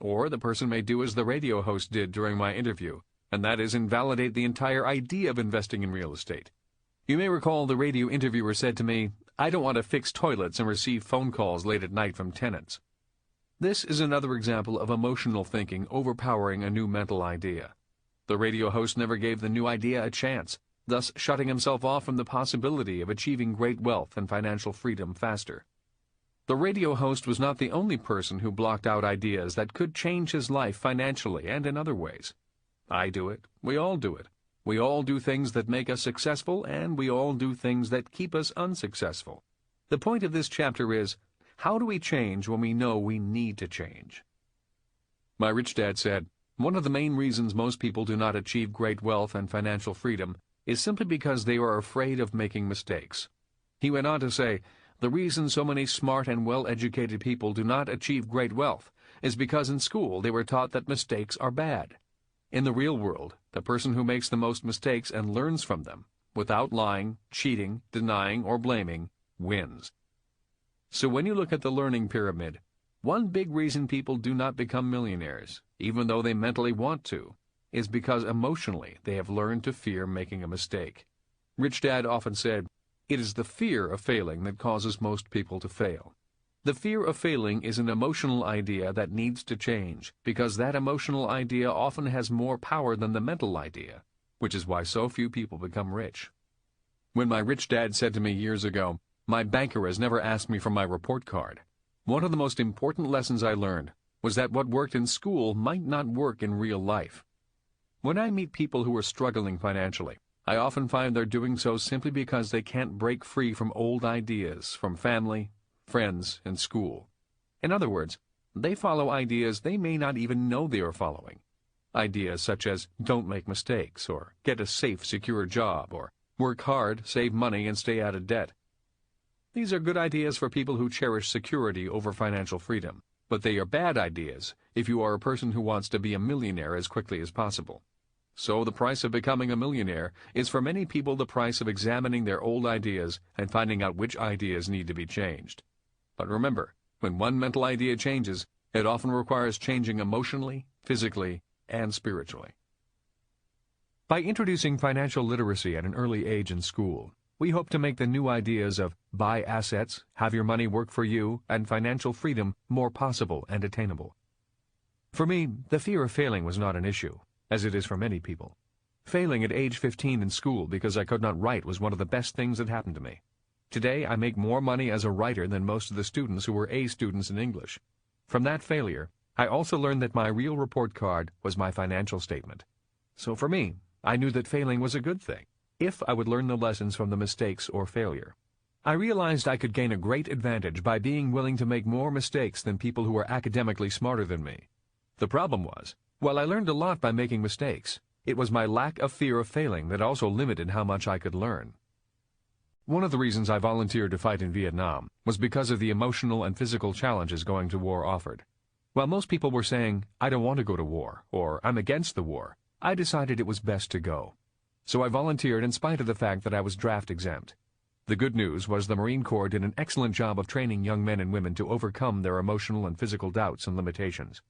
Or the person may do as the radio host did during my interview, and that is invalidate the entire idea of investing in real estate. You may recall the radio interviewer said to me, "I don't want to fix toilets and receive phone calls late at night from tenants." This is another example of emotional thinking overpowering a new mental idea. The radio host never gave the new idea a chance, thus shutting himself off from the possibility of achieving great wealth and financial freedom faster. The radio host was not the only person who blocked out ideas that could change his life financially and in other ways. I do it. We all do it. We all do things that make us successful, and we all do things that keep us unsuccessful. The point of this chapter is, how do we change when we know we need to change? My rich dad said, one of the main reasons most people do not achieve great wealth and financial freedom is simply because they are afraid of making mistakes. He went on to say, the reason so many smart and well-educated people do not achieve great wealth is because in school they were taught that mistakes are bad. In the real world, the person who makes the most mistakes and learns from them, without lying, cheating, denying, or blaming, wins. So when you look at the learning pyramid, one big reason people do not become millionaires, even though they mentally want to, is because emotionally they have learned to fear making a mistake. Rich Dad often said, it is the fear of failing that causes most people to fail. The fear of failing is an emotional idea that needs to change, because that emotional idea often has more power than the mental idea, which is why so few people become rich. When my rich dad said to me years ago, my banker has never asked me for my report card, one of the most important lessons I learned was that what worked in school might not work in real life. When I meet people who are struggling financially, I often find they're doing so simply because they can't break free from old ideas from family, friends, and school. In other words, they follow ideas they may not even know they are following. Ideas such as don't make mistakes, or get a safe, secure job, or work hard, save money, and stay out of debt. These are good ideas for people who cherish security over financial freedom, but they are bad ideas if you are a person who wants to be a millionaire as quickly as possible. So the price of becoming a millionaire is for many people the price of examining their old ideas and finding out which ideas need to be changed. But remember, when one mental idea changes, it often requires changing emotionally, physically, and spiritually. By introducing financial literacy at an early age in school, we hope to make the new ideas of buy assets, have your money work for you, and financial freedom more possible and attainable. For me, the fear of failing was not an issue, as it is for many people. Failing at age 15 in school because I could not write was one of the best things that happened to me. Today, I make more money as a writer than most of the students who were A students in English. From that failure, I also learned that my real report card was my financial statement. So for me, I knew that failing was a good thing, if I would learn the lessons from the mistakes or failure. I realized I could gain a great advantage by being willing to make more mistakes than people who were academically smarter than me. The problem was, while I learned a lot by making mistakes, it was my lack of fear of failing that also limited how much I could learn. One of the reasons I volunteered to fight in Vietnam was because of the emotional and physical challenges going to war offered. While most people were saying, I don't want to go to war, or I'm against the war, I decided it was best to go. So I volunteered in spite of the fact that I was draft exempt. The good news was the Marine Corps did an excellent job of training young men and women to overcome their emotional and physical doubts and limitations.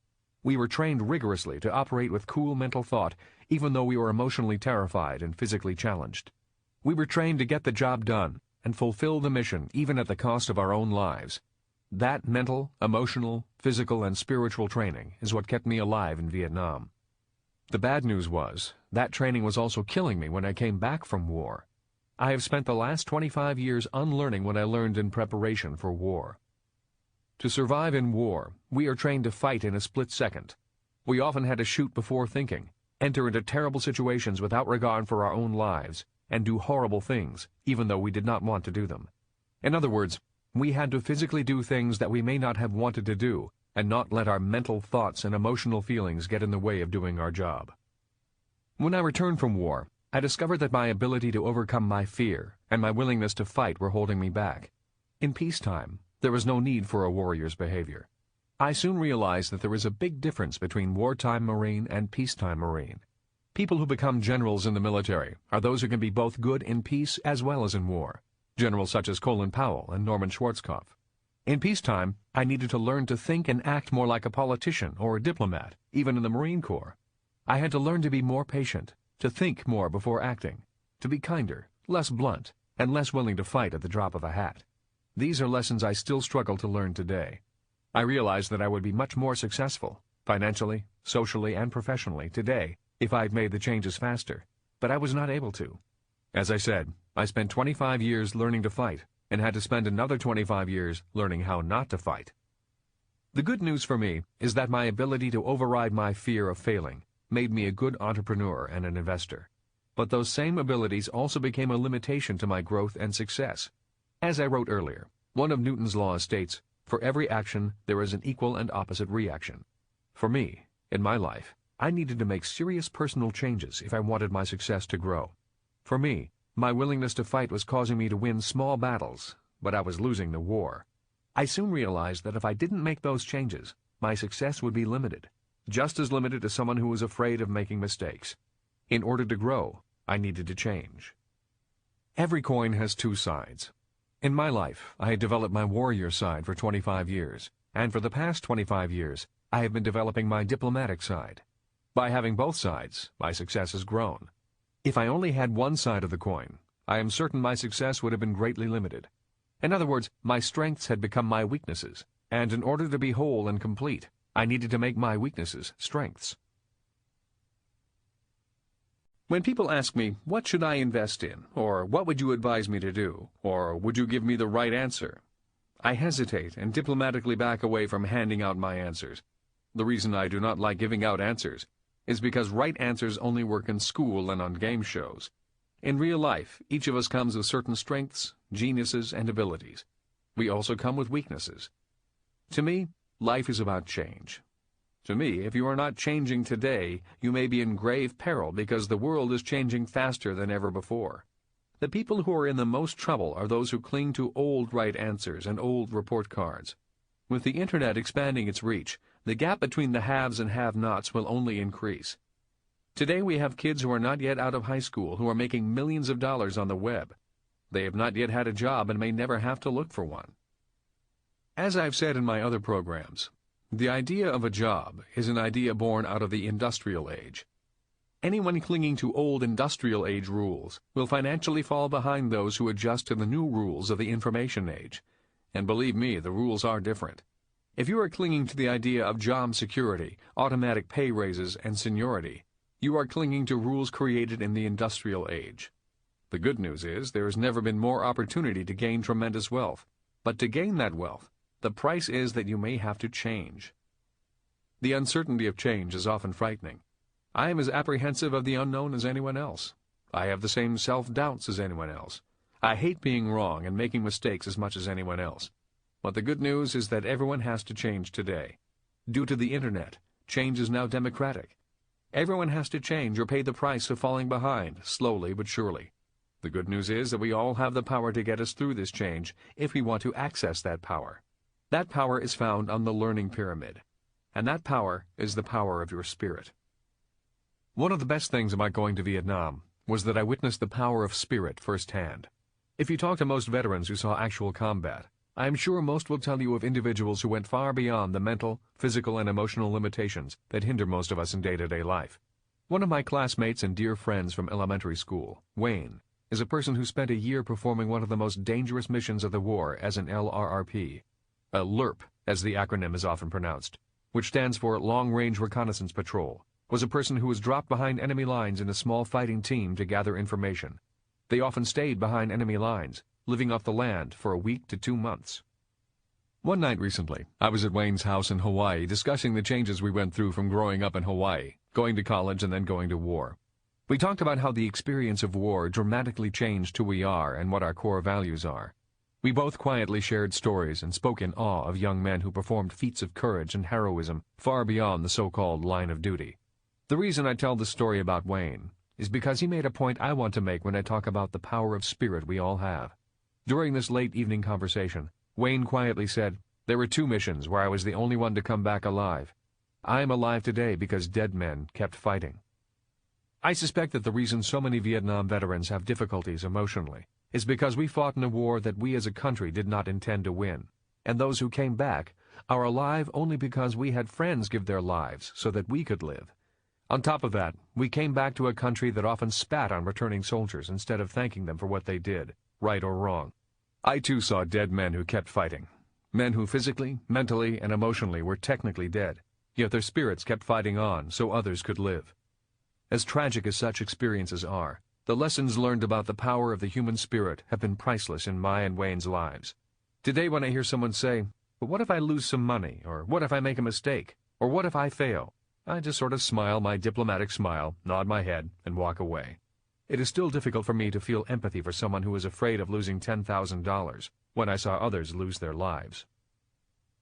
We were trained rigorously to operate with cool mental thought, even though we were emotionally terrified and physically challenged. We were trained to get the job done and fulfill the mission, even at the cost of our own lives. That mental, emotional, physical, and spiritual training is what kept me alive in Vietnam. The bad news was, that training was also killing me when I came back from war. I have spent the last 25 years unlearning what I learned in preparation for war. To survive in war, we are trained to fight in a split second. We often had to shoot before thinking, enter into terrible situations without regard for our own lives, and do horrible things, even though we did not want to do them. In other words, we had to physically do things that we may not have wanted to do, and not let our mental thoughts and emotional feelings get in the way of doing our job. When I returned from war, I discovered that my ability to overcome my fear and my willingness to fight were holding me back. In peacetime, there was no need for a warrior's behavior. I soon realized that there is a big difference between wartime Marine and peacetime Marine. People who become generals in the military are those who can be both good in peace as well as in war. Generals such as Colin Powell and Norman Schwarzkopf. In peacetime, I needed to learn to think and act more like a politician or a diplomat, even in the Marine Corps. I had to learn to be more patient, to think more before acting, to be kinder, less blunt, and less willing to fight at the drop of a hat. These are lessons I still struggle to learn today. I realized that I would be much more successful, financially, socially, and professionally, today if I had made the changes faster, but I was not able to. As I said, I spent 25 years learning to fight, and had to spend another 25 years learning how not to fight. The good news for me is that my ability to override my fear of failing made me a good entrepreneur and an investor. But those same abilities also became a limitation to my growth and success. As I wrote earlier, one of Newton's laws states, "For every action there is an equal and opposite reaction." For me, in my life, I needed to make serious personal changes if I wanted my success to grow. For me, my willingness to fight was causing me to win small battles, but I was losing the war. I soon realized that if I didn't make those changes, my success would be limited, just as limited as someone who was afraid of making mistakes. In order to grow, I needed to change. Every coin has two sides. In my life, I had developed my warrior side for 25 years, and for the past 25 years, I have been developing my diplomatic side. By having both sides, my success has grown. If I only had one side of the coin, I am certain my success would have been greatly limited. In other words, my strengths had become my weaknesses, and in order to be whole and complete, I needed to make my weaknesses strengths. When people ask me, what should I invest in, or what would you advise me to do, or would you give me the right answer, I hesitate and diplomatically back away from handing out my answers. The reason I do not like giving out answers is because right answers only work in school and on game shows. In real life, each of us comes with certain strengths, geniuses, and abilities. We also come with weaknesses. To me, life is about change. To me, if you are not changing today, you may be in grave peril because the world is changing faster than ever before. The people who are in the most trouble are those who cling to old right answers and old report cards. With the Internet expanding its reach, the gap between the haves and have-nots will only increase. Today we have kids who are not yet out of high school who are making millions of dollars on the web. They have not yet had a job and may never have to look for one. As I've said in my other programs, the idea of a job is an idea born out of the industrial age. Anyone clinging to old industrial age rules will financially fall behind those who adjust to the new rules of the information age. And believe me, the rules are different. If you are clinging to the idea of job security, automatic pay raises, and seniority, you are clinging to rules created in the industrial age. The good news is there has never been more opportunity to gain tremendous wealth. But to gain that wealth, the price is that you may have to change. The uncertainty of change is often frightening. I am as apprehensive of the unknown as anyone else. I have the same self-doubts as anyone else. I hate being wrong and making mistakes as much as anyone else. But the good news is that everyone has to change today. Due to the Internet, change is now democratic. Everyone has to change or pay the price of falling behind, slowly but surely. The good news is that we all have the power to get us through this change if we want to access that power. That power is found on the learning pyramid. And that power is the power of your spirit. One of the best things about going to Vietnam was that I witnessed the power of spirit firsthand. If you talk to most veterans who saw actual combat, I am sure most will tell you of individuals who went far beyond the mental, physical, and emotional limitations that hinder most of us in day-to-day life. One of my classmates and dear friends from elementary school, Wayne, is a person who spent a year performing one of the most dangerous missions of the war as an LRRP, a LRP, as the acronym is often pronounced, which stands for Long Range Reconnaissance Patrol, was a person who was dropped behind enemy lines in a small fighting team to gather information. They often stayed behind enemy lines, living off the land for a week to 2 months. One night recently, I was at Wayne's house in Hawaii discussing the changes we went through from growing up in Hawaii, going to college and then going to war. We talked about how the experience of war dramatically changed who we are and what our core values are. We both quietly shared stories and spoke in awe of young men who performed feats of courage and heroism far beyond the so-called line of duty. The reason I tell this story about Wayne is because he made a point I want to make when I talk about the power of spirit we all have. During this late evening conversation, Wayne quietly said, "There were 2 missions where I was the only one to come back alive. I am alive today because dead men kept fighting." I suspect that the reason so many Vietnam veterans have difficulties emotionally is because we fought in a war that we as a country did not intend to win, and those who came back are alive only because we had friends give their lives so that we could live. On top of that, we came back to a country that often spat on returning soldiers instead of thanking them for what they did, right or wrong. I too saw dead men who kept fighting. Men who physically, mentally, and emotionally were technically dead, yet their spirits kept fighting on so others could live. As tragic as such experiences are, the lessons learned about the power of the human spirit have been priceless in my and Wayne's lives. Today when I hear someone say, "But what if I lose some money?" or "What if I make a mistake?" or "What if I fail?" I just sort of smile my diplomatic smile, nod my head, and walk away. It is still difficult for me to feel empathy for someone who is afraid of losing $10,000 when I saw others lose their lives.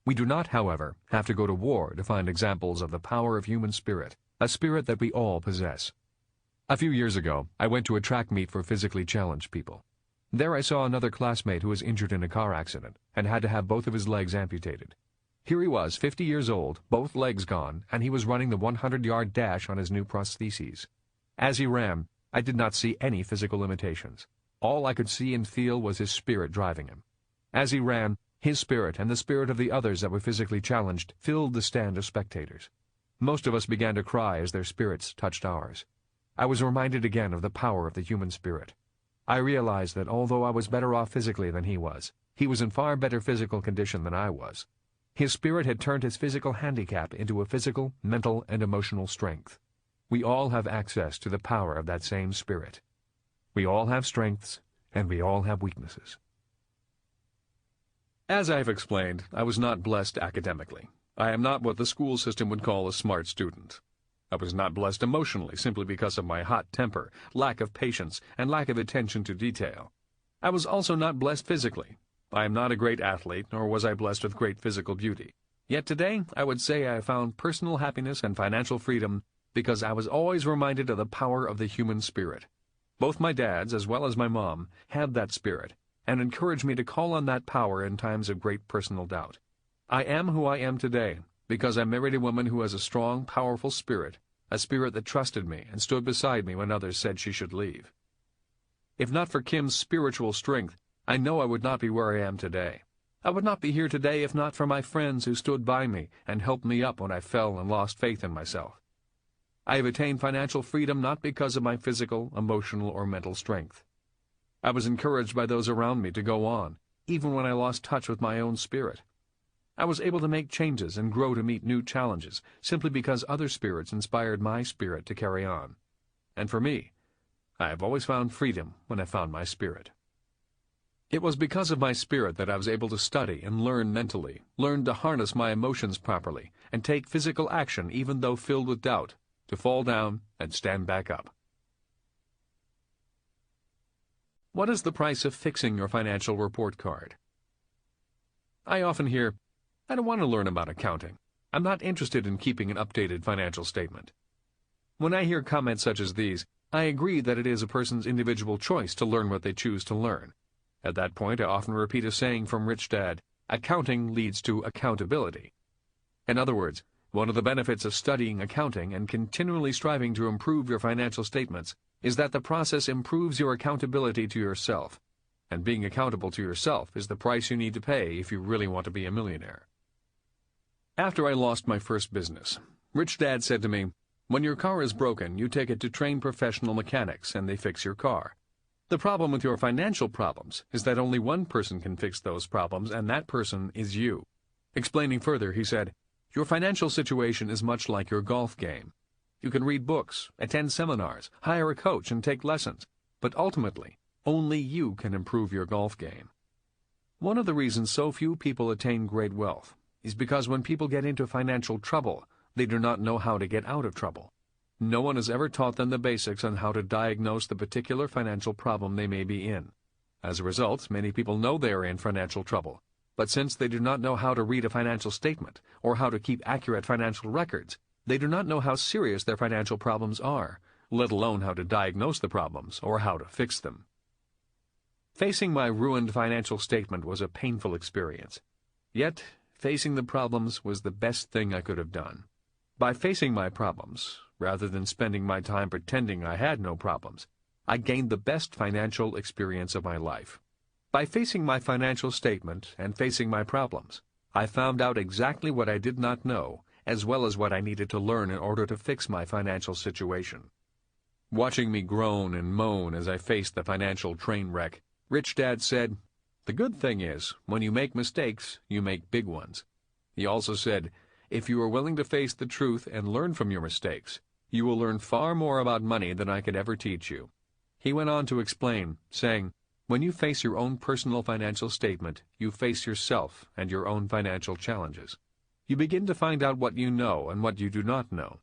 We do not, however, have to go to war to find examples of the power of human spirit, a spirit that we all possess. A few years ago, I went to a track meet for physically challenged people. There I saw another classmate who was injured in a car accident and had to have both of his legs amputated. Here he was, 50 years old, both legs gone, and he was running the 100-yard dash on his new prostheses. As he ran, I did not see any physical limitations. All I could see and feel was his spirit driving him. As he ran, his spirit and the spirit of the others that were physically challenged filled the stand of spectators. Most of us began to cry as their spirits touched ours. I was reminded again of the power of the human spirit. I realized that although I was better off physically than he was in far better physical condition than I was. His spirit had turned his physical handicap into a physical, mental, and emotional strength. We all have access to the power of that same spirit. We all have strengths, and we all have weaknesses. As I have explained, I was not blessed academically. I am not what the school system would call a smart student. I was not blessed emotionally simply because of my hot temper, lack of patience, and lack of attention to detail. I was also not blessed physically. I am not a great athlete, nor was I blessed with great physical beauty. Yet today, I would say I found personal happiness and financial freedom because I was always reminded of the power of the human spirit. Both my dads, as well as my mom, had that spirit, and encouraged me to call on that power in times of great personal doubt. I am who I am today because I married a woman who has a strong, powerful spirit, a spirit that trusted me and stood beside me when others said she should leave. If not for Kim's spiritual strength, I know I would not be where I am today. I would not be here today if not for my friends who stood by me and helped me up when I fell and lost faith in myself. I have attained financial freedom not because of my physical, emotional, or mental strength. I was encouraged by those around me to go on, even when I lost touch with my own spirit. I was able to make changes and grow to meet new challenges simply because other spirits inspired my spirit to carry on. And for me, I have always found freedom when I found my spirit. It was because of my spirit that I was able to study and learn mentally, learn to harness my emotions properly, and take physical action even though filled with doubt, to fall down and stand back up. What is the price of fixing your financial report card? I often hear, "I don't want to learn about accounting. I'm not interested in keeping an updated financial statement." When I hear comments such as these, I agree that it is a person's individual choice to learn what they choose to learn. At that point, I often repeat a saying from Rich Dad, accounting leads to accountability. In other words, one of the benefits of studying accounting and continually striving to improve your financial statements is that the process improves your accountability to yourself. And being accountable to yourself is the price you need to pay if you really want to be a millionaire. After I lost my first business, Rich Dad said to me, "When your car is broken, you take it to trained professional mechanics and they fix your car. The problem with your financial problems is that only one person can fix those problems, and that person is you." Explaining further, he said, "Your financial situation is much like your golf game. You can read books, attend seminars, hire a coach, and take lessons, but ultimately, only you can improve your golf game." One of the reasons so few people attain great wealth is because when people get into financial trouble, they do not know how to get out of trouble. No one has ever taught them the basics on how to diagnose the particular financial problem they may be in. As a result, many people know they are in financial trouble, but since they do not know how to read a financial statement or how to keep accurate financial records, they do not know how serious their financial problems are, let alone how to diagnose the problems or how to fix them. Facing my ruined financial statement was a painful experience. Yet, facing the problems was the best thing I could have done. By facing my problems, rather than spending my time pretending I had no problems, I gained the best financial experience of my life. By facing my financial statement and facing my problems, I found out exactly what I did not know, as well as what I needed to learn in order to fix my financial situation. Watching me groan and moan as I faced the financial train wreck, Rich Dad said, "The good thing is, when you make mistakes, you make big ones." He also said, "If you are willing to face the truth and learn from your mistakes, you will learn far more about money than I could ever teach you." He went on to explain, saying, "When you face your own personal financial statement, you face yourself and your own financial challenges. You begin to find out what you know and what you do not know.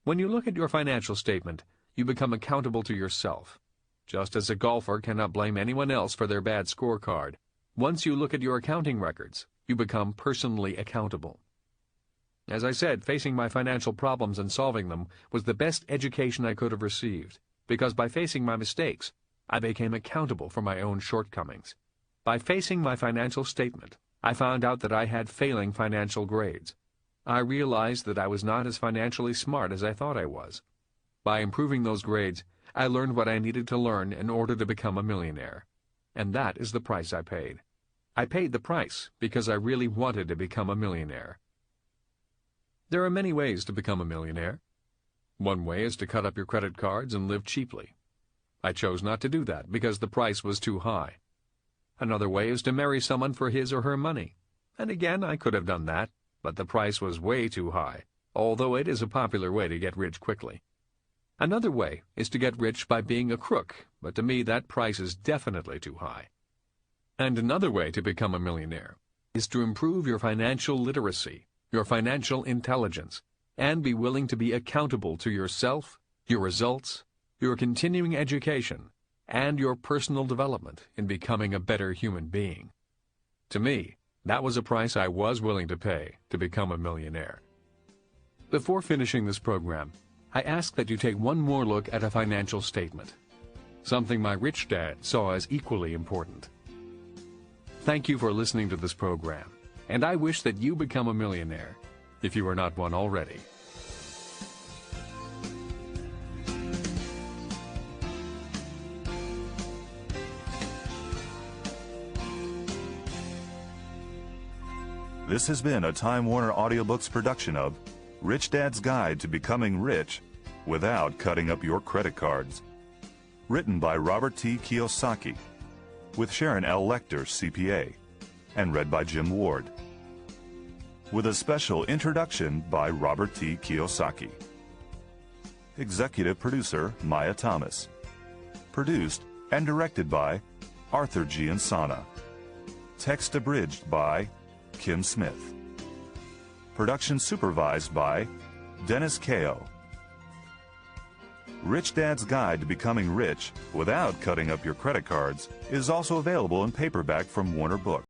When you look at your financial statement, you become accountable to yourself. Just as a golfer cannot blame anyone else for their bad scorecard, once you look at your accounting records, you become personally accountable." As I said, facing my financial problems and solving them was the best education I could have received, because by facing my mistakes, I became accountable for my own shortcomings. By facing my financial statement, I found out that I had failing financial grades. I realized that I was not as financially smart as I thought I was. By improving those grades, I learned what I needed to learn in order to become a millionaire. And that is the price I paid. I paid the price because I really wanted to become a millionaire. There are many ways to become a millionaire. One way is to cut up your credit cards and live cheaply. I chose not to do that because the price was too high. Another way is to marry someone for his or her money. And again, I could have done that, but the price was way too high, although it is a popular way to get rich quickly. Another way is to get rich by being a crook, but to me that price is definitely too high. And another way to become a millionaire is to improve your financial literacy, your financial intelligence, and be willing to be accountable to yourself, your results, your continuing education, and your personal development in becoming a better human being. To me, that was a price I was willing to pay to become a millionaire. Before finishing this program, I ask that you take one more look at a financial statement, something my rich dad saw as equally important. Thank you for listening to this program, and I wish that you become a millionaire, if you are not one already. This has been a Time Warner Audiobooks production of Rich Dad's Guide to Becoming Rich Without Cutting Up Your Credit Cards. Written by Robert T. Kiyosaki, with Sharon L. Lecter, CPA, and read by Jim Ward. With a special introduction by Robert T. Kiyosaki. Executive producer Maya Thomas. Produced and directed by Arthur G. Insana. Text abridged by Kim Smith. Production supervised by Dennis Kao. Rich Dad's Guide to Becoming Rich Without Cutting Up Your Credit Cards is also available in paperback from Warner Books.